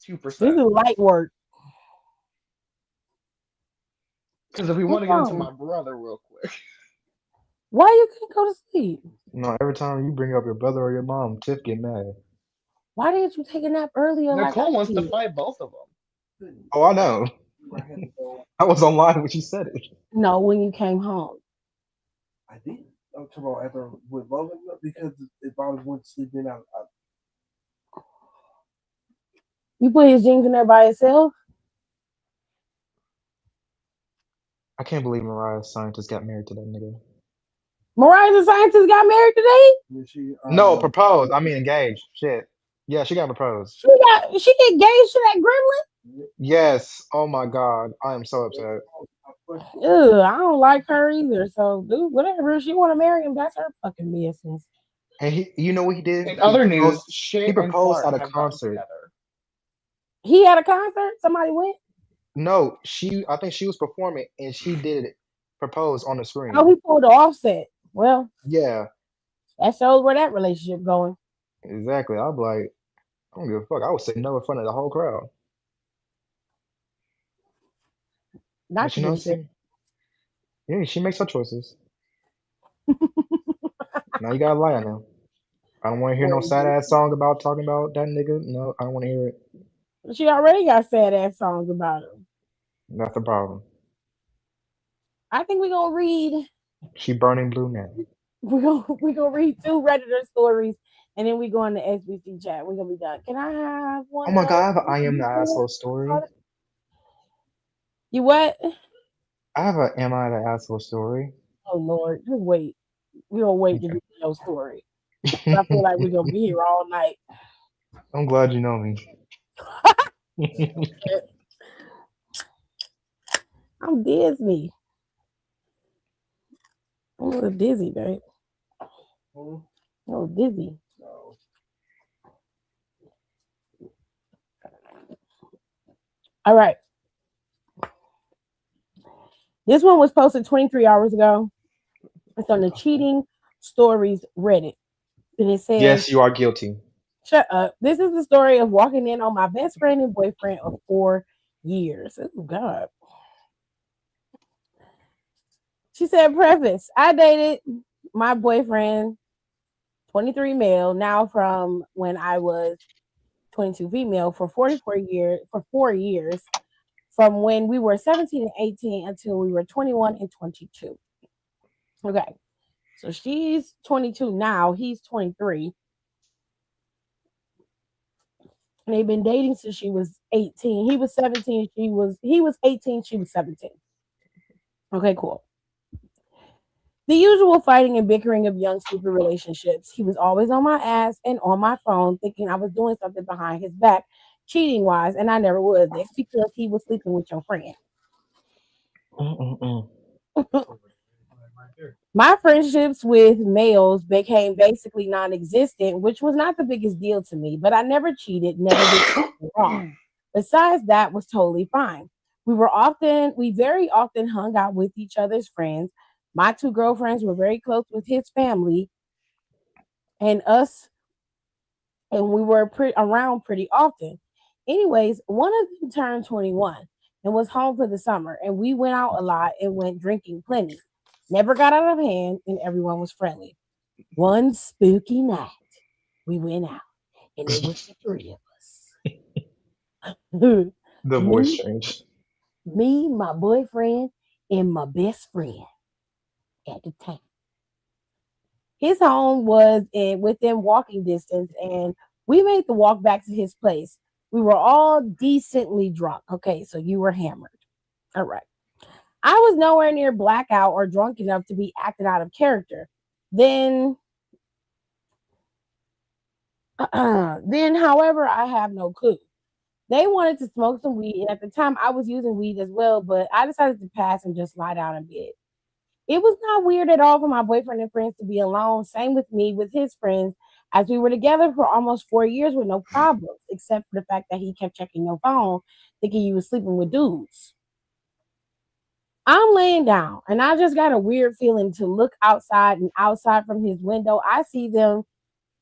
This 2%. is light work. Because if we want What's to get into wrong? my brother real quick, Why you can't go to sleep? No, every time you bring up your brother or your mom, Tiff get mad. Why didn't you take a nap earlier like I Nicole wants to did? fight both of them. Oh, I know. I was online when she said it. No, when you came home. I did. I'm talking about after with Logan because if I was went to sleep, then I You put his jeans in there by yourself? I can't believe Mariah's scientist got married to that nigga. Mariah the scientist got married today? when she No, proposed. I mean engaged. Shit. Yeah, she got proposed. She engaged to that gremlin? Yes. Oh my god. I am so upset. Ugh, I don't like her either. So, dude, whatever. If she want to marry him, that's her fucking business. And you know what he did? In other news, He Shit and proposed Clark at a have gotten concert. together. He had a concert. Somebody went. No, I think she was performing and she did propose on the Oh, screen. he pulled the offset. Well, Yeah, that shows where that relationship going. exactly. I'd be like, I don't give a fuck. I would say no in front of the whole crowd. Not But you you know what I'm just said. saying? Yeah, she makes her choices. Now you gotta lie now. I don't want to hear no sad ass song about talking about that nigga. No, I don't want to hear it. She already got sad ass songs about him. That's the problem. I think we're gonna read. She burning blue now. We gonna read two Redditor stories, and then we go on the SBC chat. We're gonna be done. Can I have Oh one my of god, I have a I am the asshole story. you what? I have a am I the asshole story. Oh Lord, just wait. We gonna wait to do your story. I feel like we're gonna be here all night. I'm glad you know me. I'm Disney. I'm a little dizzy, babe. Hmm? A little dizzy. No. All right. This one was posted 23 hours ago. It's on the Cheating Stories Reddit. And it says, Yes, you are guilty. shut up. This is the story of walking in on my best friend and boyfriend of 4 years. Oh, God. She said, preface, I dated my boyfriend, 23 male, now from when I was 22 female, for 4 years, from when we were 17 and 18 until we were 21 and 22. Okay. So she's 22 now, he's 23. And they've been dating since she was 18. He was 17, he was 18, she was 17. Okay, cool. The usual fighting and bickering of young, stupid relationships. He was always on my ass and on my phone, thinking I was doing something behind his back, cheating wise, and I never was. That's because he was sleeping with your friend. Mm-mm-mm. My friendships with males became basically non existent, which was not the biggest deal to me, but I never cheated, never did anything wrong. Besides, that was totally fine. We very often hung out with each other's friends. My two girlfriends were very close with his family and us, and we were around pretty often. Anyways, one of them turned 21 and was home for the summer, and we went out a lot and went drinking plenty. Never got out of hand, and everyone was friendly. One spooky night, we went out, and it was the three of us. The voice me, change. my boyfriend, and my best friend at the time. His home was within walking distance, and we made the walk back to his place. We were all decently drunk. Okay, so you were hammered. All right. I was nowhere near blackout or drunk enough to be acting out of character. Then, however, I have no clue. They wanted to smoke some weed, and at the time, I was using weed as well, but I decided to pass and just lie down in bed. It was not weird at all for my boyfriend and friends to be alone. Same with me with his friends, as we were together for almost 4 years with no problems, except for the fact that he kept checking your phone, thinking you was sleeping with dudes. I'm laying down, and I just got a weird feeling to look outside, and outside from his window, I see them,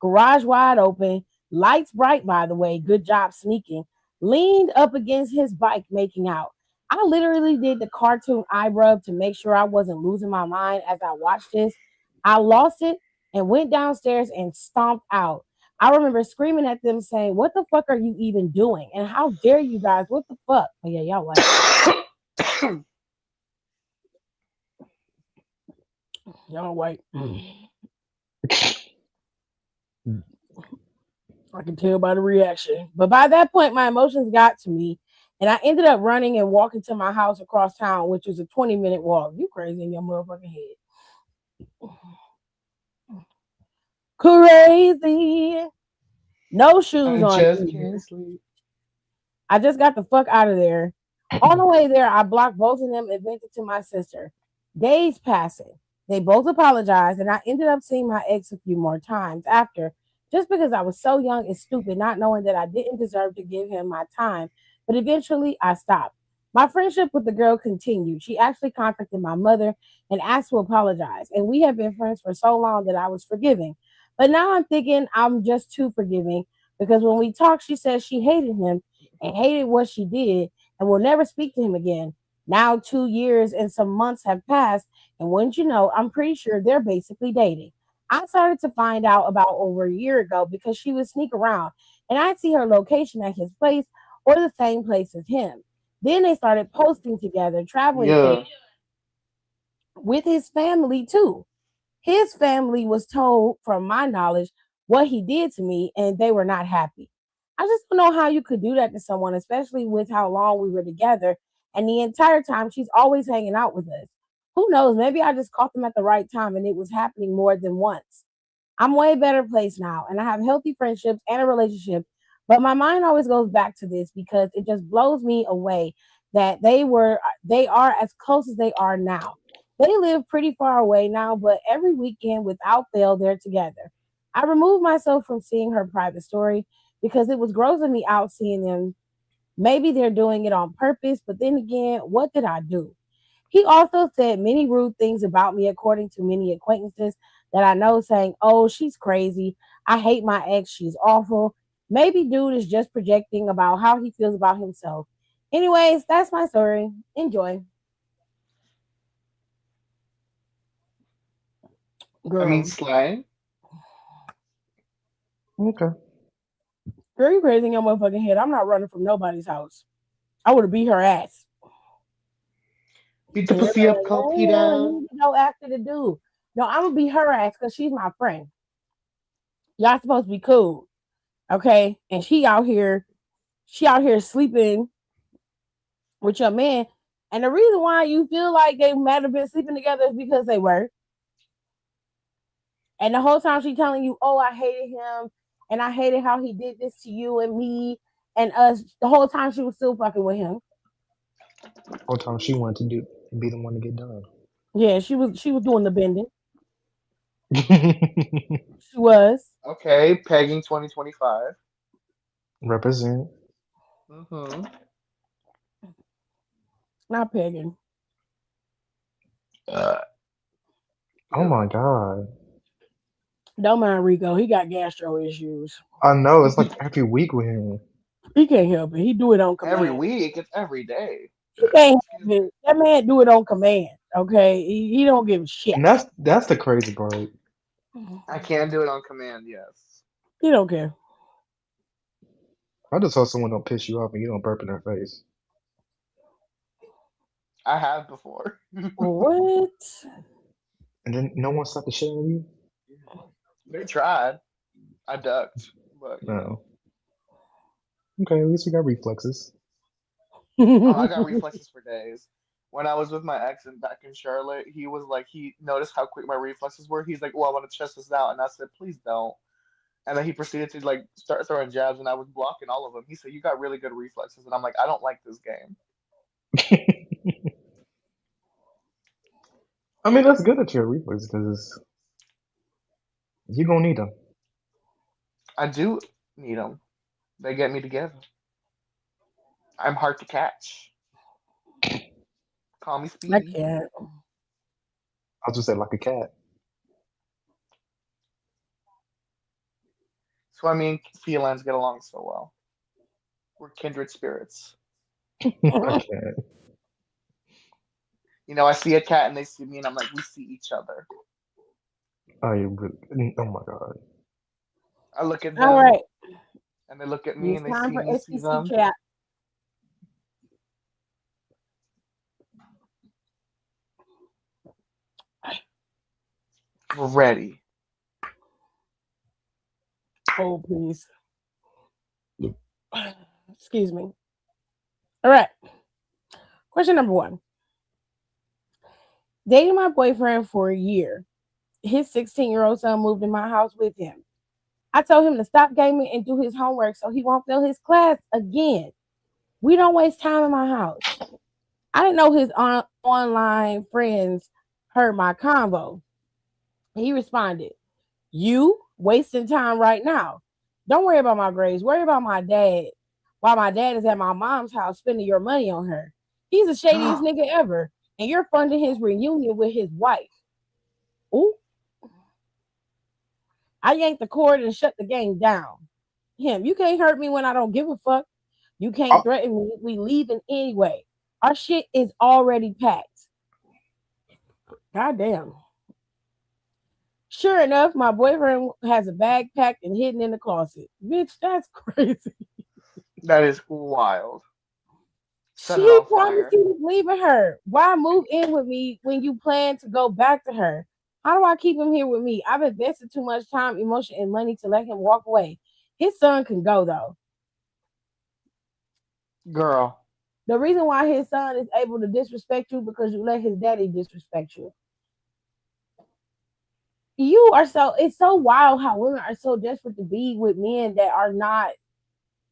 garage wide open, lights bright, by the way, good job sneaking, leaned up against his bike making out. I literally did the cartoon eye rub to make sure I wasn't losing my mind as I watched this. I lost it and went downstairs and stomped out. I remember screaming at them saying, "What the fuck are you even doing? And how dare you guys? What the fuck?" Oh, yeah, y'all like, y'all white. I can tell by the reaction. But by that point, my emotions got to me, and I ended up running and walking to my house across town, which was a 20-minute walk. You crazy in your motherfucking head. Crazy. No shoes I on just either. can't sleep. I just got the fuck out of there. On the way there, I blocked both of them and vented to my sister. Days passing. They both apologized, and I ended up seeing my ex a few more times after, just because I was so young and stupid, not knowing that I didn't deserve to give him my time. But eventually, I stopped. My friendship with the girl continued. She actually contacted my mother and asked to apologize, and we have been friends for so long that I was forgiving. But now I'm thinking I'm just too forgiving because when we talked, she said she hated him and hated what she did and will never speak to him again. Now, 2 years and some months have passed, and wouldn't you know, I'm pretty sure they're basically dating. I started to find out about over a year ago because she would sneak around and I'd see her location at his place or the same place as him. Then they started posting together, traveling things Yeah. with his family too. His family was told, from my knowledge, what he did to me, and they were not happy. I just don't know how you could do that to someone, especially with how long we were together. And the entire time, she's always hanging out with us. Who knows? Maybe I just caught them at the right time and it was happening more than once. I'm way better placed now and I have healthy friendships and a relationship. But my mind always goes back to this because it just blows me away that they are as close as they are now. They live pretty far away now, but every weekend without fail they're together. I removed myself from seeing her private story because it was grossing me out seeing them. Maybe they're doing it on purpose, but then again, what did I do? He also said many rude things about me, according to many acquaintances that I know, saying, "Oh, she's crazy. I hate my ex. She's awful." Maybe dude is just projecting about how he feels about himself. Anyways, that's my story. Enjoy. I mean, Girl. slang. Okay. Girl, you crazy in your motherfucking head. I'm not running from nobody's house. I would have beat her ass. Beat the And everybody pussy up, like, call P oh, down. you need to go after the dude. No, I'm gonna beat her ass because she's my friend. Y'all supposed to be cool. Okay. And she out here sleeping with your man. And the reason why you feel like they might have been sleeping together is because they were. And the whole time she telling you, "Oh, I hated him and I hated how he did this to you and me and us." The whole time she was still fucking with him. Whole time she wanted to do be the one to get done. Yeah, she was doing the bending. She was. Okay, pegging 2025. Represent. Mm-hmm. Not pegging. Uh, Oh ew. my god. Don't mind Rico. He got gastro issues. I know it's like every week with him. He can't help it. He do it on Every command. week, it's every day. He can't Excuse help me. it. That man do it on command. Okay. He don't give a shit. And that's the crazy part. I can do it on command, yes. He don't care. I just hope someone don't piss you off and you don't burp in their face. I have before. What? And then no one slapped the shit out of you? They tried. I ducked, but you know. No. Okay, at least you got reflexes. Oh, I got reflexes for days. When I was with my ex and back in Charlotte, he was like, he noticed how quick my reflexes were. He's like, "Well, I want to test this out," and I said, "Please don't." And then he proceeded to like start throwing jabs, and I was blocking all of them. He said, "You got really good reflexes," and I'm like, "I don't like this game." I mean, that's good that you have reflexes because you gonna need them. I do need them. They get me together. I'm hard to catch. Call me I Speedy. can't. I'll just say like a cat. So I mean, felines get along so well. We're kindred spirits. I can't. You know, I see a cat and they see me, and I'm like, we see each other. I really. Oh my god. I look at All them, right. and they look at me, It's and they time see for me see SPC them. chat. We're ready. Oh, please. Excuse me. All right. Question number one. Dating my boyfriend for a year. His 16-year-old son moved in my house with him. I told him to stop gaming and do his homework so he won't fail his class again. We don't waste time in my house. I didn't know his online friends heard my convo. He responded, "You wasting time right now. Don't worry about my grades. Worry about my dad. While my dad is at my mom's house spending your money on her. He's the shadiest nigga ever. And you're funding his reunion with his wife." Ooh. I yanked the cord and shut the game down. Him, you can't hurt me when I don't give a fuck. You can't Oh, threaten me. We leaving anyway. Our shit is already packed. Goddamn. Sure enough, my boyfriend has a bag packed and hidden in the closet. Bitch, that's crazy. That is wild. Set it She on promised fire. he was leaving her. Why move in with me when you plan to go back to her? How do I keep him here with me? I've invested too much time, emotion, and money to let him walk away. His son can go though. Girl. The reason why his son is able to disrespect you because you let his daddy disrespect you. You are so it's so wild how women are so desperate to be with men that are not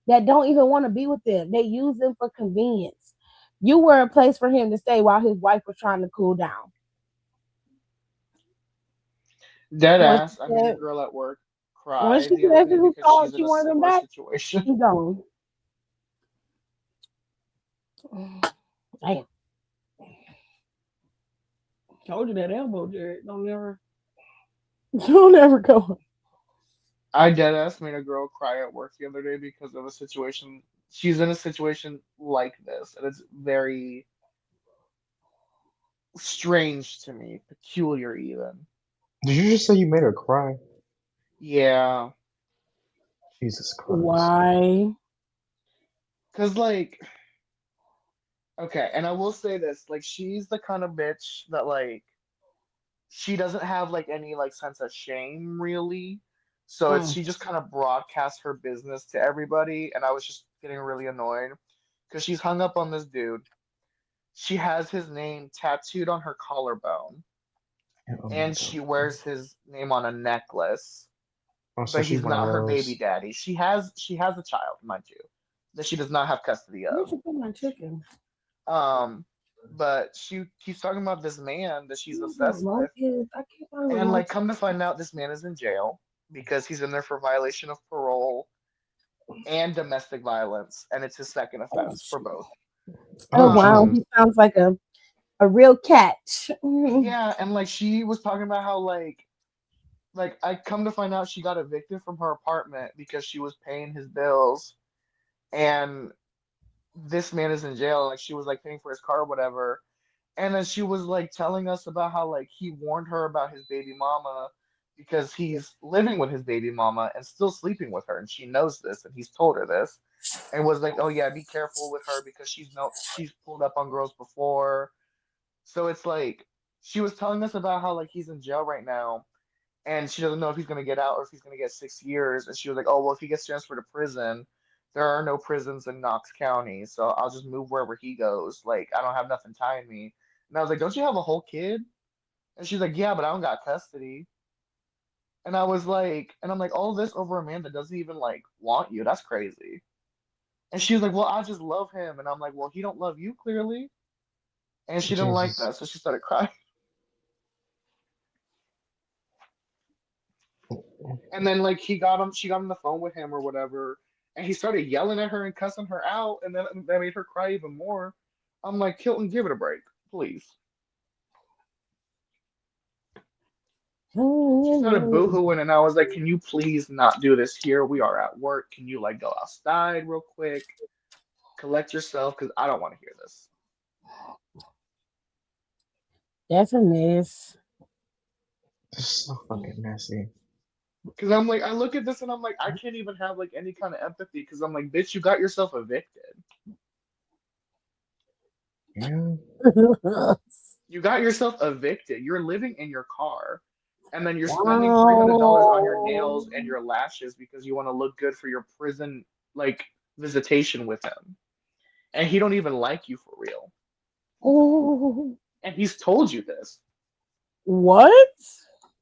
that don't even want to be with them. They use them for convenience. You were a place for him to stay while his wife was trying to cool down. Dead When she ass. I made a said girl at work when cry she the other said she day was because called, she's in she a wanted him similar back. situation. He gone. Damn, told you that elbow, Jared. Don't never, don't ever go. I dead ass made a girl cry at work the other day because of a situation. She's in a situation like this, and it's very strange to me, peculiar even. Did you just say you made her cry? Yeah, Jesus Christ. Why? because like, okay, and I will say this, like, she's the kind of bitch that like she doesn't have like any like sense of shame really. So it's Mm. she just kind of broadcasts her business to everybody, and I was just getting really annoyed because she's hung up on this dude. She has his name tattooed on her collarbone, Oh my and God. she wears his name on a necklace, Oh, so but she's he's one of not her baby those. daddy. She has a child, mind you, that she does not have custody Where'd of. you put my chicken? Um, but she keeps talking about this man that she's obsessed Remote with, is I can't find a and remote. like come to find out this man is in jail because he's in there for violation of parole and domestic violence, and it's his second Oh, offense for shit. both. Oh Oh wow, Um, Jesus. he sounds like a real catch. Mm. yeah, and like she was talking about how like I come to find out she got evicted from her apartment because she was paying his bills, and this man is in jail. Like she was like paying for his car or whatever, and then she was like telling us about how like he warned her about his baby mama because he's living with his baby mama and still sleeping with her, and she knows this, and he's told her this, and was like, oh yeah, be careful with her because she's pulled up on girls before. So it's like she was telling us about how like he's in jail right now and she doesn't know if he's going to get out or if he's going to get 6 years. And she was like, "Oh, well, if he gets transferred to prison, there are no prisons in Knox County, so I'll just move wherever he goes. Like, I don't have nothing tying me." And I was like, "Don't you have a whole kid?" And she's like, "Yeah, but I don't got custody." And I was like, and I'm like, all this over a man that doesn't even like want you. That's crazy. And she was like, "Well, I just love him." And I'm like, "Well, he don't love you clearly." And she didn't like Jesus. that, so she started crying. And then like she got on the phone with him or whatever, and he started yelling at her and cussing her out, and then that made her cry even more. I'm like, Hilton, give it a break, please. She started boohooing, and I was like, can you please not do this here? We are at work. Can you like go outside real quick, collect yourself, because I don't want to hear this. That's a mess. This is so fucking messy. Because I'm like, I look at this and I'm like, I can't even have like any kind of empathy because I'm like, bitch, you got yourself evicted. Yeah. You got yourself evicted. You're living in your car. And then you're spending $300 on your Wow. nails and your lashes because you want to look good for your prison like visitation with him. And he don't even like you for real. Ooh. And he's told you this. What?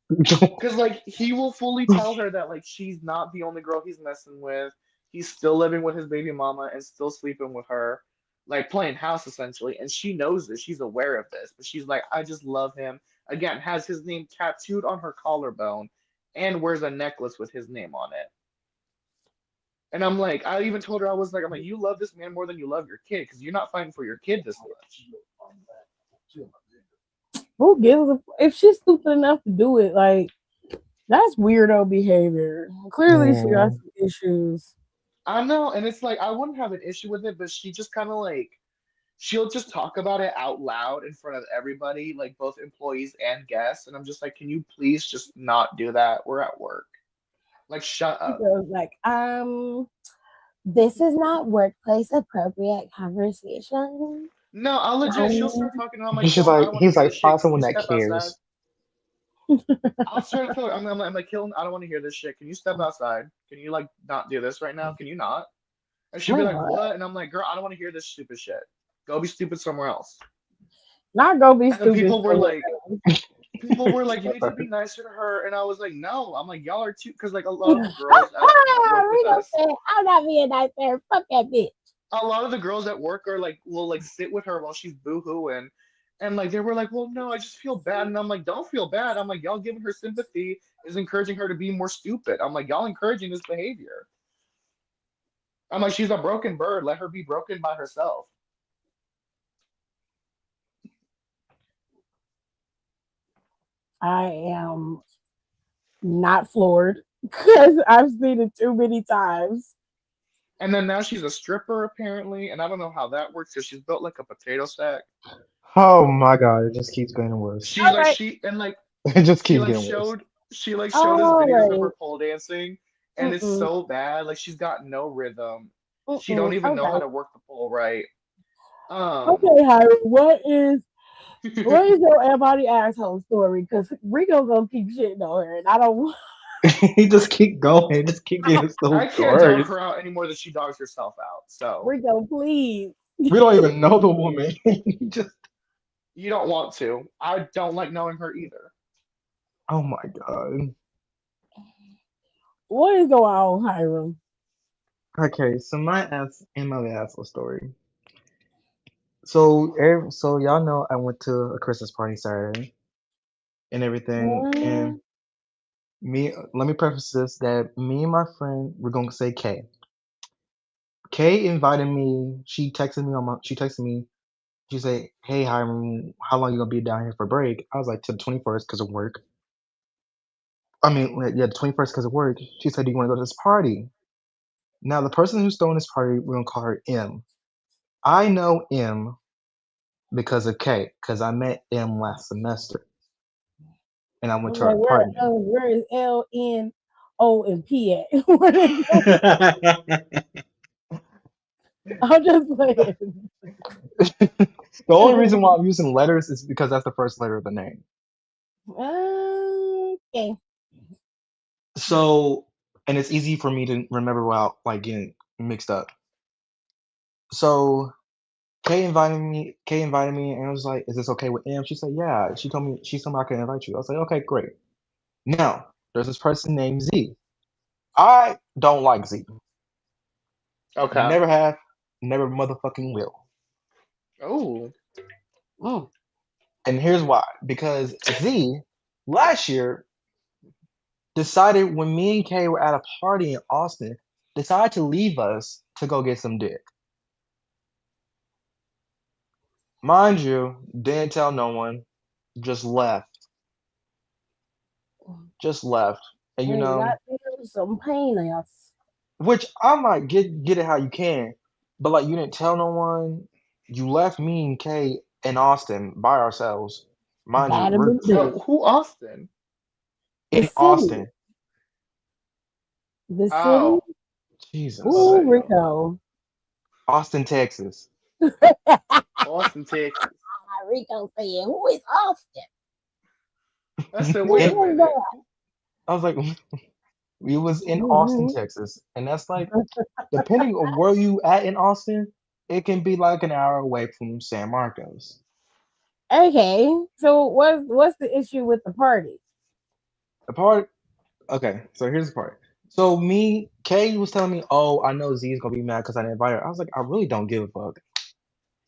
Because like he will fully tell her that like she's not the only girl he's messing with. He's still living with his baby mama and still sleeping with her, like playing house essentially. And she knows this. She's aware of this. But she's like, I just love him. Again, has his name tattooed on her collarbone and wears a necklace with his name on it. And I'm like, I even told her, I'm like, you love this man more than you love your kid because you're not fighting for your kid this much. Who gives a if she's stupid enough to do it? Like that's weirdo behavior. Clearly, she got Mm. some issues. I know, and it's like I wouldn't have an issue with it, but she just kind of like she'll just talk about it out loud in front of everybody, like both employees and guests. And I'm just like, can you please just not do that? We're at work. Like, shut She up. goes like, this is not workplace appropriate conversation. No, I'll legit. She'll Um, start talking, and I'm like, She's Killen, I like, don't want to he's hear like, this shit. find Can someone you that step outside? cares. I'll try to tell her. I'm like, Killen, I don't want to hear this shit. Can you step outside? Can you like not do this right now? Can you not? And she'll be my like, God. what? And I'm like, girl, I don't want to hear this stupid shit. Go be stupid somewhere else. Not gonna be And then stupid. people were like, you need to be nicer to her. And I was like, no. I'm like, y'all are too, because like a lot of the girls that work with Rico us, said, I'm not being nice there. Fuck that bitch. a lot of the girls at work are like, will like sit with her while she's boo-hooing. And like they were like, well, no, I just feel bad. And I'm like, don't feel bad. I'm like, y'all giving her sympathy is encouraging her to be more stupid. I'm like, y'all encouraging this behavior. I'm like, she's a broken bird. Let her be broken by herself. I am not floored because I've seen it too many times. And then now she's a stripper apparently, and I don't know how that works because she's built like a potato sack. Oh my god, it just keeps getting worse. She's All like right. she and like It just she keeps like getting worse. showed us All videos of right. her pole dancing, and it's Mm-mm. so bad. Like she's got no rhythm. She don't Mm-mm. even know how Okay. to work the pole right. Um, Okay, Harry. What is your everybody asshole story? Because Rico gonna keep shitting on her, and I don't. He just keep going, just keep getting so I can't dog worse. her out anymore that she dogs herself out. So Rico, please. We don't even know the woman. Just you don't want to. I don't like knowing her either. oh my god. What is going on, Hiram? Okay, so my asshole story. So y'all know I went to a Christmas party Saturday and everything, and What? let me preface this that me and my friend, we're gonna say Kay. Kay invited me. She texted me. She said, "Hey, Hiram, how long you gonna be down here for break?" I was like, "To the 21st because of work." I mean, like, yeah, the 21st because of work. She said, "Do you want to go to this party?" Now, the person who's throwing this party, we're gonna call her M. I know M because of K, because I met M last semester and I went to Okay, her apartment. where is LNO and P at? Where they go? I'm just playing. The only reason why I'm using letters is because that's the first letter of the name. Okay. So, and it's easy for me to remember without like getting mixed up. So Kay invited me, and I was like, "Is this okay with M?" She said, "Yeah." She told me I could invite you. I was like, "Okay, great." Now, there's this person named Z. I don't like Z. Okay. Never have, never motherfucking will. Oh. Mm. And here's why. Because Z last year decided when me and Kay were at a party in Austin, decided to leave us to go get some dick. Mind you, didn't tell no one, just left. Just left. And you Ain't know, got there some pain else. which I'm like, get it how you can. But like you didn't tell no one. You left me and Kay in Austin by ourselves. Mind you, Bad we're and blue. Who Austin? The in city. Austin. The city. Oh. Jesus. Ooh, Okay. Rico. Austin, Texas. Austin, Texas. Rico saying, who is Austin? I said, Who wait a And is minute. I was like, we was in Austin, that? Texas. And that's like, depending on where you at in Austin, it can be like an hour away from San Marcos. Okay, so what's the issue with the party? The part, okay, so here's the part. So me, Kay was telling me, "Oh, I know Z is gonna be mad because I didn't invite her." I was like, "I really don't give a fuck.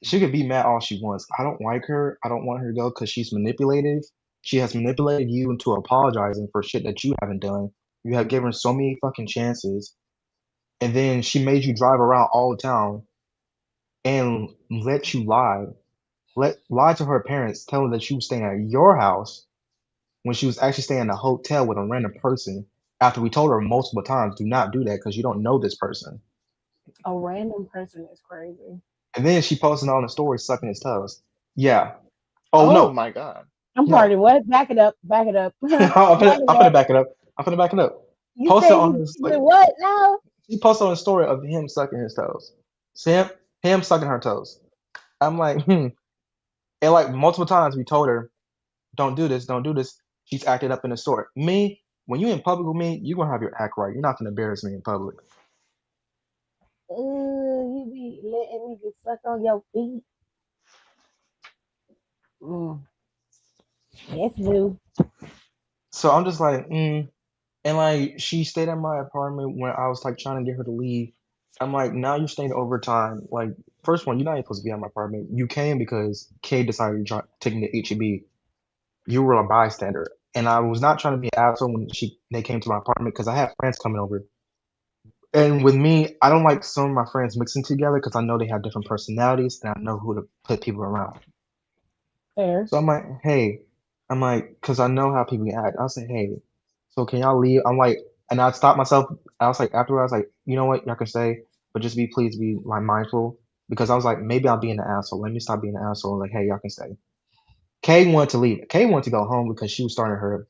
She could be mad all she wants. I don't like her. I don't want her to go because she's manipulative. She has manipulated you into apologizing for shit that you haven't done. You have given her so many fucking chances, and then she made you drive around all the town and let you lie to her parents, telling that she was staying at your house when she was actually staying in a hotel with a random person. After we told her multiple times, do not do that because you don't know this person." A random person is crazy. And then she posted on the story sucking his toes. Yeah. Oh Oh no, my God. I'm no. pardon. What? Back it up. Back it up. back I'm it finna up. back it up. I'm finna back it up. You Posted say on he his did like what now? he posted on a story of him sucking his toes. See him sucking her toes. I'm like, and like multiple times we told her, don't do this, don't do this. She's acted up in the store. Me, when you in public with me, you gonna have your act right. You're not gonna embarrass me in public. You be letting me get suck on your feet. Mm, that's new. So I'm just like, and like she stayed at my apartment when I was like trying to get her to leave. I'm like, now you're staying overtime. Like, first one, you're not even supposed to be at my apartment. You came because Kay decided to take me to HEB. You were a bystander, and I was not trying to be an asshole when they came to my apartment because I had friends coming over. And with me, I don't like some of my friends mixing together because I know they have different personalities and I know who to put people around. Fair. So I'm like, hey, I'm like, because I know how people act. I'll say, hey, so can y'all leave? I'm like, and I'd stop myself. I was like, afterwards, I was like, you know what, y'all can stay, but just please be like mindful because I was like, maybe I'm being an asshole. Let me stop being an asshole. Like, hey, y'all can stay. Kay wanted to leave. Kay wanted to go home because she was starting her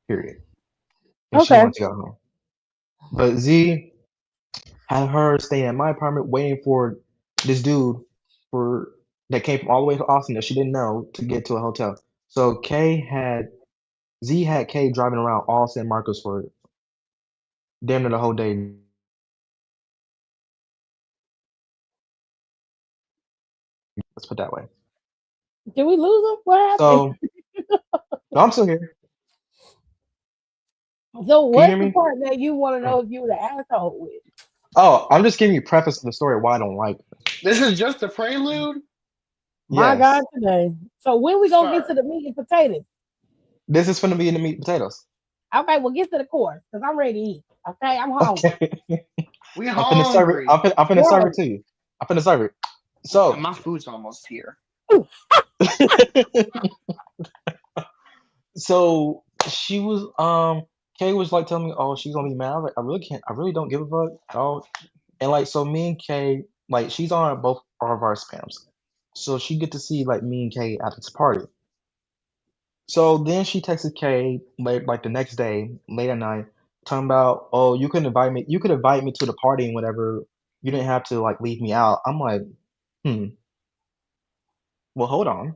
period and she Okay. wanted to go home. But Z had her staying at my apartment waiting for this dude for that came from all the way to Austin that she didn't know to get to a hotel. So Z had Kay driving around all San Marcos for damn near the whole day. Let's put it that way. Did we lose him? What happened? So no, I'm still here. So Can you what's hear the me? part that you want to Oh, know if you were the asshole with? oh, I'm just giving you preface of the story why I don't like it. This is just a prelude, My God, Yes, today. So when we gonna get to sir. the meat and potatoes? this is going to be in the meat and potatoes. Okay, well get to the course because I'm ready to eat. Okay, I'm hungry. Okay, We I'm finna serve it. hungry. I'm finna serve it Right. to you. I'm finna serve it. So, My food's almost here. so she was Kay was like telling me, oh, she's gonna be mad. I was like, I really can't. I really don't give a fuck at all. And like, so me and Kay, like, she's on both of our spams, so she get to see like me and Kay at this party. So then she texted Kay late, like the next day, late at night, talking about, oh, you could invite me. You could invite me to the party and whatever. You didn't have to like leave me out. I'm like, hmm. Well, hold on,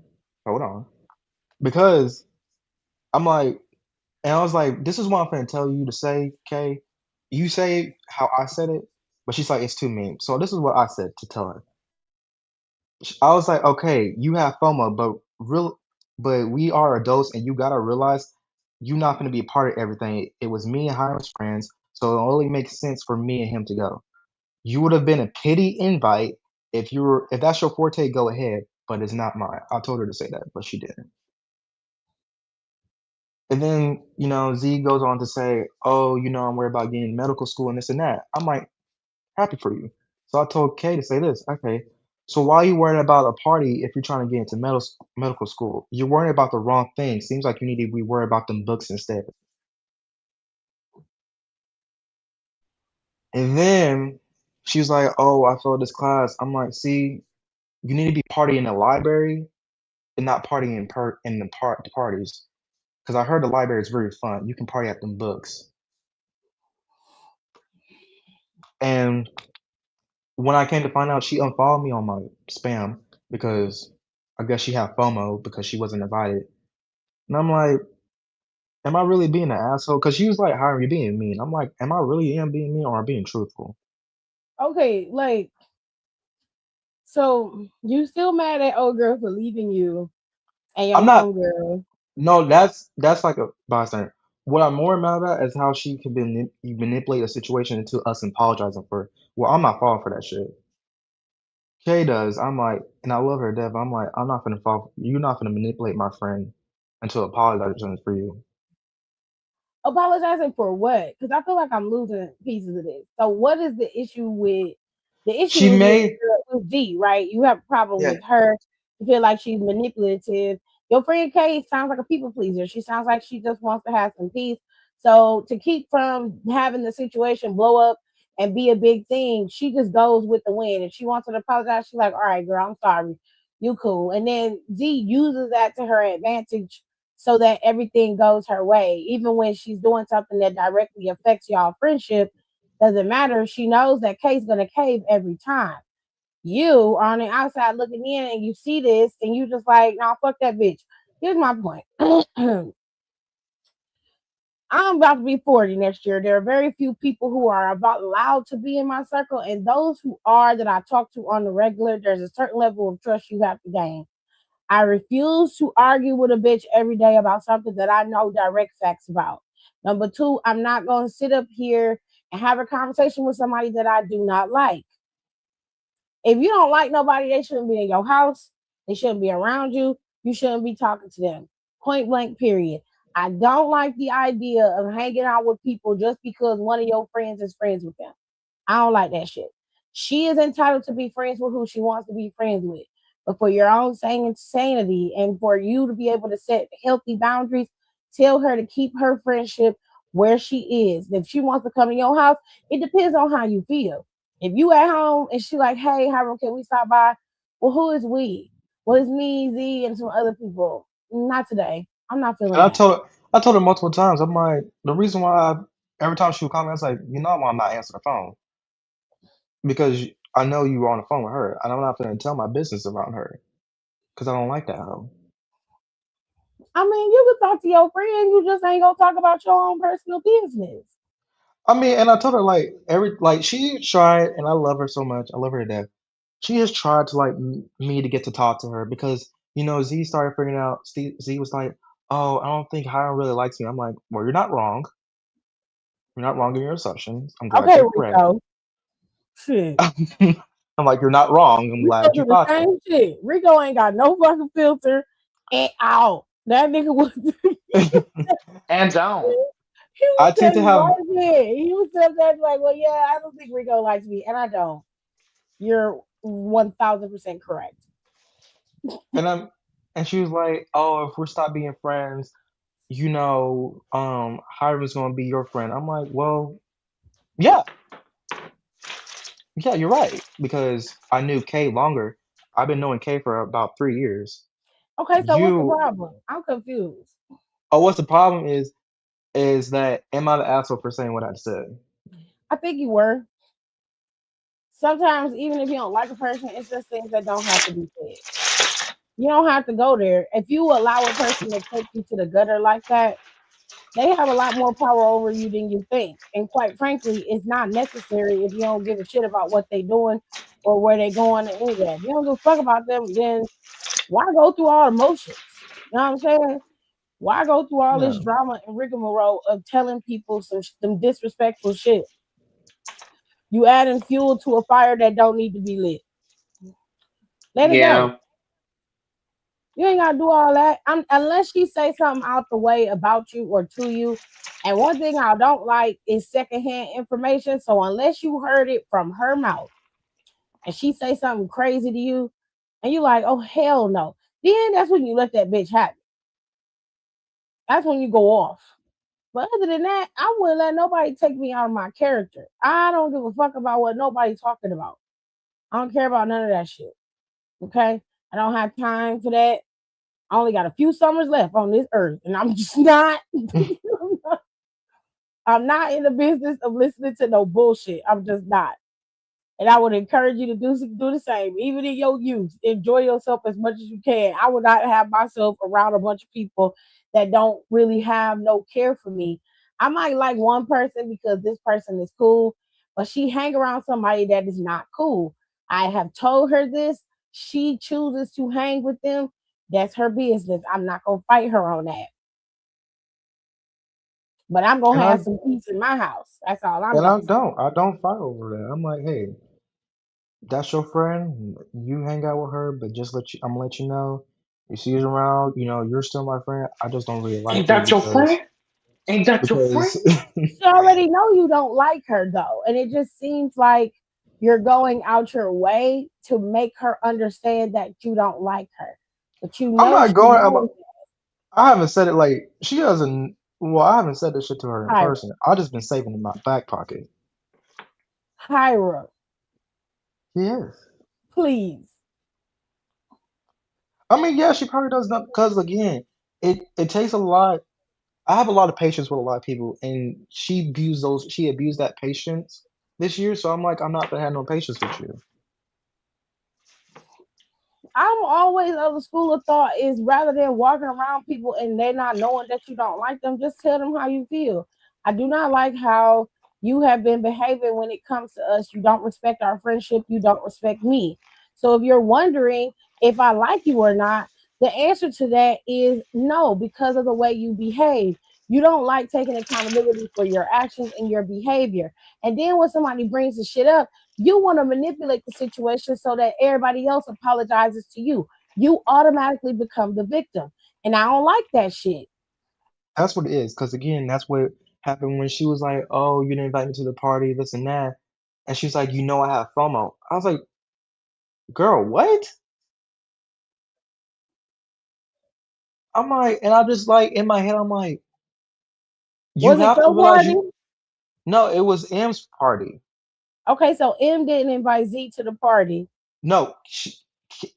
because I'm like, and I was like, this is what I'm gonna tell you to say, Kay. You say how I said it, but she's like, it's too mean. So this is what I said to tell her. I was like, okay, you have FOMO, but we are adults, and you gotta realize you're not gonna be a part of everything. It was me and Hiram's friends, so it only makes sense for me and him to go. You would have been a pity invite if that's your forte, go ahead, but it's not mine. I told her to say that, but she didn't. And then, Z goes on to say, oh, I'm worried about getting medical school and this and that. I'm like, happy for you. So I told Kay to say this. Okay, so why are you worried about a party if you're trying to get into medical school? You're worrying about the wrong thing. Seems like you need to be worried about them books instead. And then she was like, oh, I failed this class. I'm like, see, you need to be partying in the library and not partying in the parties. Because I heard the library is very fun. You can party at them books. And when I came to find out, she unfollowed me on my spam because I guess she had FOMO because she wasn't invited. And I'm like, am I really being an asshole? Because she was like, "How are you being mean?" I'm like, am I really being mean or am I being truthful? Okay, like so you still mad at old girl for leaving you and your I'm not. homegirl? No, that's like a bystander. What I'm more mad about is how she can manipulate a situation into us apologizing for. Well, I'm not falling for that shit. Kay does. I'm like, and I love her to death. I'm like, I'm not gonna fall. You're not gonna manipulate my friend into apologizing for you. Apologizing for what? Because I feel like I'm losing pieces of this. So what is the issue with the issue She is made, with D, right? You have a problem yeah, with her. You feel like she's manipulative. Your friend Kay sounds like a people pleaser. She sounds like she just wants to have some peace. So to keep from having the situation blow up and be a big thing, she just goes with the wind. If she wants to apologize, she's like, all right, girl, I'm sorry. You cool. And then Z uses that to her advantage so that everything goes her way. Even when she's doing something that directly affects y'all friendship, doesn't matter. She knows that Kay's gonna cave every time. You are on the outside looking in and you see this and you just like, nah, fuck that bitch. Here's my point. I'm about to be 40 next year. There are very few people who are about allowed to be in my circle, and those who are that I talk to on the regular, there's a certain level of trust you have to gain. I refuse to argue with a bitch every day about something that I know direct facts about. Number two, I'm not going to sit up here and have a conversation with somebody that I do not like. If you don't like nobody, they shouldn't be in your house. They shouldn't be around you. You shouldn't be talking to them. Point blank, period. I don't like the idea of hanging out with people just because one of your friends is friends with them. I don't like that shit. She is entitled to be friends with who she wants to be friends with. But for your own sanity and for you to be able to set healthy boundaries, tell her to keep her friendship where she is. If she wants to come to your house, it depends on how you feel. If you at home and she like, hey, Hiram, can we stop by? Well, who is we? Well, it's me, Z, and some other people. Not today. I'm not feeling and that. I told her multiple times. I'm like, the reason why every time she would call me, I was like, you know why I'm not answering the phone because I know you were on the phone with her, and I'm not gonna tell my business around her because I don't like that hoe. I mean, you can talk to your friend. You just ain't gonna talk about your own personal business. I mean, and I told her like she tried, and I love her so much. I love her to death. She has tried to like me to get to talk to her because Z started figuring out. Z was like, "Oh, I don't think Hiram really likes me." I'm like, "Well, you're not wrong. You're not wrong in your assumptions. I'm glad Okay, you're correct." Rico. Shit. I'm like, "You're not wrong. I'm Rico glad you do the thought same shit. Rico ain't got no fucking filter at all. That nigga was that." And don't. he I was tend to telling you have, right there. He was telling that like, well, yeah, I don't think Rico likes me, and I don't. You're 1000% correct. and and she was like, "Oh, if we stop being friends, Hiram's gonna be your friend." I'm like, "Well, yeah, yeah, you're right because I knew Kay longer. I've been knowing Kay for about 3 years. Okay, so what's the You, problem? I'm confused. oh, what's the problem is that am I the asshole for saying what I said? I think you were. Sometimes, even if you don't like a person, it's just things that don't have to be said. You don't have to go there. If you allow a person to take you to the gutter like that, they have a lot more power over you than you think. And quite frankly, it's not necessary if you don't give a shit about what they're doing or where they're going or any of that. If you don't give a fuck about them, then why go through all the motions? You know what I'm saying? Why go through all this Yeah. drama and rigmarole of telling people some disrespectful shit? You adding fuel to a fire that don't need to be lit. Let it go. Yeah. You ain't gotta do all that. Unless she say something out the way about you or to you. And one thing I don't like is secondhand information. So unless you heard it from her mouth and she say something crazy to you, and you like, oh hell no, then that's when you let that bitch happen. That's when you go off. But other than that, I wouldn't let nobody take me out of my character. I don't give a fuck about what nobody's talking about. I don't care about none of that shit. Okay? I don't have time for that. I only got a few summers left on this earth, and I'm just not. I'm not in the business of listening to no bullshit. I'm just not. And I would encourage you to do the same, even in your youth. Enjoy yourself as much as you can. I would not have myself around a bunch of people that don't really have no care for me. I might like one person because this person is cool, but she hang around somebody that is not cool. I have told her this. She chooses to hang with them. That's her business. I'm not gonna fight her on that. but I'm gonna And I have some peace in my house. That's all I'm and gonna say. I don't fight over that. I'm like, hey, that's your friend. You hang out with her, but just I'm gonna let you know. You see us around, you're still my friend. I just don't really like Ain't you that your friend? Ain't that your friend? because She already know you don't like her though, and it just seems like you're going out your way to make her understand that you don't like her, but you I'm know not she going. knows I haven't said it like she doesn't. Well, I haven't said this shit to her in Hyra. person. I just been saving it in my back pocket. Hyra, Yes. please. I mean, yeah, she probably does not because again, it takes a lot. I have a lot of patience with a lot of people, and she abused that patience this year. So I'm like, I'm not gonna have no patience with you. I'm always of the school of thought is rather than walking around people and they're not knowing that you don't like them, just tell them how you feel. I do not like how you have been behaving when it comes to us. You don't respect our friendship. You don't respect me. So if you're wondering if I like you or not, the answer to that is no, because of the way you behave. You don't like taking accountability for your actions and your behavior. And then when somebody brings the shit up, you want to manipulate the situation so that everybody else apologizes to you. You automatically become the victim. And I don't like that shit. That's what it is. Because again, that's what happened when she was like, "Oh, you didn't invite me to the party, this and that," and she's like, I have FOMO." I was like, "Girl, what?" I'm like, and I just like in my head, I'm like, "You Was it have to your realize party? you." No, it was M's party. Okay, so M didn't invite Z to the party. No,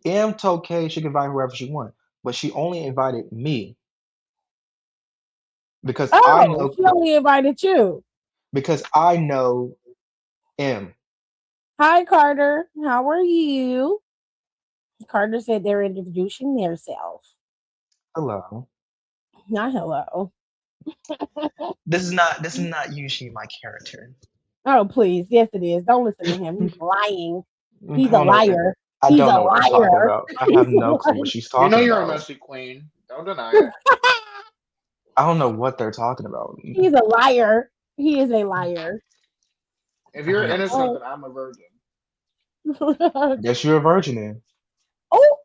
M told Kay she could invite whoever she wanted, but she only invited me because I Oh, know she only invited you. because I know M. Hi, Carter. How are you? Carter said they're introducing themselves. Hello. Not hello. This is not usually my character. Oh, please. Yes, it is. Don't listen to him. He's lying. I He's a don't know. liar. I He's don't a know what she's talking liar. about. I have He's a no clue what liar. she's You know talking you're a about. messy queen. Don't deny it. I don't know what they're talking about. He's a liar. He is a liar. If I you're have no clue. innocent, Oh. then I'm a virgin. Guess you're a virgin then. Oh,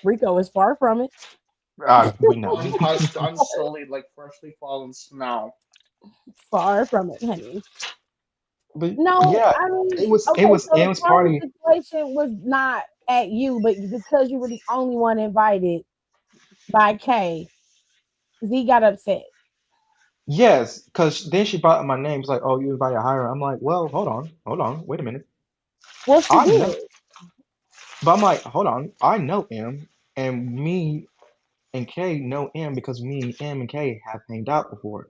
Rico is far from it. We know. I'm slowly like freshly fallen snow. Far from it, honey. But No, yeah, I mean, it okay, was so the M's party party. situation was not at you, but because you were the only one invited by Kay, Z got upset. Yes, because then she brought up my name. It's like, oh, you invited Hiram. I'm like, well, hold on, wait a minute. Well, she I did. know, but I'm like, hold on, I know M, and me and Kay know M because me and M and Kay have hanged out before.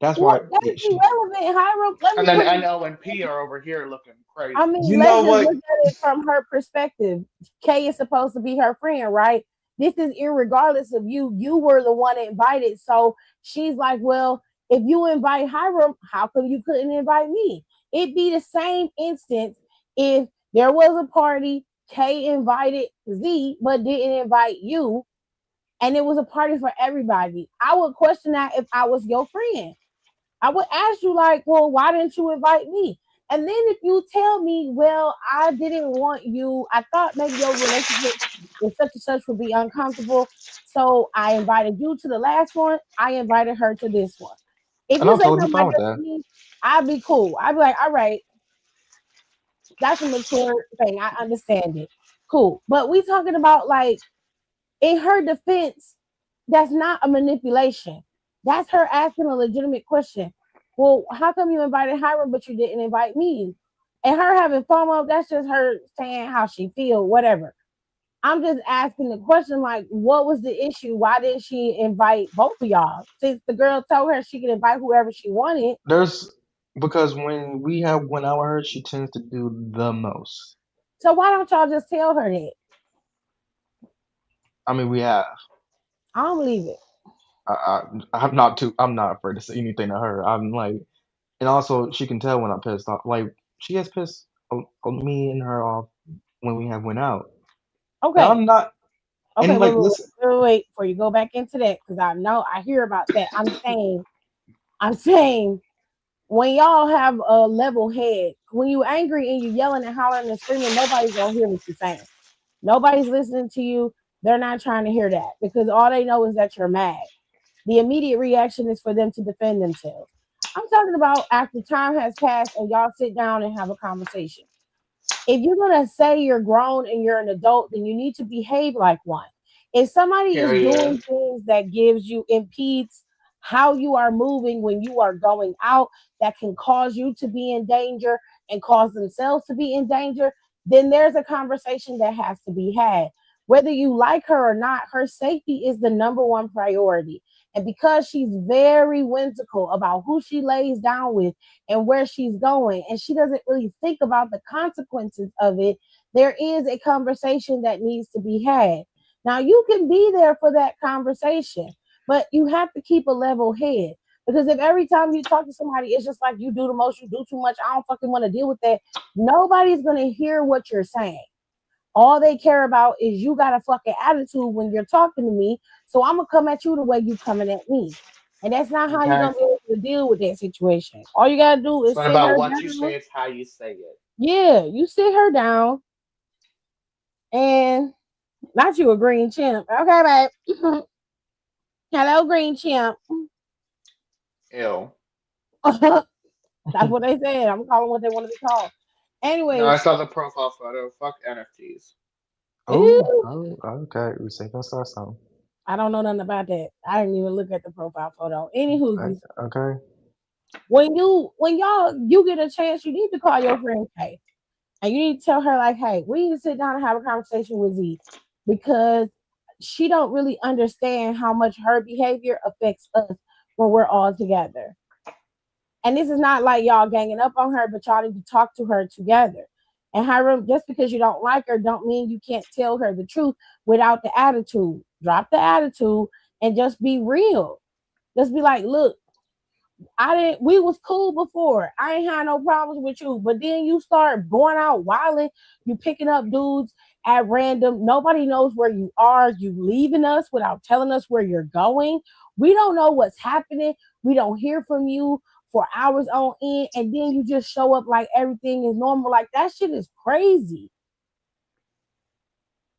That's What? why That's irrelevant, Hiram. Let And me then put it. NO and P are over here looking I crazy. mean, you let's know just what? look at it from her perspective. Kay is supposed to be her friend, right? This is irregardless of you. You were the one invited. So she's like, well, if you invite Hiram, how come you couldn't invite me? It'd be the same instance if there was a party, Kay invited Z, but didn't invite you, and it was a party for everybody. I would question that if I was your friend. I would ask you, like, well, why didn't you invite me? And then if you tell me, well, I didn't want you, I thought maybe your relationship with such and such would be uncomfortable. So I invited you to the last one. I invited her to this one. If And you I'm say totally something like fine with that to that. me, I'd be cool. I'd be like, all right, that's a mature thing. I understand it. Cool. But we talking about like in her defense, that's not a manipulation. That's her asking a legitimate question. Well, how come you invited Hiram but you didn't invite me? And her having FOMO, that's just her saying how she feel, whatever. I'm just asking the question like, what was the issue? Why didn't she invite both of y'all? Since the girl told her she could invite whoever she wanted. There's because when we have went out with her, she tends to do the most. So why don't y'all just tell her that? I mean, we have. I don't believe it. I'm not afraid to say anything to her. I'm like, and also she can tell when I'm pissed off. Like she gets pissed on me and her off when we have went out. And Okay. I'm not. Okay, And wait, like, wait, listen, wait, wait, wait, before you go back into that, because I know I hear about that. I'm saying when y'all have a level head, when you angry and you yelling and hollering and screaming, nobody's gonna hear what you're saying. Nobody's listening to you. They're not trying to hear that because all they know is that you're mad. The immediate reaction is for them to defend themselves. I'm talking about after time has passed and y'all sit down and have a conversation. If you're gonna say you're grown and you're an adult, then you need to behave like one. If somebody is Period. doing things that gives you impedes how you are moving when you are going out, that can cause you to be in danger and cause themselves to be in danger, then there's a conversation that has to be had. Whether you like her or not, her safety is the number one priority. And because she's very whimsical about who she lays down with and where she's going, and she doesn't really think about the consequences of it, there is a conversation that needs to be had. Now, you can be there for that conversation, but you have to keep a level head. Because if every time you talk to somebody, it's just like you do the most, you do too much, I don't fucking want to deal with that, nobody's going to hear what you're saying. All they care about is you got a fucking attitude when you're talking to me. So I'm gonna come at you the way you coming at me. And that's not how you're Okay. gonna be able to deal with that situation. All you gotta do It's is not sit about her what you down. say, it's how you say it. Yeah, you sit her down and not you a green chimp. Okay, babe. Hello, green chimp. Ew. That's what they said. I'm calling what they want to be called. No, Anyways, I saw the profile photo. Fuck NFTs. oh, ew, oh, okay, we say gonna start something. I don't know nothing about that. I didn't even look at the profile photo. Anywho's, Okay, when y'all you get a chance, you need to call your friend Kay. And you need to tell her, like, hey, we need to sit down and have a conversation with Z because she don't really understand how much her behavior affects us when we're all together. And this is not like y'all ganging up on her, but y'all need to talk to her together. And Hiram, just because you don't like her, don't mean you can't tell her the truth without the attitude. Drop the attitude and just be real. Just be like, look, I didn't. We was cool before. I ain't had no problems with you. But then you start going out wilding. You picking up dudes at random. Nobody knows where you are. You leaving us without telling us where you're going. We don't know what's happening. We don't hear from you for hours on end, and then you just show up like everything is normal. Like that shit is crazy.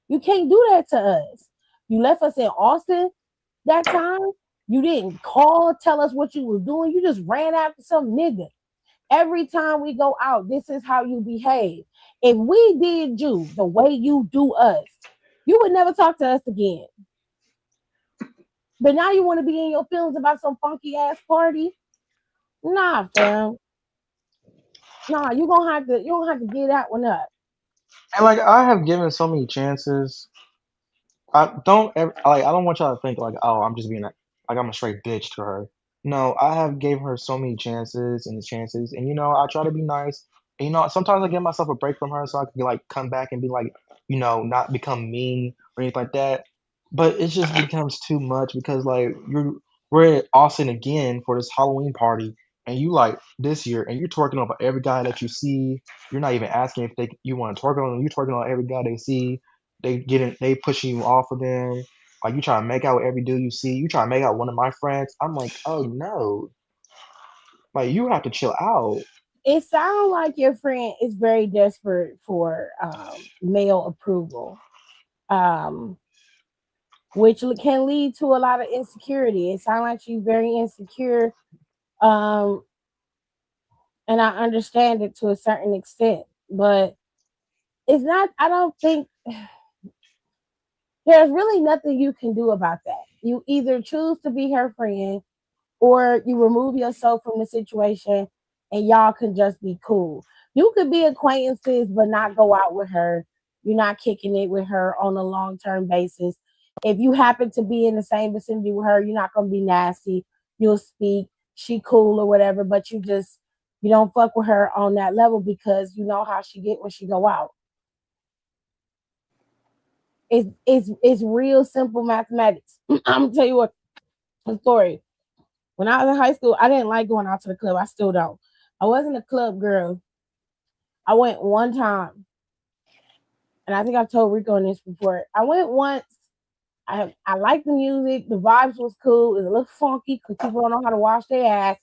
You can't do that to us. You left us in Austin that time. You didn't call, tell us what you was doing. You just ran after some nigga. Every time we go out, this is how you behave. If we did you the way you do us, you would never talk to us again. But now you want to be in your feelings about some funky ass party? Nah, fam. Nah, you gonna have to get that one up. and like I have given so many chances. I don't ever like. I don't want y'all to think like, oh, I'm just being like I'm a straight bitch to her. No, I have gave her so many chances, and I try to be nice. And, sometimes I give myself a break from her so I can like come back and be like, not become mean or anything like that. But it just becomes too much because like we're at Austin again for this Halloween party, and you like this year, and you're twerking over every guy that you see. You're not even asking if you want to twerk on them. You're twerking on every guy they see. They pushing you off of them. Like you try to make out with every dude you see. You try to make out with one of my friends. I'm like, oh no, like you have to chill out. It sounds like your friend is very desperate for male approval, um, which can lead to a lot of insecurity. It sounds like she's very insecure, um, and I understand it to a certain extent, but it's not. I don't think there's really nothing you can do about that. You either choose to be her friend or you remove yourself from the situation and y'all can just be cool. You could be acquaintances but not go out with her. You're not kicking it with her on a long-term basis. If you happen to be in the same vicinity with her, you're not gonna be nasty. You'll speak, she cool or whatever, but you don't fuck with her on that level because you know how she get when she go out. It's real simple mathematics. I'm gonna tell you what a story. When I was in high school, I didn't like going out to the club. I still don't. I wasn't a club girl. I went one time, and I think I've told Rico this before. I went once, I like the music. The vibes was cool. It was a little funky because people don't know how to wash their ass.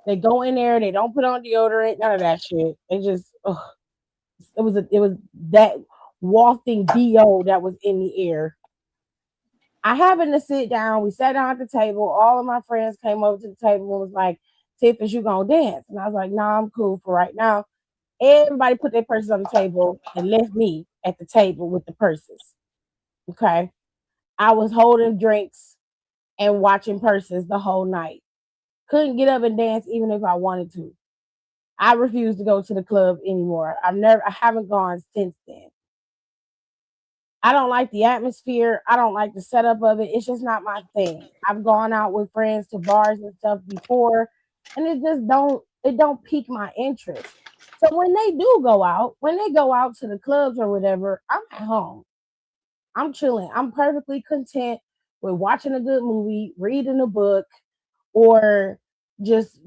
They go in there, they don't put on deodorant, none of that shit. They just it was that wafting do that was in the air. I happened to sit down. We sat down at the table. All of my friends came over to the table and was like, "Tiff, is you gonna dance?" And I was like, "Nah, I'm cool for right now." Everybody put their purses on the table and left me at the table with the purses. Okay. I was holding drinks and watching purses the whole night. Couldn't get up and dance even if I wanted to. I refuse to go to the club anymore. I haven't gone since then. I don't like the atmosphere. I don't like the setup of it. It's just not my thing. I've gone out with friends to bars and stuff before, and it don't pique my interest. So when they do go out, when they go out to the clubs or whatever, I'm at home. I'm chilling. I'm perfectly content with watching a good movie, reading a book, or just,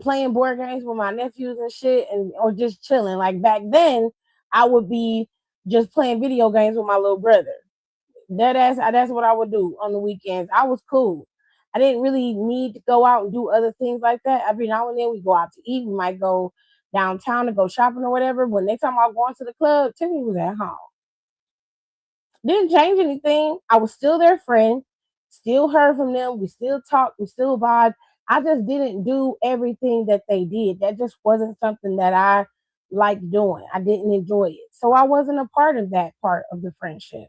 playing board games with my nephews and shit, and or just chilling. Like back then, I would be just playing video games with my little brother. That's what I would do on the weekends. I was cool. I didn't really need to go out and do other things like that. Every now and then we go out to eat. We might go downtown to go shopping or whatever. When next time I was going to the club, Tiffany was at home. Didn't change anything. I was still their friend, still heard from them. We still talked, we still vibe. I just didn't do everything that they did. That just wasn't something that I liked doing. I didn't enjoy it. So I wasn't a part of that part of the friendship.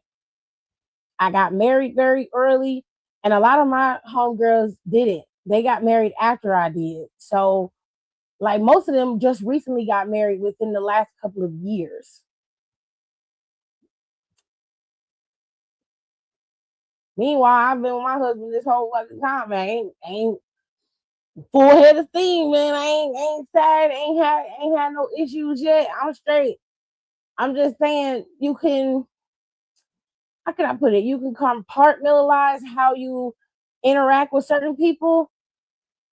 I got married very early, and a lot of my homegirls didn't. They got married after I did. So, like, most of them just recently got married within the last couple of years. Meanwhile, I've been with my husband this whole fucking time, man. Ain't full head of steam, man. I ain't sad, ain't had no issues yet. I'm straight. I'm just saying you can, how can I put it? You can compartmentalize how you interact with certain people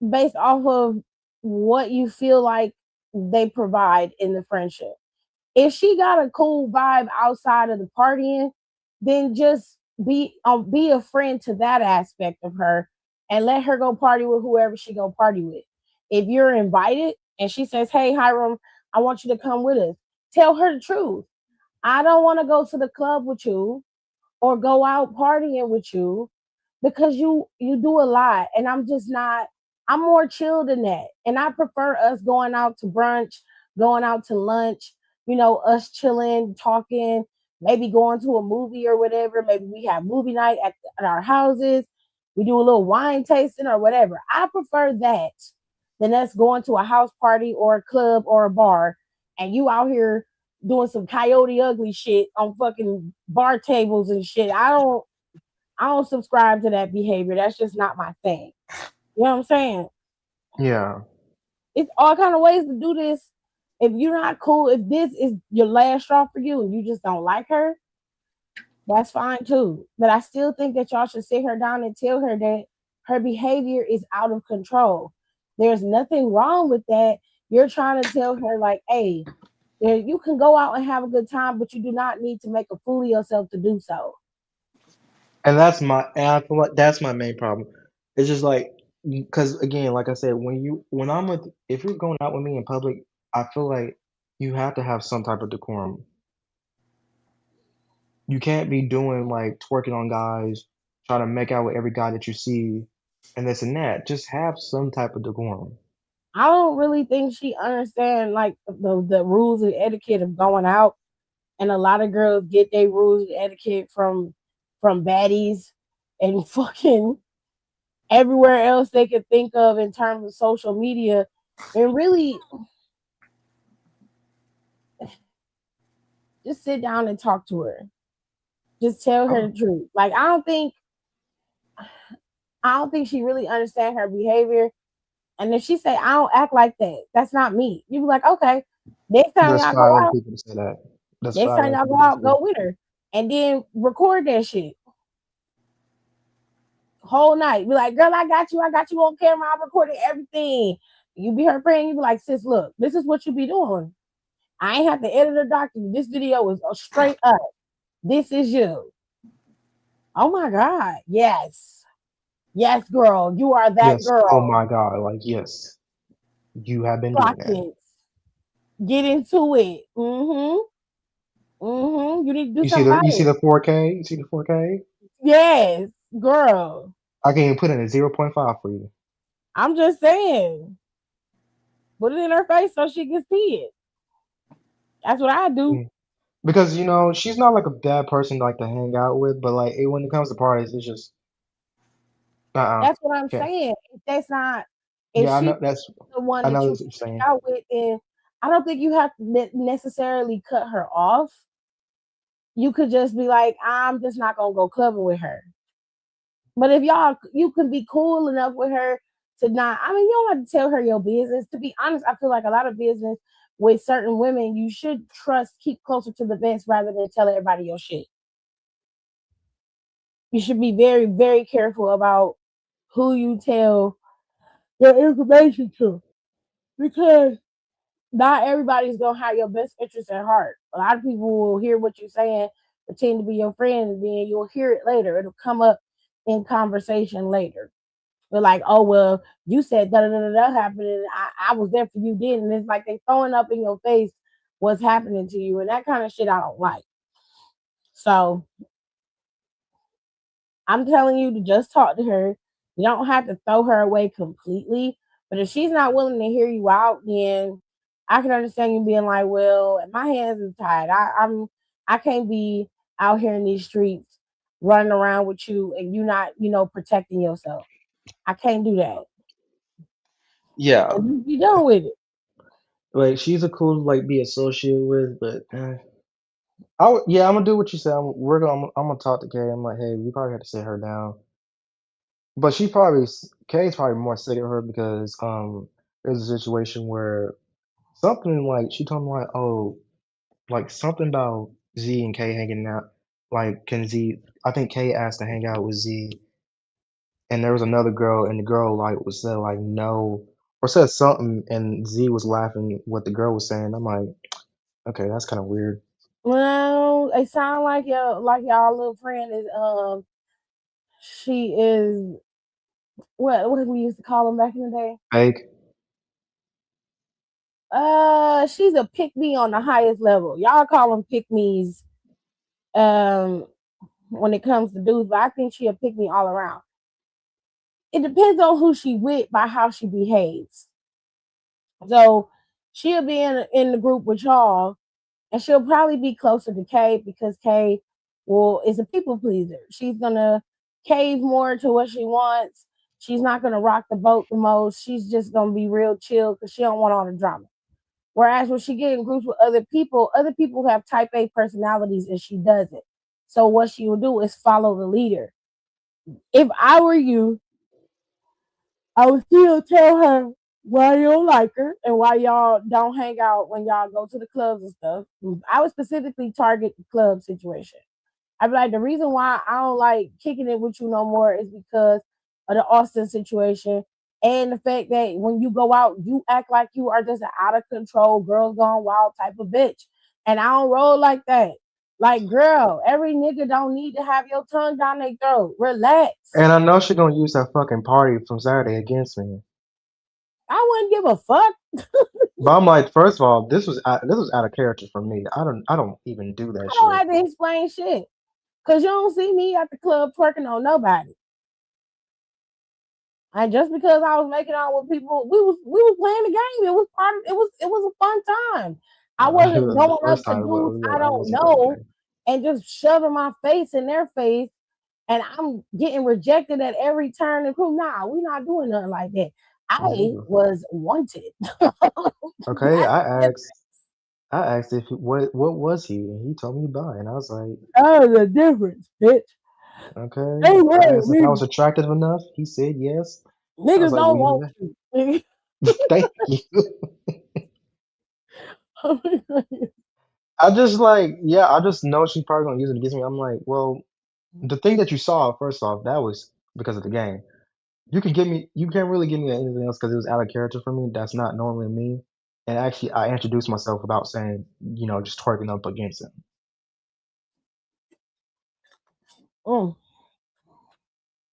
based off of what you feel like they provide in the friendship. If she got a cool vibe outside of the partying, then just be a friend to that aspect of her and let her go party with whoever she go party with. If you're invited and she says, "Hey Hiram, I want you to come with us," tell her the truth. I don't want to go to the club with you or go out partying with you because you do a lot, and I'm just not. I'm more chill than that, and I prefer us going out to brunch, going out to lunch, us chilling, talking, maybe going to a movie or whatever. Maybe we have movie night at our houses. We do a little wine tasting or whatever. I prefer that than us going to a house party or a club or a bar and you out here doing some coyote ugly shit on fucking bar tables and shit. I don't subscribe to that behavior. That's just not my thing. You know what I'm saying? Yeah. It's all kind of ways to do this. If you're not cool, if this is your last straw for you and you just don't like her, that's fine too. But I still think that y'all should sit her down and tell her that her behavior is out of control. There's nothing wrong with that. You're trying to tell her, like, hey, you can go out and have a good time, but you do not need to make a fool of yourself to do so. And I feel like that's my main problem. It's just like, because again, like I said, when I'm with, if you're going out with me in public, I feel like you have to have some type of decorum. You can't be doing like twerking on guys, trying to make out with every guy that you see, and this and that. Just have some type of decorum. I don't really think she understands like the rules and etiquette of going out. And a lot of girls get their rules and etiquette from baddies and fucking everywhere else they could think of in terms of social media. And really just sit down and talk to her. Just tell her Oh, the truth. Like I don't think she really understands her behavior. And if she say I don't act like that, that's not me. You be like, okay, next time there's y'all five go other out, people to say that. There's next five time other y'all go people to out, say go with her. And then record that shit whole night. Be like, girl, I got you on camera. I recorded everything. You be her friend. You be like, sis, look, this is what you be doing. I ain't have to edit or document. This video is straight up. This is you. Oh my God. Yes. Yes, girl. You are that Yes. Oh girl. my God. Like, yes, you have been doing Clock that. it. Get into it. You need to do You see something the about you see it. the 4K. You see the 4K. Yes, girl. I can even put in a 0.5 for you. I'm just saying. Put it in her face so she can see it. That's what I do. Mm. Because she's not like a bad person like to hang out with, but like when it comes to parties, it's just That's what I'm okay. saying. If that's not, if Yeah, I she's know that's the one I that know you that's what you're saying. hang out with, then I don't think you have to necessarily cut her off. You could just be like, I'm just not gonna go clubbing with her. But if you can be cool enough with her to not, I mean, you don't have to tell her your business. To be honest, I feel like a lot of business with certain women, you should keep closer to the vest rather than tell everybody your shit. You should be very, very careful about who you tell your information to because not everybody's gonna have your best interest at heart. A lot of people will hear what you're saying, pretend to be your friend, and then you'll hear it later. It'll come up in conversation later. They're like, oh well, you said da da da da happened, and I was there for you then, and it's like they throwing up in your face what's happening to you, and that kind of shit I don't like. So I'm telling you to just talk to her. You don't have to throw her away completely. But if she's not willing to hear you out, then I can understand you being like, well, my hands are tied. I can't be out here in these streets running around with you and you not, protecting yourself. I can't do that. Yeah, And you be done with it. like she's a cool like be associated with, but yeah, I'm gonna do what you said. I'm gonna talk to Kay. I'm like, hey, we probably have to sit her down. But Kay's probably more sick of her because there's a situation where something like she told me like, oh, like something about Z and Kay hanging out. Like, can Z? I think Kay asked to hang out with Z, and there was another girl, and the girl like was said like no, or said something, and Z was laughing what the girl was saying. I'm like, okay, that's kind of weird. Well, it sounds like y'all little friend is she is what did we used to call them back in the day? Fake. She's a pick me on the highest level. Y'all call them pick me's um when it comes to dudes, but I think she'll pick me all around. It depends on who she with by how she behaves. So she'll be in the group with y'all, and she'll probably be closer to Kay because Kay is a people pleaser. She's gonna cave more to what she wants. She's not gonna rock the boat the most. She's just gonna be real chill because she don't want all the drama. Whereas when she get in groups with other people have type A personalities and she doesn't. So what she will do is follow the leader. If I were you, I would still tell her why you don't like her and why y'all don't hang out when y'all go to the clubs and stuff. I would specifically target the club situation. I'd be like, the reason why I don't like kicking it with you no more is because of the Austin situation and the fact that when you go out, you act like you are just an out of control, girls gone wild type of bitch. And I don't roll like that. Like, girl, every nigga don't need to have your tongue down their throat. Relax. And I know she's gonna use that fucking party from Saturday against me. I wouldn't give a fuck. But I'm like, first of all, this was out of character for me. I don't even do that I don't shit. have to explain shit. Cause you don't see me at the club twerking on nobody. And just because I was making out with people, we was playing the game. It was it was a fun time. I wasn't The going up first to time dudes I I don't wasn't playing the know game. and just shoving my face in their face and I'm getting rejected at every turn and crew. Nah, we're not doing nothing like that. I Yeah. was wanted. Okay, That's the I asked if what was he, and he told me bi, and I was like, that is the difference, bitch. okay. They I want asked if I me. was attractive enough. He said yes. I was Niggas like, don't well, want you. thank you. I just like, yeah, I just know she's probably gonna use it against me. I'm like, well, the thing that you saw, first off, that was because of the game. You can't really give me anything else because it was out of character for me. That's not normally me. And actually, I introduced myself without saying, just twerking up against him. Mm,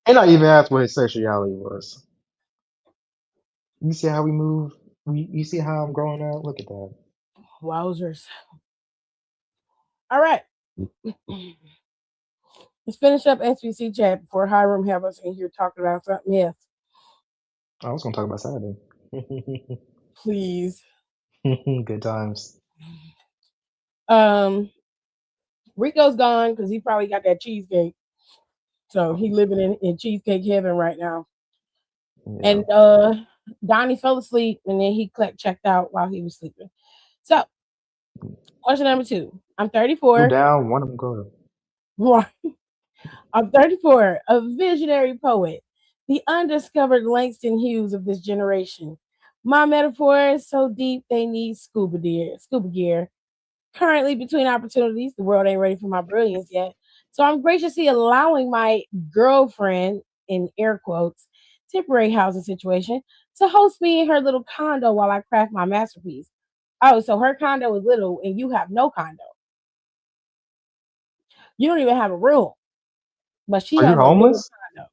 And I even asked what his sexuality was. You see how we move? You see how I'm growing up? Look at that. wowzers. All right. Let's finish up SVC chat before Hiram have us in here talking about something else. I was gonna talk about Saturday. Please. Good times. Um, Rico's gone because he probably got that cheesecake. So he living in cheesecake heaven right now. Yeah. And Donnie fell asleep and then he checked out while he was sleeping. So question number 2. I'm Two 34. down, one of them go. I'm 34, a visionary poet, the undiscovered Langston Hughes of this generation. My metaphor is so deep they need scuba gear. Currently between opportunities, the world ain't ready for my brilliance yet. So I'm graciously allowing my girlfriend, in air quotes, temporary housing situation, to host me in her little condo while I craft my masterpiece. Oh, so her condo is little and you have no condo. You don't even have a room, but she Are you has a little homeless? condo.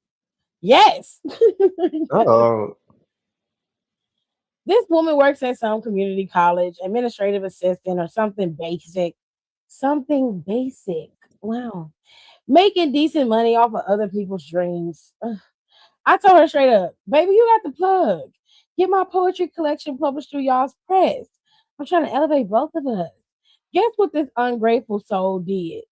Yes. Oh, This woman works at some community college, administrative assistant or something basic. Something basic. Wow. Making decent money off of other people's dreams. Ugh. I told her straight up, baby, you got the plug. Get my poetry collection published through y'all's press. I'm trying to elevate both of us. Guess what this ungrateful soul did?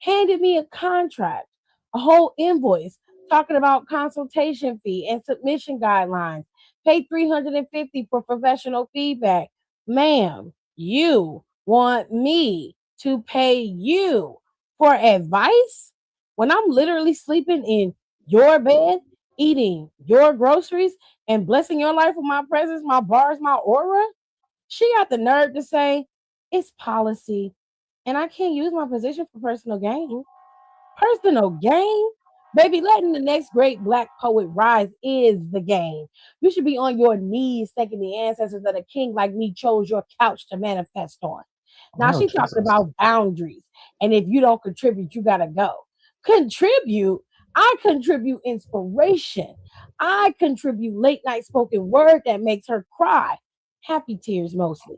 Handed me a contract, a whole invoice talking about consultation fee and submission guidelines. Pay $350 for professional feedback. Ma'am, you want me to pay you for advice when I'm literally sleeping in your bed, eating your groceries, and blessing your life with my presence, my bars, my aura? She got the nerve to say it's policy and I can't use my position for personal gain. Personal gain? Baby, letting the next great black poet rise is the game. You should be on your knees thanking the ancestors that a king like me chose your couch to manifest on. Now oh she talking Jesus. about boundaries. And if you don't contribute, you gotta go. Contribute. I contribute inspiration. I contribute late night spoken word that makes her cry. Happy tears mostly.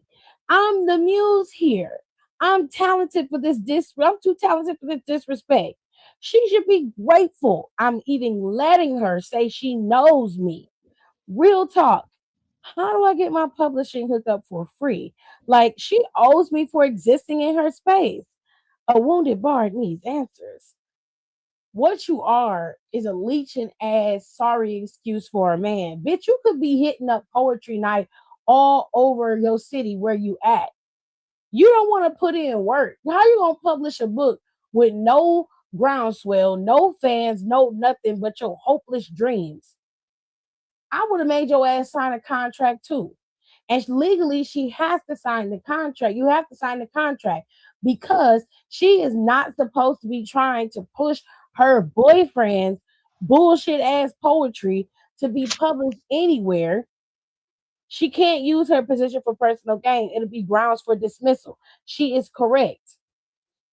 I'm the muse here. I'm talented for this I'm too talented for this disrespect. She should be grateful. I'm even letting her say she knows me. Real talk. How do I get my publishing hookup for free? Like she owes me for existing in her space. A wounded bard needs answers. What you are is a leeching ass sorry excuse for a man. Bitch, you could be hitting up poetry night all over your city where you at. You don't want to put in work. How you gonna publish a book with no groundswell, no fans, no nothing but your hopeless dreams? I would have made your ass sign a contract too. And legally, she has to sign the contract. You have to sign the contract because she is not supposed to be trying to push her boyfriend's bullshit ass poetry to be published anywhere. She can't use her position for personal gain. It'll be grounds for dismissal. She is correct.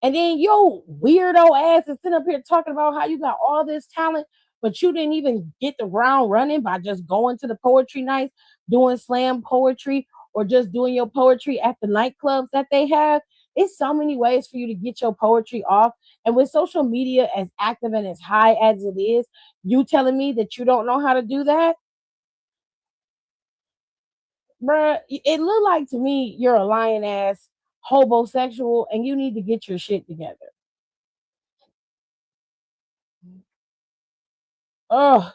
And then yo weirdo ass is sitting up here talking about how you got all this talent, but you didn't even get the ground running by just going to the poetry nights, doing slam poetry, or just doing your poetry at the nightclubs that they have. It's so many ways for you to get your poetry off. And with social media as active and as high as it is, you telling me that you don't know how to do that? Bruh, it looked like to me you're a lying ass homosexual and you need to get your shit together. Oh,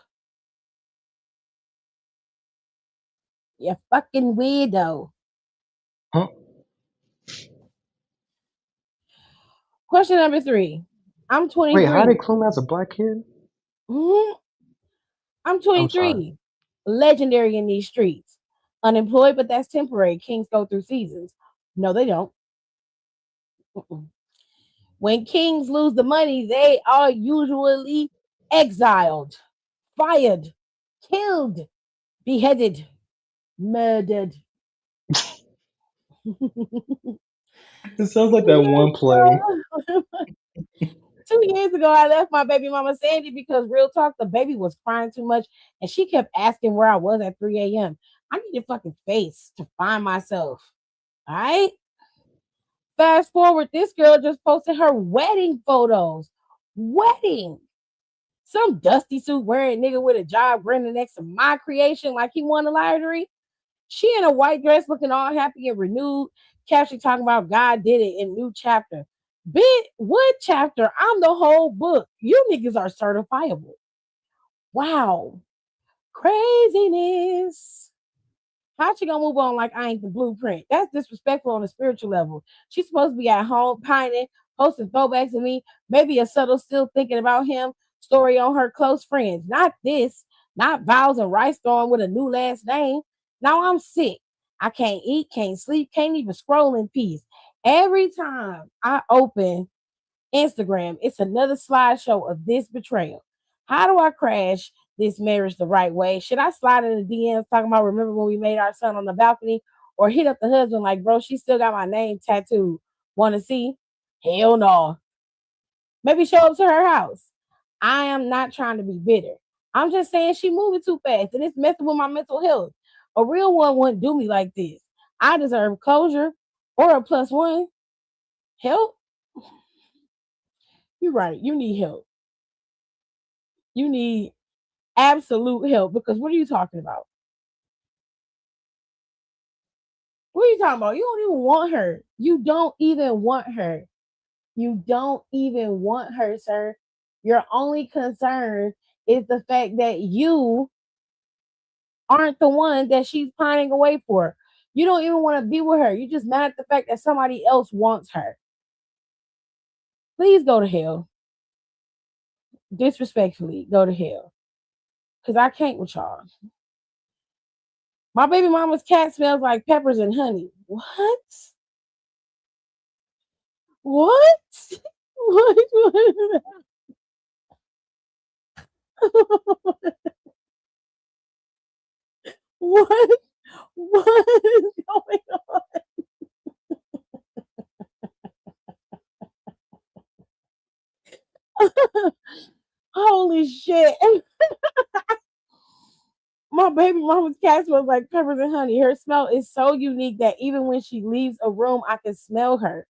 you fucking weirdo. Huh? Question number 3. I'm Wait, how 23. did Clue as a black kid? Mhm. I'm I'm sorry. 23. Legendary in these streets. Unemployed, but that's temporary. Kings go through seasons. No, they don't. Mm-mm. When kings lose the money, they are usually exiled, fired, killed, beheaded, murdered. It sounds like that one play. 2 years ago, I left my baby mama Sandy because real talk, the baby was crying too much and she kept asking where I was at 3 a.m. I need a fucking face to find myself. All right. Fast forward, this girl just posted her wedding photos. Wedding. Some dusty suit wearing nigga with a job grinning next to my creation like he won the lottery. She in a white dress looking all happy and renewed. Caption talking about God did it in new chapter. Bit what chapter? I'm the whole book. You niggas are certifiable. Wow. Craziness. How she gonna move on like I ain't the blueprint? That's disrespectful on a spiritual level. She's supposed to be at home pining, posting throwbacks of me, maybe a subtle still thinking about him story on her close friends. Not this, not vows and rice storm with a new last name. Now I'm sick. I can't eat, can't sleep, can't even scroll in peace. Every time I open Instagram, it's another slideshow of this betrayal. How do I crash this marriage the right way? Should I slide in the DMs talking about remember when we made our son on the balcony, or hit up the husband like, bro, she still got my name tattooed. Want to see? Hell no. Maybe show up to her house. I am not trying to be bitter. I'm just saying she moving too fast and it's messing with my mental health. A real one wouldn't do me like this. I deserve closure or a plus one. Help? You're right. You need help. You need absolute help because what are you talking about? What are you talking about? You don't even want her. You don't even want her. You don't even want her, sir. Your only concern is the fact that you aren't the one that she's pining away for. You don't even want to be with her. You're just mad at the fact that somebody else wants her. Please go to hell. Disrespectfully, go to hell. Because I can't with y'all. My baby mama's cat smells like peppers and honey. What? What? What? What? What is going on? Holy shit. My baby mama's cat smells like peppers and honey. Her smell is so unique that even when she leaves a room, I can smell her.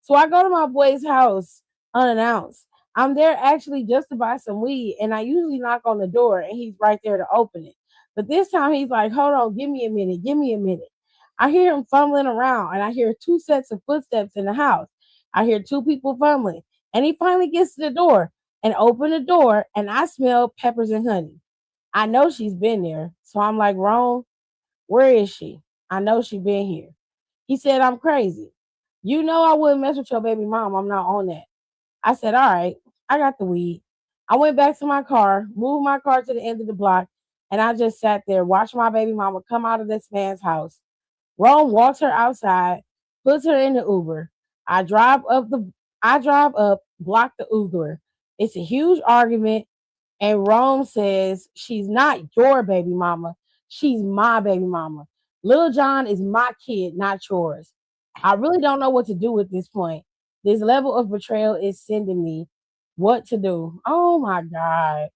So I go to my boy's house unannounced. I'm there actually just to buy some weed, and I usually knock on the door, and he's right there to open it. But this time he's like, hold on, give me a minute, give me a minute. I hear him fumbling around, and I hear two sets of footsteps in the house. I hear two people fumbling, and he finally gets to the door and open the door, and I smell peppers and honey. I know she's been there. So I'm like, Rome, where is she? I know she been here. He said, I'm crazy. You know I wouldn't mess with your baby mom. I'm not on that. I said, all right, I got the weed. I went back to my car, moved my car to the end of the block, and I just sat there, watched my baby mama come out of this man's house. Rome walks her outside, puts her in the Uber. I drive up block the Uber. It's a huge argument. And Rome says she's not your baby mama. She's my baby mama. Little John is my kid, not yours. I really don't know what to do at this point. This level of betrayal is sending me what to do. Oh my God.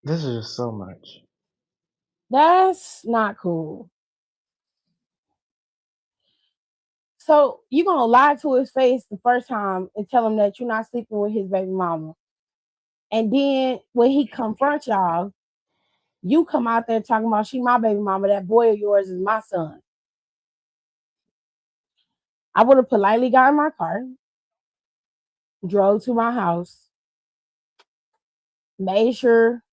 This is just so much. That's not cool. So you're gonna lie to his face the first time and tell him that you're not sleeping with his baby mama. And then when he confronts y'all, you come out there talking about she my baby mama, that boy of yours is my son. I would have politely got in my car, drove to my house, made sure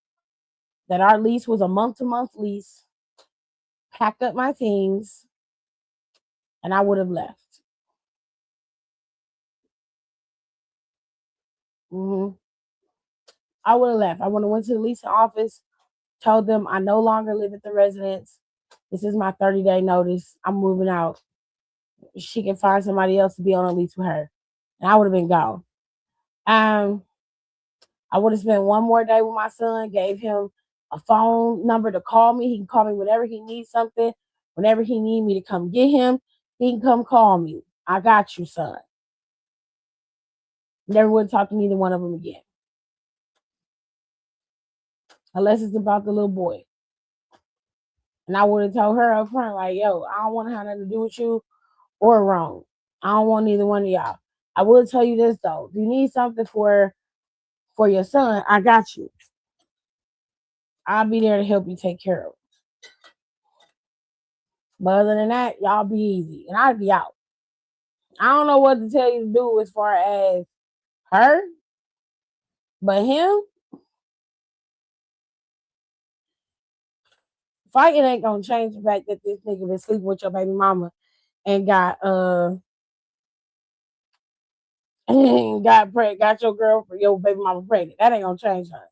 that our lease was a month-to-month lease, packed up my things, and I would have left. hmm I would have left. I would have went to the leasing office, told them I no longer live at the residence. This is my 30-day notice. I'm moving out. She can find somebody else to be on a lease with her. And I would have been gone. Um, I would have spent one more day with my son, gave him a phone number to call me. He can call me whenever he needs something. Whenever he need me to come get him, he can come call me. I got you, son. Never would talk to neither one of them again. Unless it's about the little boy. And I would have told her up front, like, yo, I don't want to have nothing to do with you or wrong. I don't want neither one of y'all. I will tell you this though. If you need something for your son, I got you. I'll be there to help you take care of him. But other than that, y'all be easy. And I'd be out. I don't know what to tell you to do as far as her, but him, fighting ain't gonna change the fact that this nigga been sleeping with your baby mama and got got your girlfriend, your baby mama pregnant. That ain't gonna change her.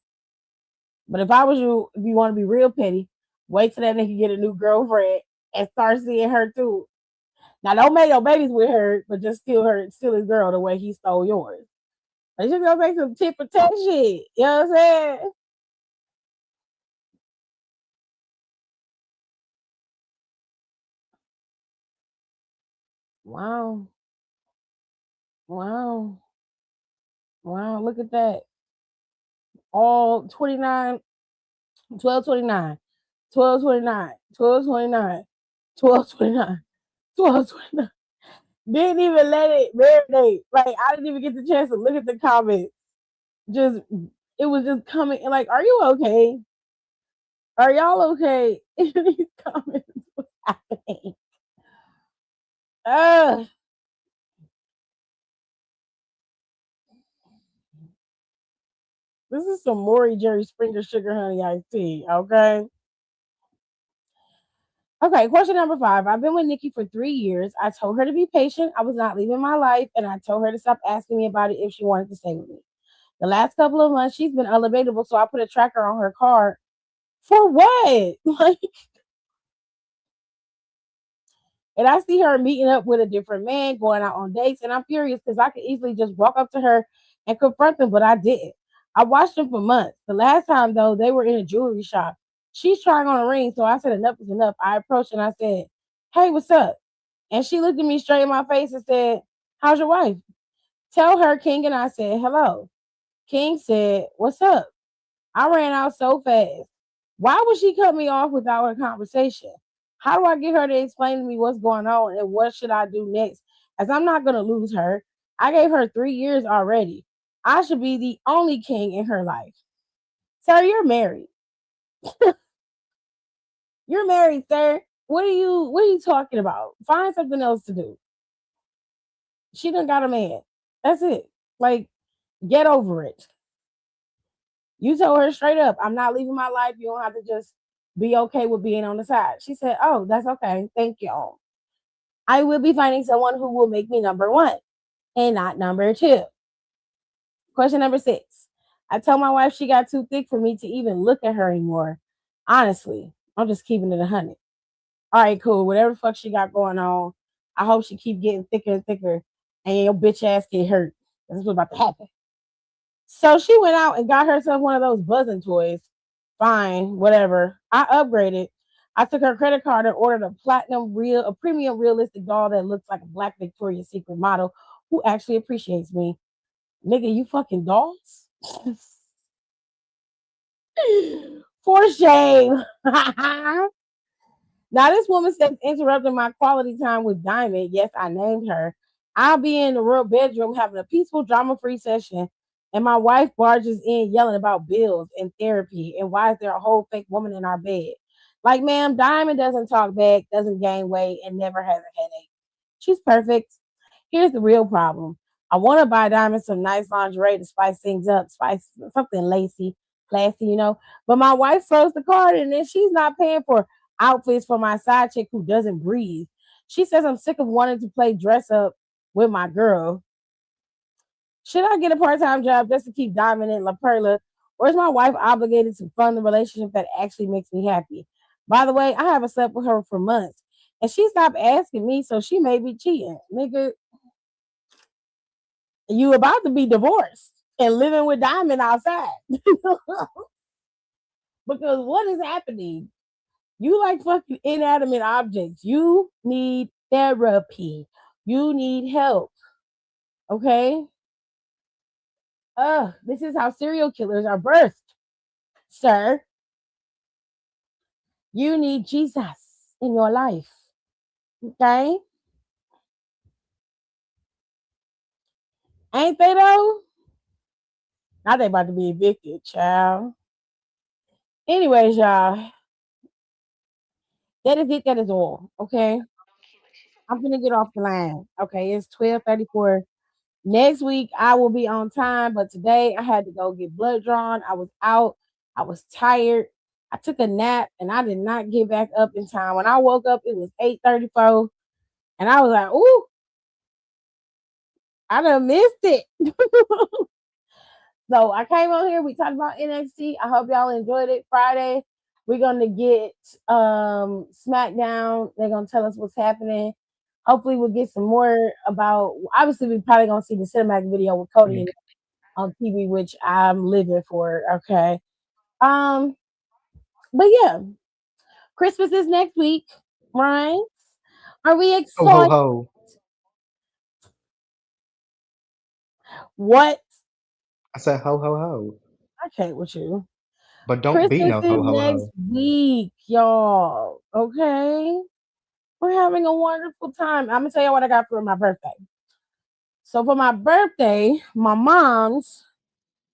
But if I was you, if you want to be real petty, wait till that nigga get a new girlfriend and start seeing her too. Now don't make no babies with her, but just steal his girl the way he stole yours. But you gonna make some tit for tat shit. You know what I'm saying? Wow. Wow. Wow. Look at that. All 29, 1229, 1229, 1229, 1229, 1229. Didn't even let it marinate. Like I didn't even get the chance to look at the comments. Just it was just coming like, are you okay? Are y'all okay? These comments was happening. This is some Maury Jerry Springer sugar honey iced tea. Okay. Okay, question number 5. I've been with Nikki for 3 years. I told her to be patient. I was not leaving my life, and I told her to stop asking me about it if she wanted to stay with me. The last couple of months, she's been unavailable, so I put a tracker on her car. For what? Like, and I see her meeting up with a different man, going out on dates, and I'm furious because I could easily just walk up to her and confront them, but I didn't. I watched them for months. The last time, though, they were in a jewelry shop. She's trying on a ring, so I said enough is enough. I approached and I said, hey, what's up? And she looked at me straight in my face and said, how's your wife? Tell her, King, and I said, hello. King said, what's up? I ran out so fast. Why would she cut me off without a conversation? How do I get her to explain to me what's going on and what should I do next? As I'm not going to lose her. I gave her 3 years already. I should be the only king in her life. Sir, you're married. You're married, sir. What are you talking about? Find something else to do. She done got a man. That's it. Like, get over it. You told her straight up, I'm not leaving my life. You don't have to just be okay with being on the side. She said, oh, that's okay. Thank you. I will be finding someone who will make me number 1 and not number 2. Question number 6. I told my wife she got too thick for me to even look at her anymore. Honestly, I'm just keeping it 100. All right, cool. Whatever the fuck she got going on, I hope she keep getting thicker and thicker and your bitch ass get hurt. That's what's about to happen. So she went out and got herself one of those buzzing toys. Fine, whatever. I upgraded. I took her credit card and ordered a premium realistic doll that looks like a black Victoria's Secret model who actually appreciates me. Nigga, you fucking dolls? For shame. Now, this woman says interrupting my quality time with Diamond. Yes, I named her. I'll be in the real bedroom having a peaceful, drama-free session, and my wife barges in yelling about bills and therapy, and why is there a whole fake woman in our bed? Like, ma'am, Diamond doesn't talk back, doesn't gain weight, and never has a headache. She's perfect. Here's the real problem. I want to buy Diamond some nice lingerie to spice things up, spice something lacy, classy, But my wife froze the card, and then she's not paying for outfits for my side chick who doesn't breathe. She says I'm sick of wanting to play dress up with my girl. Should I get a part-time job just to keep Diamond in La Perla? Or is my wife obligated to fund the relationship that actually makes me happy? By the way, I haven't slept with her for months. And she stopped asking me, so she may be cheating. Nigga, you about to be divorced and living with Diamond outside. Because what is happening? You like fucking inanimate objects. You need therapy. You need help. Okay? This is how serial killers are birthed, sir. You need Jesus in your life. Okay? Ain't they though? Now they about to be evicted, child. Anyways, y'all, that is it. That is all. Okay. I'm gonna get off the line. Okay, it's 12:34. Next week I will be on time, but today I had to go get blood drawn. I was out. I was tired. I took a nap and I did not get back up in time. When I woke up, it was 8:34, and I was like, "Ooh, I done missed it." So I came on here. We talked about NXT. I hope y'all enjoyed it. Friday, we're gonna get SmackDown. They're gonna tell us what's happening. Hopefully, we'll get some more about. Obviously, we probably gonna see the cinematic video with Cody on TV, which I'm living for. Okay. Um, but yeah, Christmas is next week, right? Are we Ho ho excited? ho. What? I said ho ho ho. I can't with you. But don't be Christmas no is ho ho next ho. week, y'all. Okay. We're having a wonderful time. I'm gonna tell you what I got for my birthday. So for my birthday, my mom's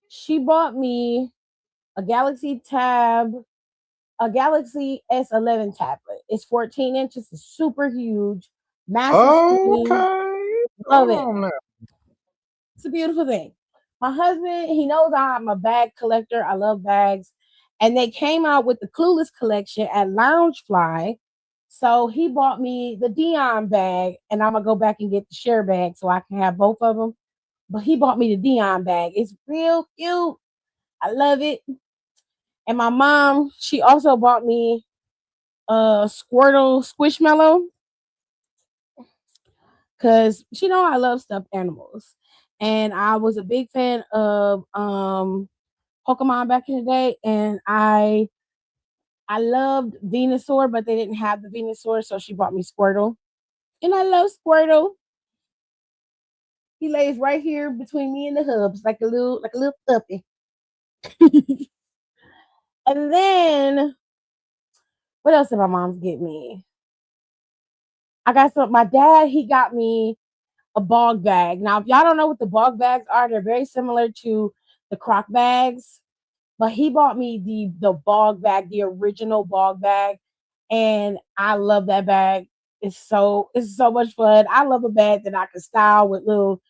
she bought me a Galaxy Tab, a Galaxy S11 tablet. It's 14 inches, it's super huge, massive screen. Okay. Love Hold it. on now. It's a beautiful thing. My husband, he knows I'm a bag collector. I love bags. And they came out with the Clueless collection at Loungefly. So he bought me the Dion bag, and I'm gonna go back and get the share bag so I can have both of them. But he bought me the Dion bag. It's real cute. I love it. And my mom, she also bought me a Squirtle Squishmallow because she know I love stuffed animals. And I was a big fan of Pokemon back in the day, and I loved Venusaur, but they didn't have the Venusaur, so she bought me Squirtle, and I love Squirtle. He lays right here between me and the hubs, like a little puppy. And then what else did my mom's get me? I got some. My dad he got me a bog bag. Now, if y'all don't know what the bog bags are, they're very similar to the croc bags. But he bought me the bog bag, the original bog bag, and I love that bag. It's so much fun. I love a bag that I can style with little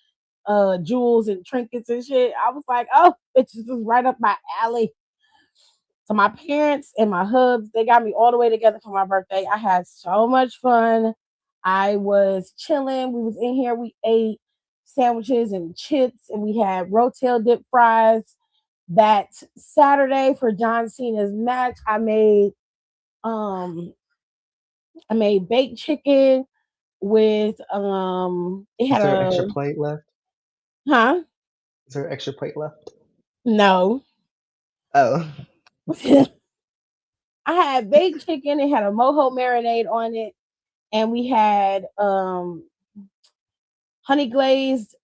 jewels and trinkets and shit. I was like, oh, it's just right up my alley. So my parents and my hubs, they got me all the way together for my birthday. I had so much fun. I was chilling. We was in here. We ate sandwiches and chips, and we had rotel dip fries. That Saturday for John Cena's match, um I made baked chicken with it Is had there an a extra plate left? huh? Is there an extra plate left? No. Oh. I had baked chicken, it had a mojo marinade on it, and we had honey glazed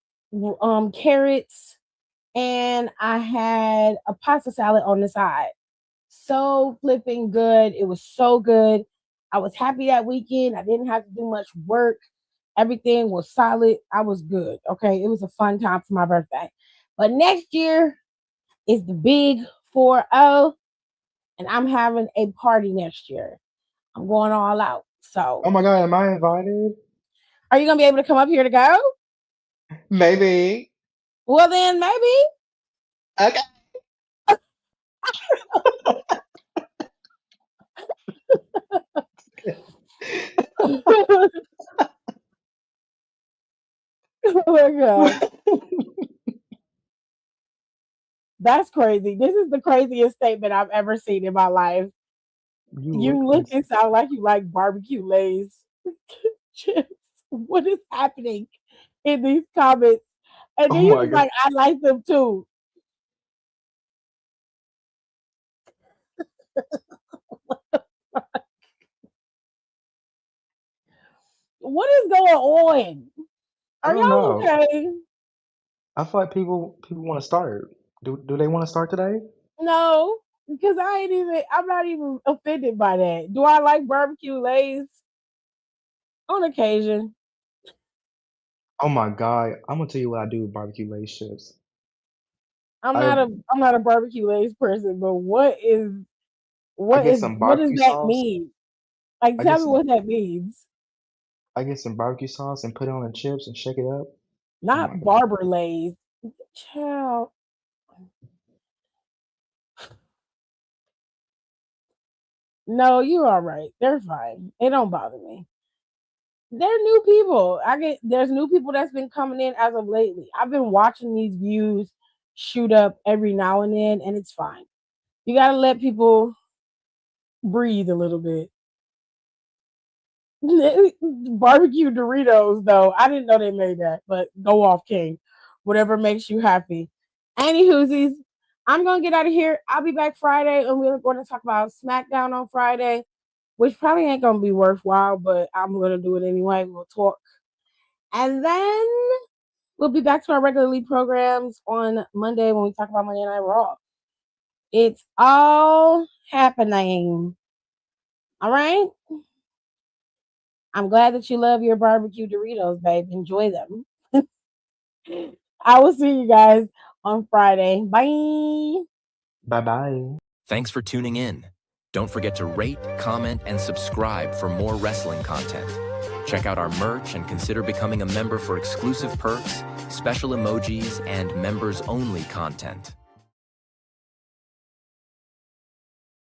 carrots, and I had a pasta salad on the side. So flipping good. It was so good. I was happy that weekend. I didn't have to do much work. Everything was solid. I was good. Okay. It was a fun time for my birthday. But next year is the big 4-0, and I'm having a party next year. I'm going all out. Oh So, my god, am I invited? are you going to be able to come up here to go? Maybe. Well, then maybe. Okay. Oh my God. That's crazy. This is the craziest statement I've ever seen in my life. You look You look crazy. and sound like you like barbecue lays chips. What is happening in these comments? And Oh then you my was god. like, I like them too. What is going on? I Are don't y'all know. okay? I feel like people want to start. Do they want to start today? No, because I'm not even offended by that. Do I like barbecue lays? On occasion. Oh my God, I'm gonna tell you what I do with barbecue lace chips. I'm I not a barbecue lays person, but I get some what does barbecue that sauce. mean? Like I get tell me some what that means. I get some barbecue sauce and put it on the chips and shake it up. Oh my Not God. barber lays. Child. No, you're all right. They're fine. It don't bother me. They're new people. There's new people that's been coming in as of lately. I've been watching these views shoot up every now and then, and it's fine. You gotta let people breathe a little bit. Barbecue Doritos, though. I didn't know they made that, but go off, King. Whatever makes you happy. Anywhoosies, I'm gonna get out of here. I'll be back Friday, and we're going to talk about SmackDown on Friday, which probably ain't gonna be worthwhile, but I'm gonna do it anyway. We'll talk, and then we'll be back to our regularly programs on Monday when we talk about Monday Night Raw. It's all happening. All right. I'm glad that you love your barbecue Doritos, babe. Enjoy them. I will see you guys on Friday. Bye. Bye bye. Thanks for tuning in. Don't forget to rate, comment, and subscribe for more wrestling content. Check out our merch and consider becoming a member for exclusive perks, special emojis, and members-only content.